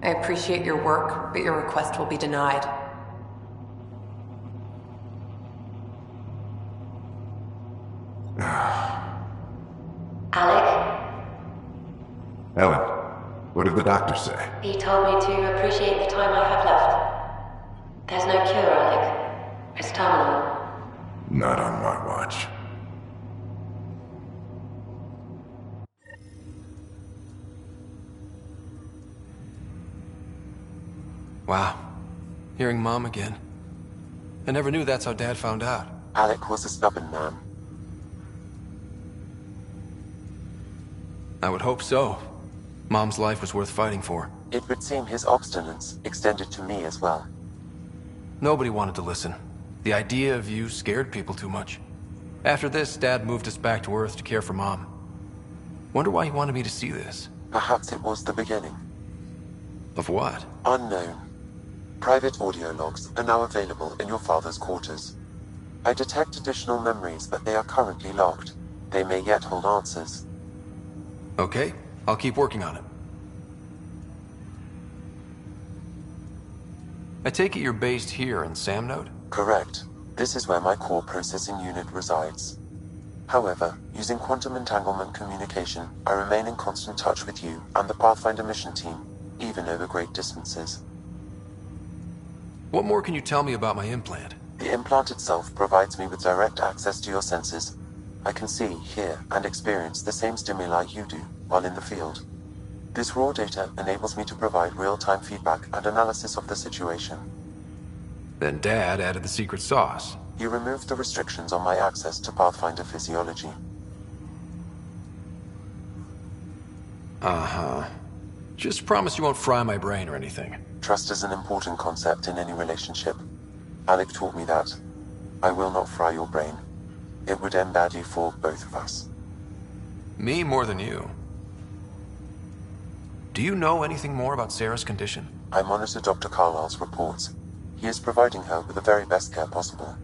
I appreciate your work, but your request will be denied. Alec? Ellen, what did the doctor say? He told me to appreciate the time I have left. There's no cure, Alec. It's terminal. Not on my watch. Wow. Hearing Mom again. I never knew that's how Dad found out. Alec was a stubborn man. I would hope so. Mom's life was worth fighting for. It would seem his obstinance extended to me as well. Nobody wanted to listen. The idea of you scared people too much. After this, Dad moved us back to Earth to care for Mom. Wonder why he wanted me to see this. Perhaps it was the beginning. Of what? Unknown. Private audio logs are now available in your father's quarters. I detect additional memories, but they are currently locked. They may yet hold answers. Okay, I'll keep working on it. I take it you're based here in Samnode? Correct. This is where my core processing unit resides. However, using quantum entanglement communication, I remain in constant touch with you and the Pathfinder mission team, even over great distances. What more can you tell me about my implant? The implant itself provides me with direct access to your senses. I can see, hear, and experience the same stimuli you do while in the field. This raw data enables me to provide real-time feedback and analysis of the situation. Then Dad added the secret sauce. He removed the restrictions on my access to Pathfinder physiology. Uh-huh. Just promise you won't fry my brain or anything. Trust is an important concept in any relationship. Alec taught me that. I will not fry your brain. It would end badly for both of us. Me more than you. Do you know anything more about Sarah's condition? I monitor Dr. Carlisle's reports. He is providing her with the very best care possible.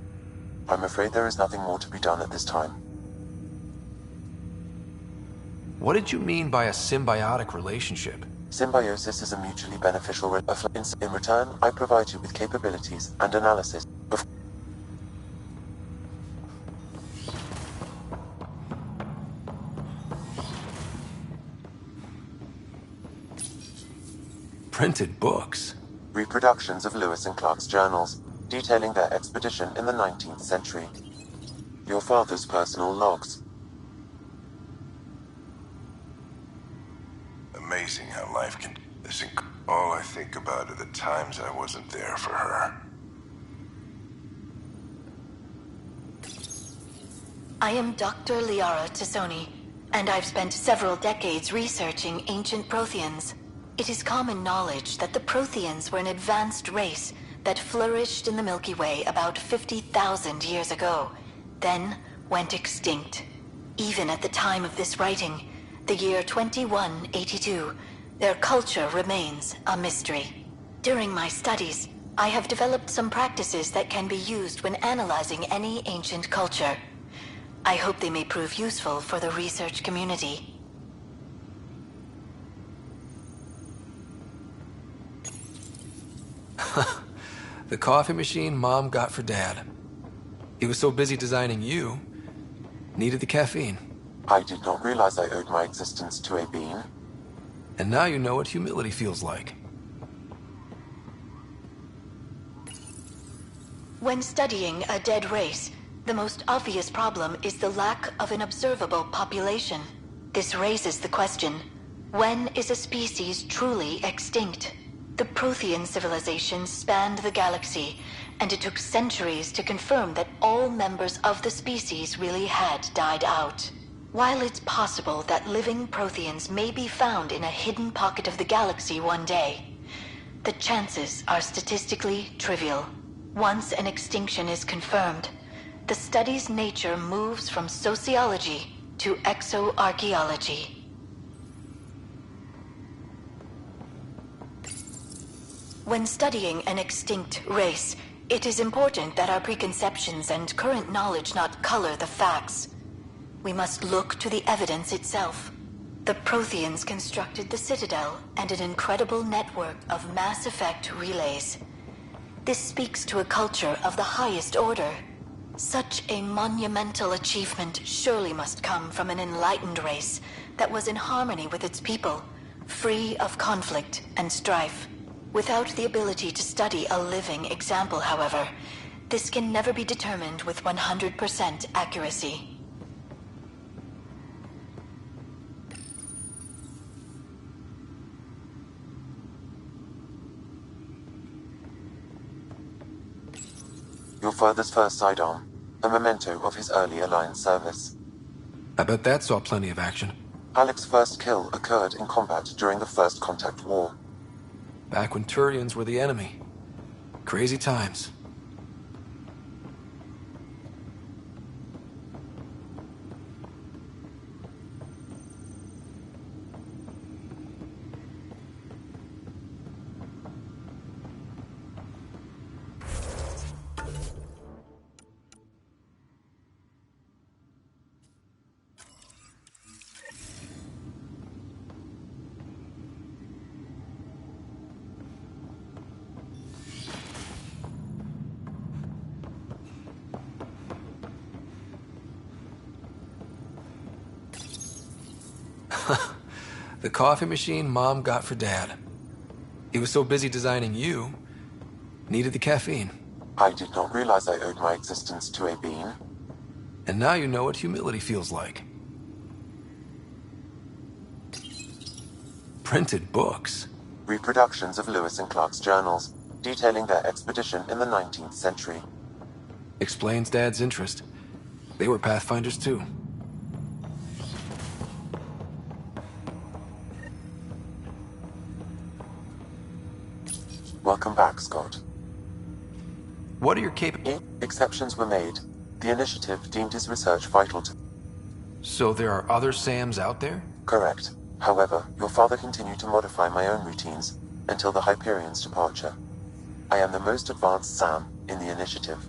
I'm afraid there is nothing more to be done at this time. What did you mean by a symbiotic relationship? Symbiosis is a mutually beneficial relationship. In return, I provide you with capabilities and analysis of... Printed books? Reproductions of Lewis and Clark's journals, detailing their expedition in the 19th century. Your father's personal logs. Amazing how life can... All I think about are the times I wasn't there for her. I am Dr. Liara Tassoni, and I've spent several decades researching ancient Protheans. It is common knowledge that the Protheans were an advanced race that flourished in the Milky Way about 50,000 years ago, then went extinct. Even at the time of this writing, the year 2182, their culture remains a mystery. During my studies, I have developed some practices that can be used when analyzing any ancient culture. I hope they may prove useful for the research community. The coffee machine Mom got for Dad. He was so busy designing you, needed the caffeine. I did not realize I owed my existence to a being. And now you know what humility feels like. When studying a dead race, the most obvious problem is the lack of an observable population. This raises the question, when is a species truly extinct? The Prothean civilization spanned the galaxy, and it took centuries to confirm that all members of the species really had died out. While it's possible that living Protheans may be found in a hidden pocket of the galaxy one day, the chances are statistically trivial. Once an extinction is confirmed, the study's nature moves from sociology to exoarchaeology. When studying an extinct race, it is important that our preconceptions and current knowledge not color the facts. We must look to the evidence itself. The Protheans constructed the Citadel and an incredible network of mass effect relays. This speaks to a culture of the highest order. Such a monumental achievement surely must come from an enlightened race that was in harmony with its people, free of conflict and strife. Without the ability to study a living example, however, this can never be determined with 100% accuracy. Your father's first sidearm, a memento of his early Alliance service. I bet that saw plenty of action. Alec's first kill occurred in combat during the First Contact War. Back when Turians were the enemy. Crazy times. The coffee machine Mom got for Dad. He was so busy designing you, needed the caffeine. I did not realize I owed my existence to a bean. And now you know what humility feels like. Printed books. Reproductions of Lewis and Clark's journals, detailing their expedition in the 19th century. Explains Dad's interest. They were Pathfinders too. Welcome back, Scott. What are your capabilities? Exceptions were made. The initiative deemed his research vital to... So there are other Sams out there? Correct. However, your father continued to modify my own routines until the Hyperion's departure. I am the most advanced Sam in the initiative.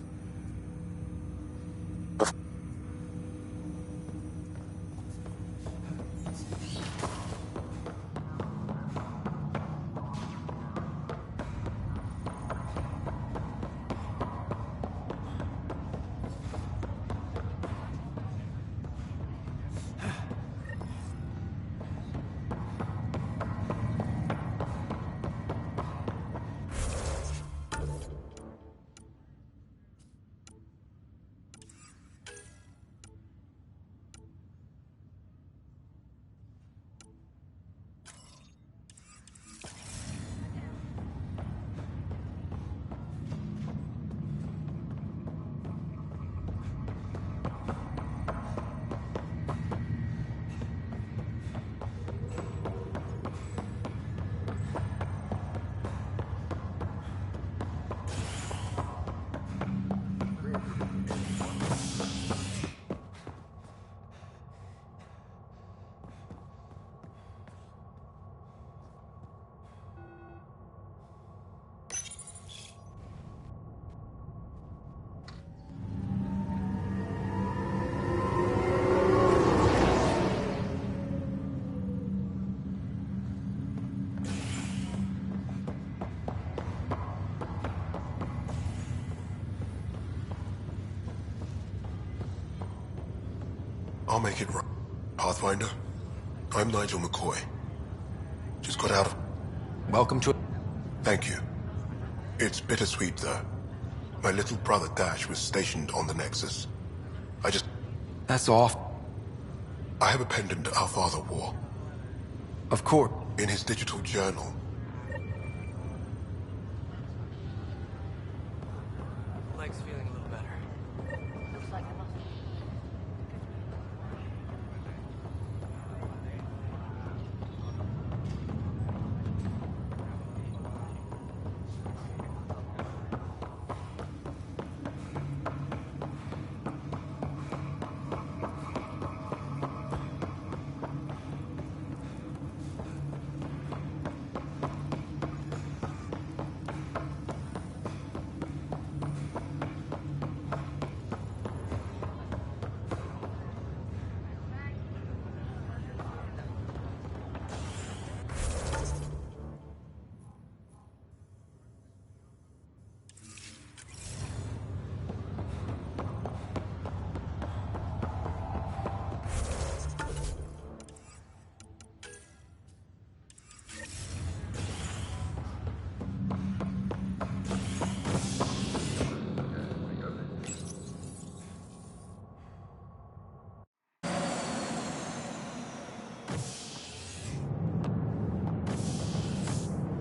I'll make it right. Pathfinder, I'm Nigel McCoy. Just got out of... Welcome to... Thank you. It's bittersweet, though. My little brother Dash was stationed on the Nexus. That's off. I have a pendant our father wore. Of course. In his digital journal. Leg's feeling a little better. Looks like I must...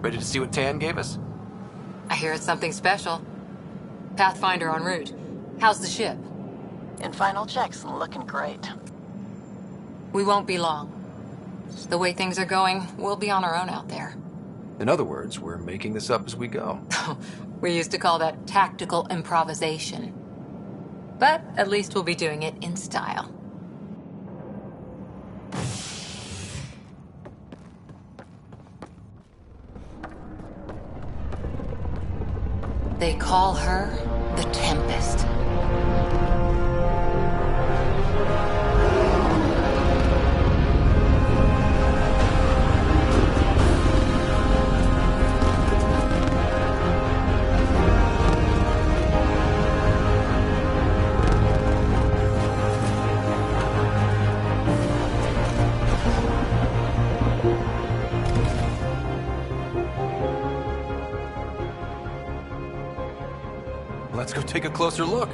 Ready to see what Tan gave us? I hear it's something special. Pathfinder en route. How's the ship? In final checks and looking great. We won't be long. The way things are going, we'll be on our own out there. In other words, we're making this up as we go. We used to call that tactical improvisation. But at least we'll be doing it in style. They call her the Tempest. go take a closer look.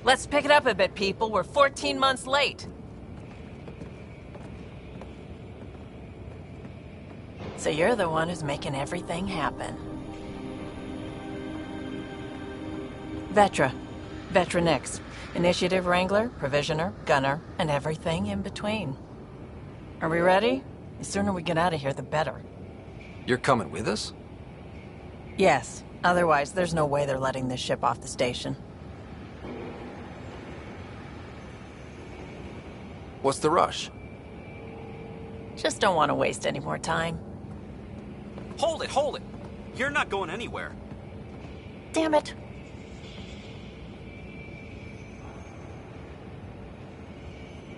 Let's pick it up a bit, people. We're 14 months late. So you're the one who's making everything happen. Vetra. Vetronix. Initiative Wrangler, Provisioner, Gunner, and everything in between. Are we ready? The sooner we get out of here, the better. You're coming with us? Yes. Otherwise, there's no way they're letting this ship off the station. What's the rush? Just don't want to waste any more time. Hold it, hold it! You're not going anywhere. Damn it.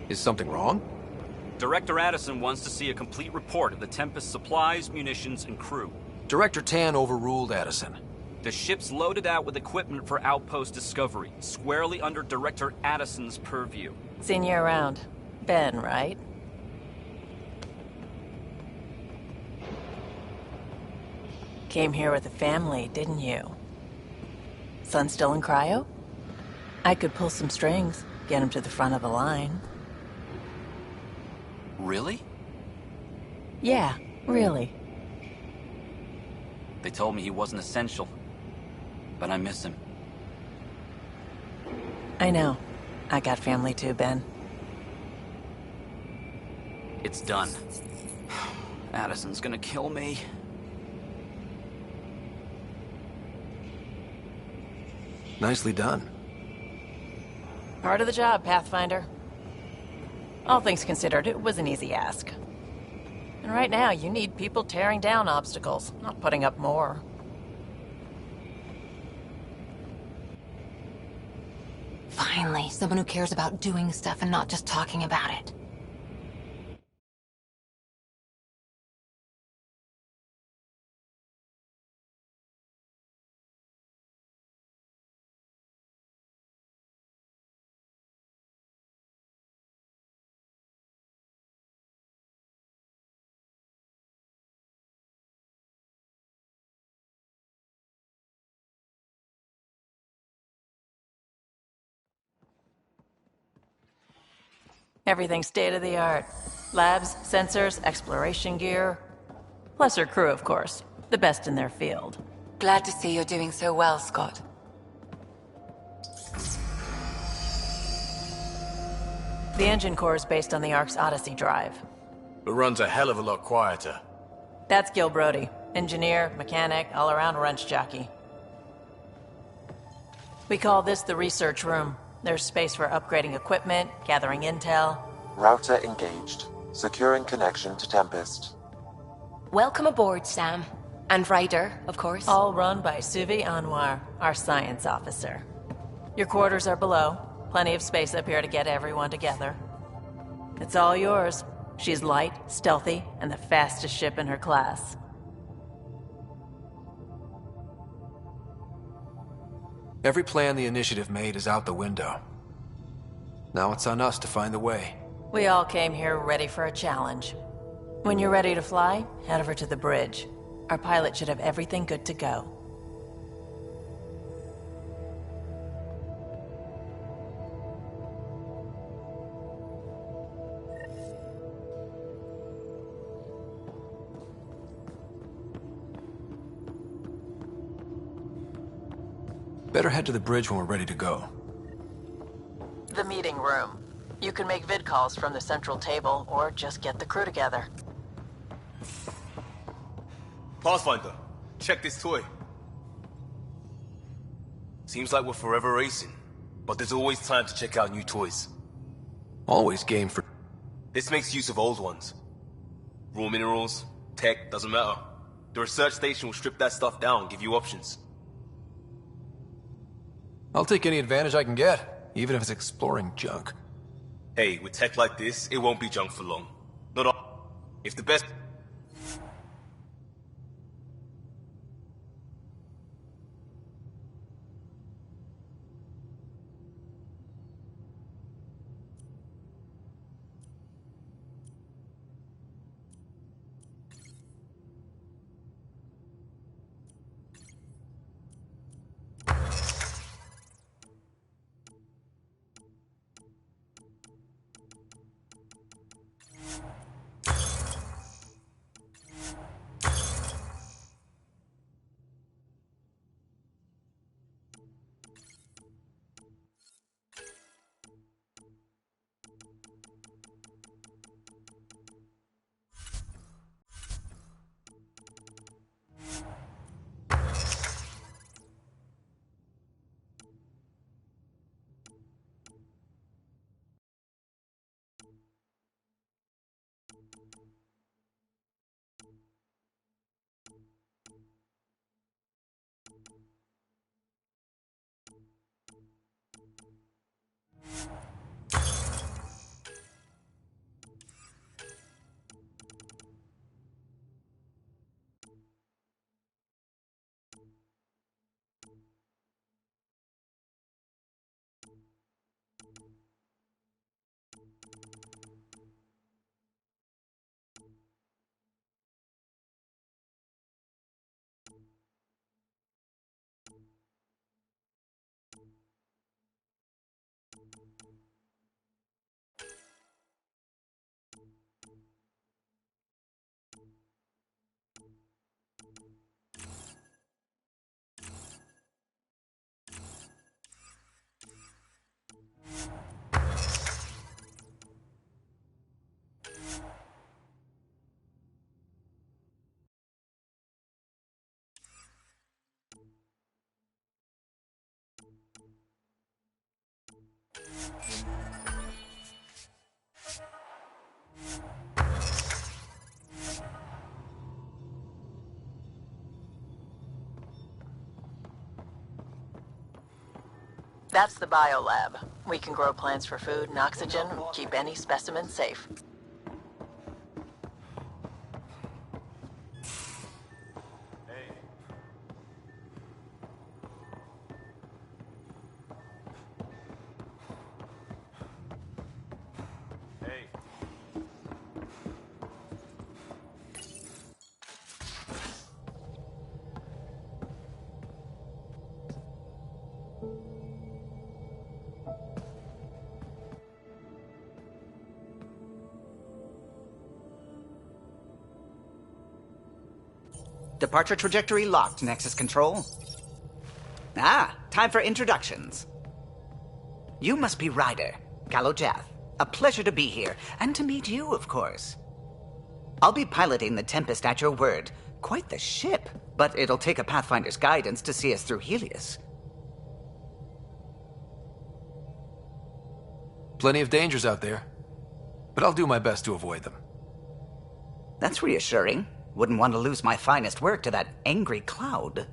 Is something wrong? Director Addison wants to see a complete report of the Tempest's supplies, munitions, and crew. Director Tan overruled Addison. The ship's loaded out with equipment for outpost discovery, squarely under Director Addison's purview. Seen you around. Ben, right? Came here with a family, didn't you? Son still in cryo? I could pull some strings, get him to the front of the line. Really? Yeah, really. They told me he wasn't essential, but I miss him. I know. I got family too, Ben. It's done. Addison's gonna kill me. Nicely done. Part of the job, Pathfinder. All things considered, it was an easy ask. And right now, you need people tearing down obstacles, not putting up more. Finally, someone who cares about doing stuff and not just talking about it. Everything's state-of-the-art. Labs, sensors, exploration gear. Plus her crew, of course. The best in their field. Glad to see you're doing so well, Scott. The engine core is based on the Ark's Odyssey drive. It runs a hell of a lot quieter. That's Gil Brody. Engineer, mechanic, all-around wrench jockey. We call this the research room. There's space for upgrading equipment, gathering intel. Router engaged. Securing connection to Tempest. Welcome aboard, Sam. And Ryder, of course. All run by Suvi Anwar, our science officer. Your quarters are below. Plenty of space up here to get everyone together. It's all yours. She's light, stealthy, and the fastest ship in her class. Every plan the Initiative made is out the window. Now it's on us to find the way. We all came here ready for a challenge. When you're ready to fly, head over to the bridge. Our pilot should have everything good to go. Better head to the bridge when we're ready to go. The meeting room. You can make vid calls from the central table, or just get the crew together. Pathfinder, check this toy. Seems like we're forever racing, but there's always time to check out new toys. Always game for... This makes use of old ones. Raw minerals, tech, doesn't matter. The research station will strip that stuff down and give you options. I'll take any advantage I can get, even if it's exploring junk. Hey, with tech like this, it won't be junk for long. Not all. If the best... That's the biolab. We can grow plants for food and oxygen, and keep any specimen safe. Departure trajectory locked, Nexus Control. Ah, time for introductions. You must be Ryder, Kalojath. A pleasure to be here, and to meet you, of course. I'll be piloting the Tempest at your word. Quite the ship, but it'll take a Pathfinder's guidance to see us through Helios. Plenty of dangers out there, but I'll do my best to avoid them. That's reassuring. Wouldn't want to lose my finest work to that angry cloud.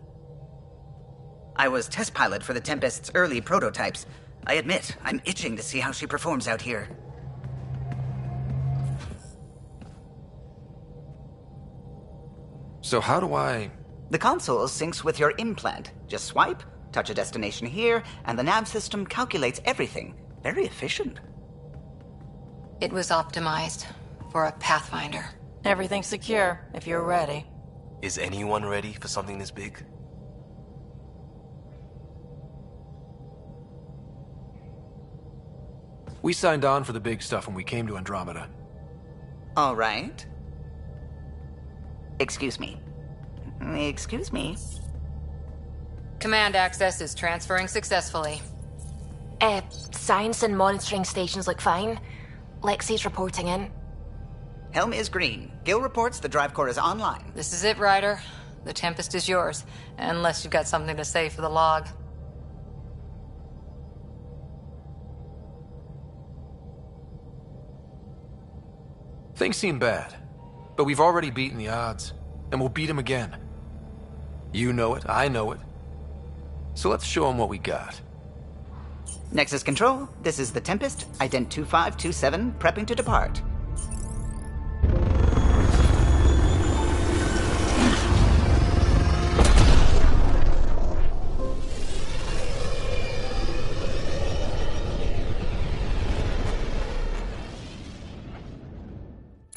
I was test pilot for the Tempest's early prototypes. I admit, I'm itching to see how she performs out here. So how do I... The console syncs with your implant. Just swipe, touch a destination here, and the nav system calculates everything. Very efficient. It was optimized for a Pathfinder. Everything's secure, if you're ready. Is anyone ready for something this big? We signed on for the big stuff when we came to Andromeda. All right. Excuse me. Excuse me. Command access is transferring successfully. Science and monitoring stations look fine. Lexi's reporting in. Helm is green. Gil reports the drive core is online. This is it, Ryder. The Tempest is yours, unless you've got something to say for the log. Things seem bad, but we've already beaten the odds, and we'll beat them again. You know it, I know it. So let's show them what we got. Nexus Control, this is the Tempest, Ident 2527, prepping to depart.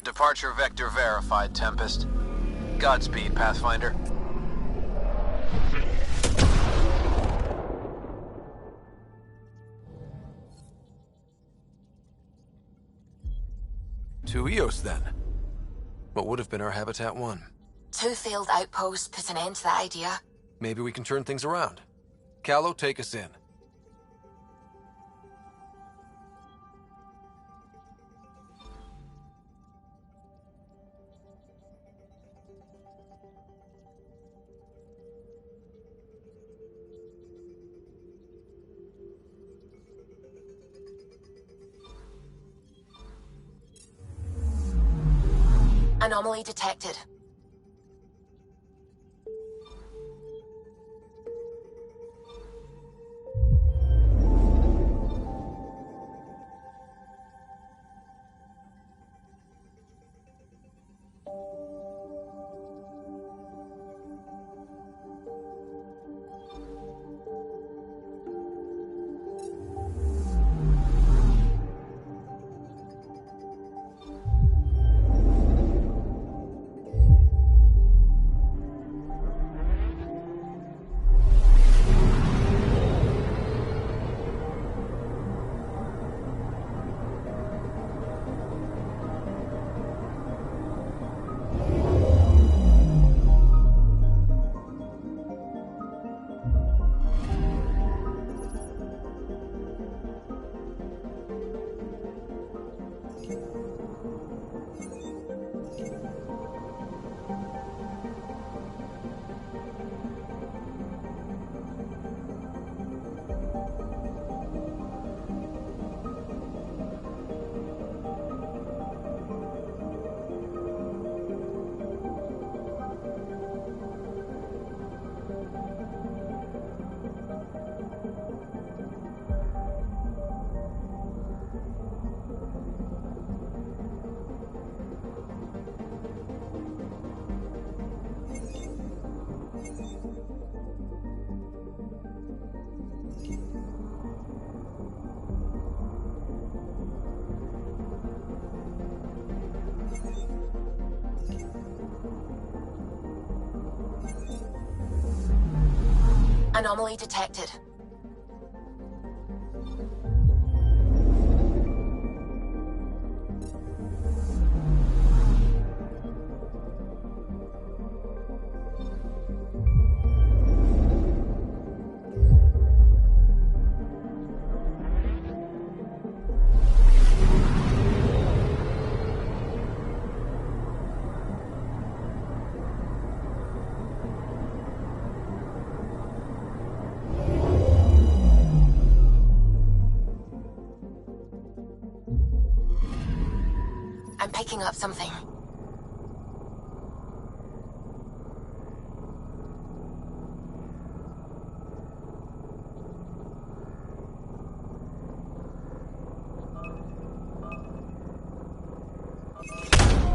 Departure vector verified, Tempest. Godspeed, Pathfinder. To Eos, then. What would have been our Habitat 1. 2 failed outposts put an end to that idea. Maybe we can turn things around. Calo, take us in. Anomaly detected. Anomaly detected. I'm picking up something.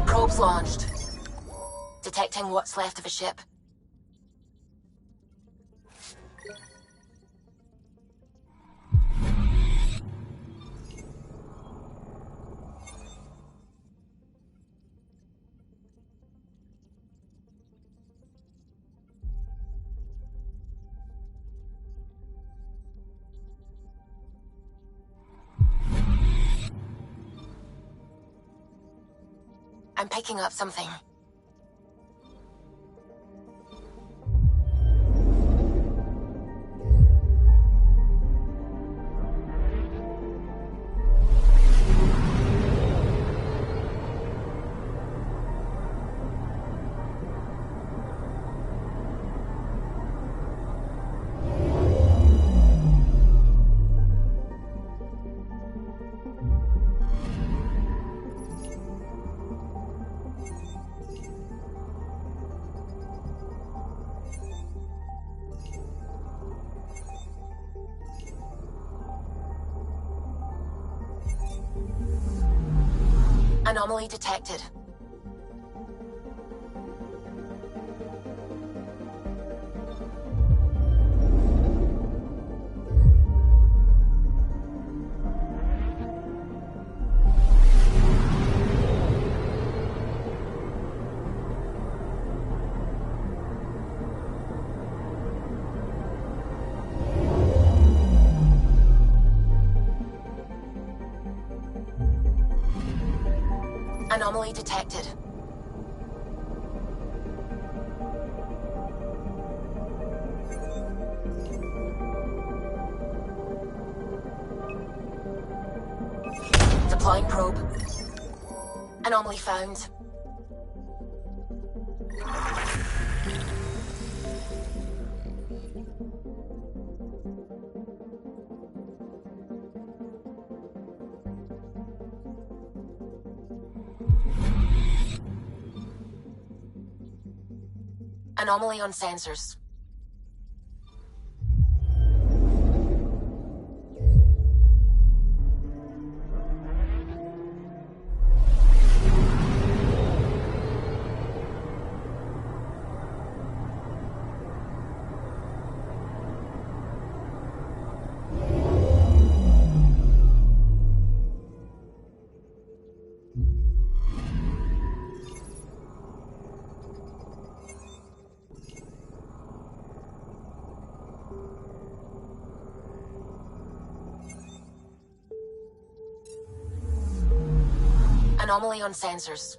Probes launched. Detecting what's left of a ship. I'm picking up something. Anomaly detected. Anomaly detected. Deploying probe. Anomaly found. Anomaly on sensors. Anomaly on sensors.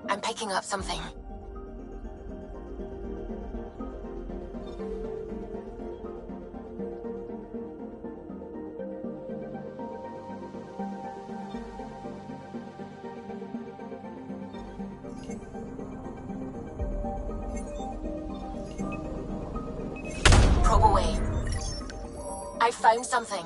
I'm picking up something. Probe away. I found something.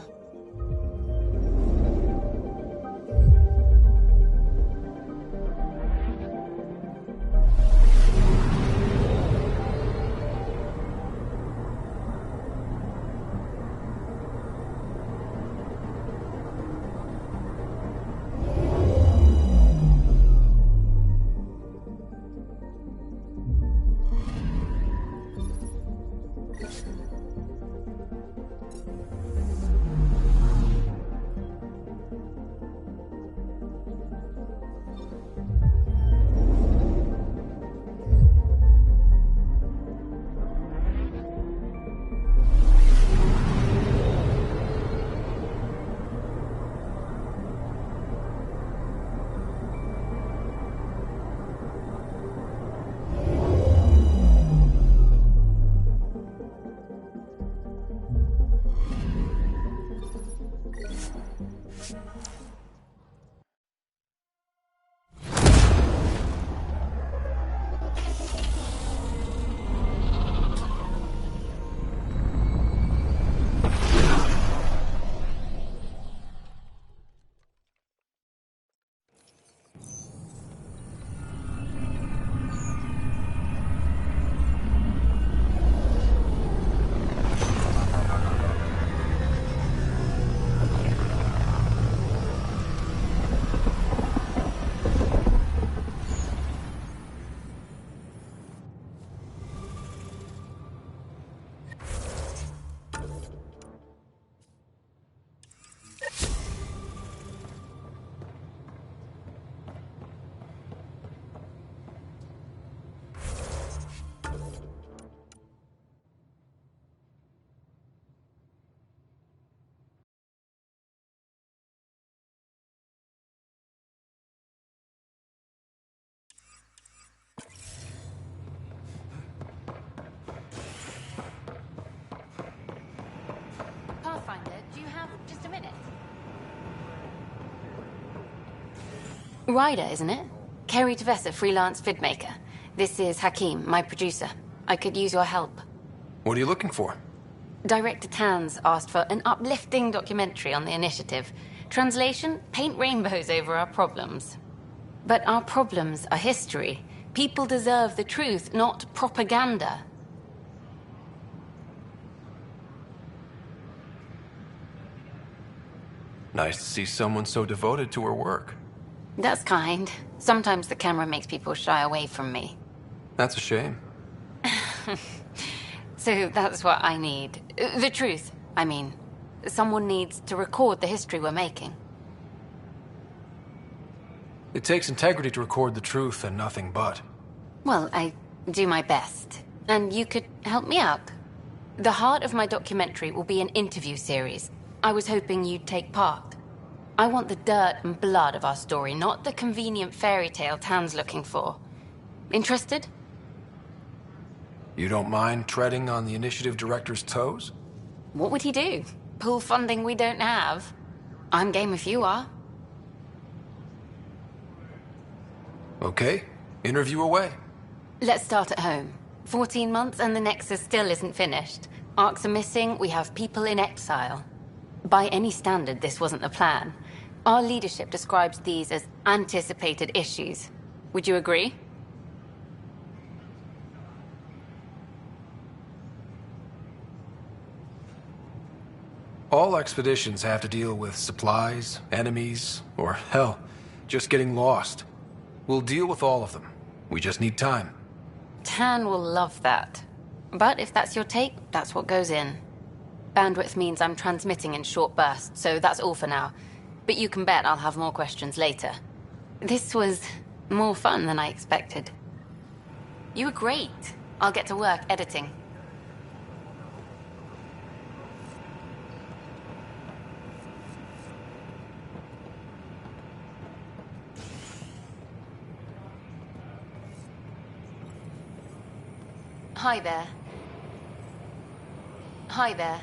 Ryder, isn't it? Kerry Tavessa, freelance vidmaker. This is Hakeem, my producer. I could use your help. What are you looking for? Director Tanz asked for an uplifting documentary on the initiative. Translation, paint rainbows over our problems. But our problems are history. People deserve the truth, not propaganda. Nice to see someone so devoted to her work. That's kind. Sometimes the camera makes people shy away from me. That's a shame. So that's what I need. The truth, I mean. Someone needs to record the history we're making. It takes integrity to record the truth and nothing but. Well, I do my best. And you could help me out. The heart of my documentary will be an interview series. I was hoping you'd take part. I want the dirt and blood of our story, not the convenient fairy tale Tan's looking for. Interested? You don't mind treading on the initiative director's toes? What would he do? Pull funding we don't have? I'm game if you are. Okay, interview away. Let's start at home. 14 months and the Nexus still isn't finished. Arcs are missing, we have people in exile. By any standard, this wasn't the plan. Our leadership describes these as anticipated issues. Would you agree? All expeditions have to deal with supplies, enemies, or hell, just getting lost. We'll deal with all of them. We just need time. Tan will love that. But if that's your take, that's what goes in. Bandwidth means I'm transmitting in short bursts, so that's all for now. But you can bet I'll have more questions later. This was more fun than I expected. You were great. I'll get to work editing. Hi there. Hi there.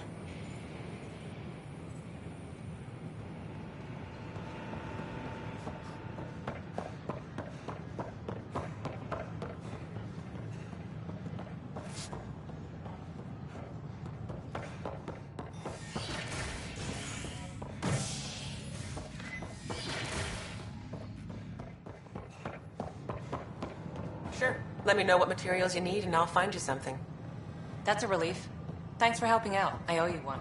Sure. Let me know what materials you need and I'll find you something. That's a relief. Thanks for helping out. I owe you one.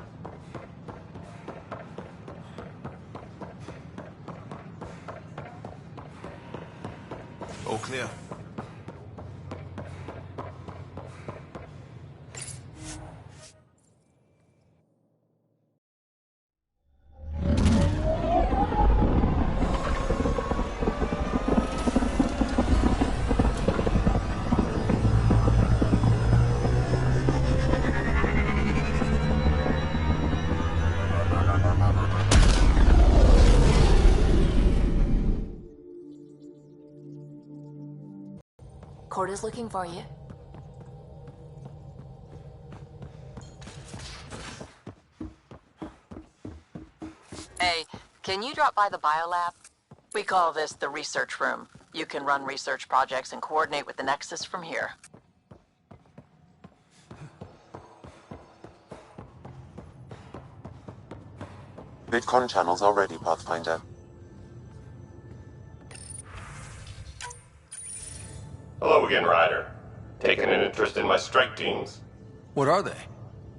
All clear. Corda's looking for you. Hey, can you drop by the biolab? We call this the research room. You can run research projects and coordinate with the Nexus from here. VidCon channels are ready, Pathfinder. Hello again, Ryder. Taking an interest in my strike teams? What are they?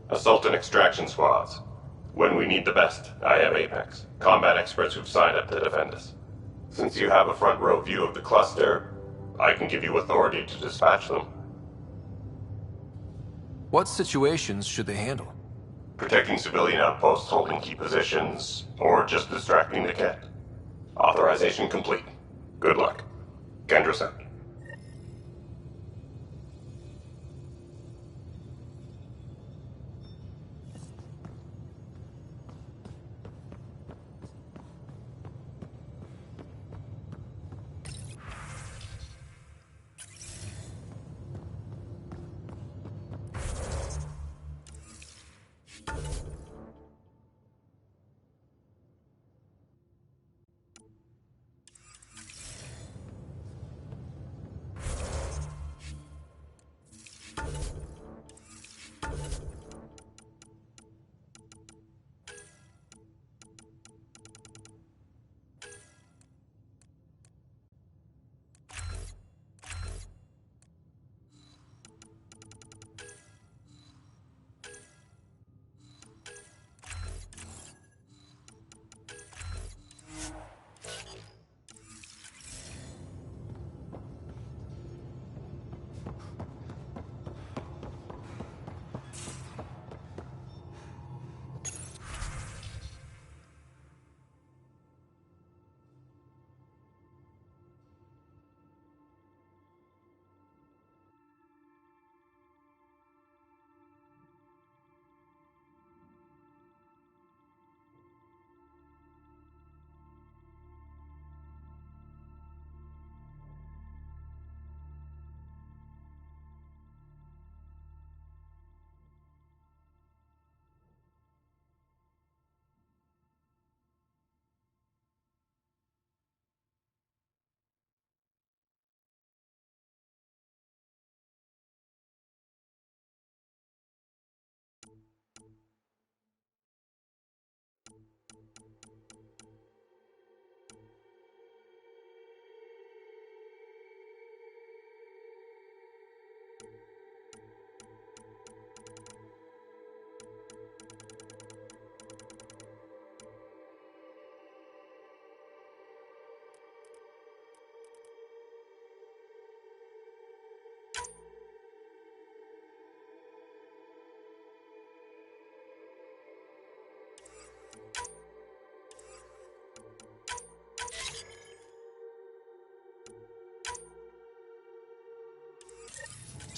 Assault and extraction squads. When we need the best, I have Apex. Combat experts who've signed up to defend us. Since you have a front row view of the cluster, I can give you authority to dispatch them. What situations should they handle? Protecting civilian outposts holding key positions, or just distracting the kit. Authorization complete. Good luck. Kendra sent.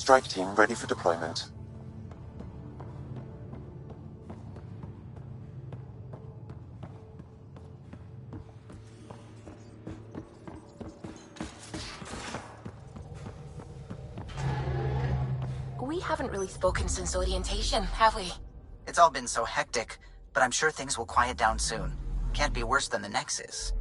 strike team ready for deployment. We haven't really spoken since orientation, have we? It's all been so hectic, but I'm sure things will quiet down soon. Can't be worse than the Nexus.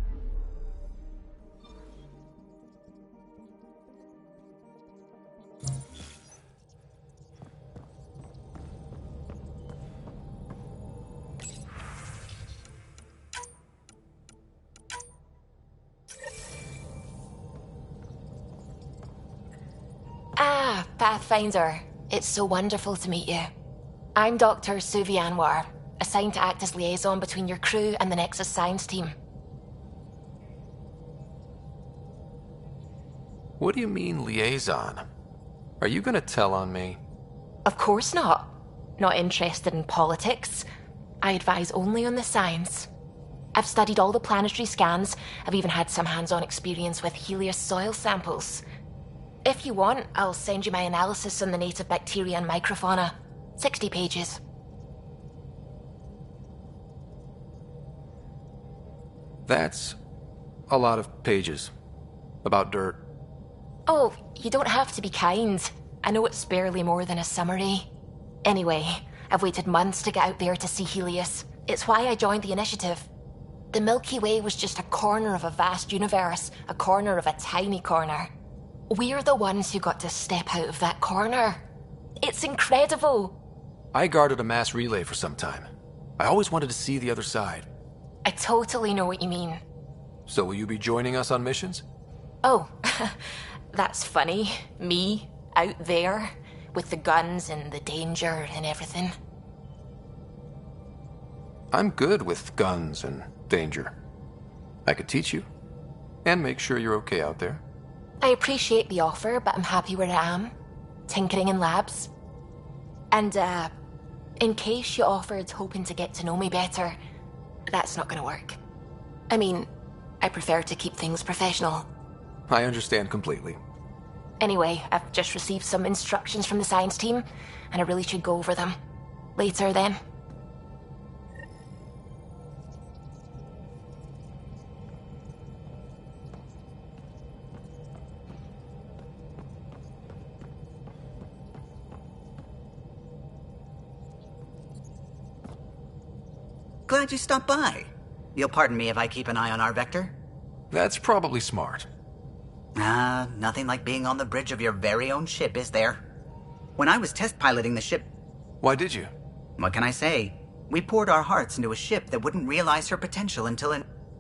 Ah, Pathfinder. It's so wonderful to meet you. I'm Dr. Suvi Anwar, assigned to act as liaison between your crew and the Nexus science team. What do you mean, liaison? Are you gonna tell on me? Of course not. Not interested in politics. I advise only on the science. I've studied all the planetary scans. I've even had some hands-on experience with Helios soil samples. If you want, I'll send you my analysis on the native bacteria and microfauna. 60 pages. That's a lot of pages. About dirt. Oh, you don't have to be kind. I know it's barely more than a summary. Anyway, I've waited months to get out there to see Helios. It's why I joined the initiative. The Milky Way was just a corner of a vast universe, a corner of a tiny corner. We're the ones who got to step out of that corner. It's incredible. I guarded a mass relay for some time. I always wanted to see the other side. I totally know what you mean. So will you be joining us on missions? Oh, that's funny. Me, out there, with the guns and the danger and everything. I'm good with guns and danger. I could teach you, and make sure you're okay out there. I appreciate the offer, but I'm happy where I am. Tinkering in labs. And, in case you offered hoping to get to know me better, that's not gonna work. I mean, I prefer to keep things professional. I understand completely. Anyway, I've just received some instructions from the science team, and I really should go over them. Later, then. Glad you stopped by. You'll pardon me if I keep an eye on our vector? That's probably smart. Nothing like being on the bridge of your very own ship, is there? When I was test piloting the ship... Why did you? What can I say? We poured our hearts into a ship that wouldn't realize her potential until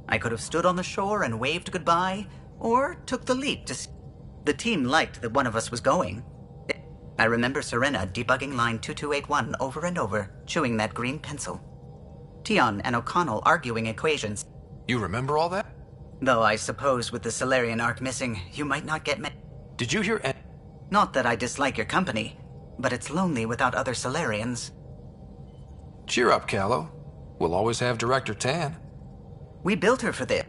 I could have stood on the shore and waved goodbye, or took the leap to... The team liked that one of us was going. I remember Serena debugging line 2281 over and over, chewing that green pencil. Tion and O'Connell arguing equations. You remember all that? Though I suppose with the Solarian arc missing, you might not get Did you hear Not that I dislike your company, but it's lonely without other Solarians. Cheer up, Callow. We'll always have Director Tan. We built her for this.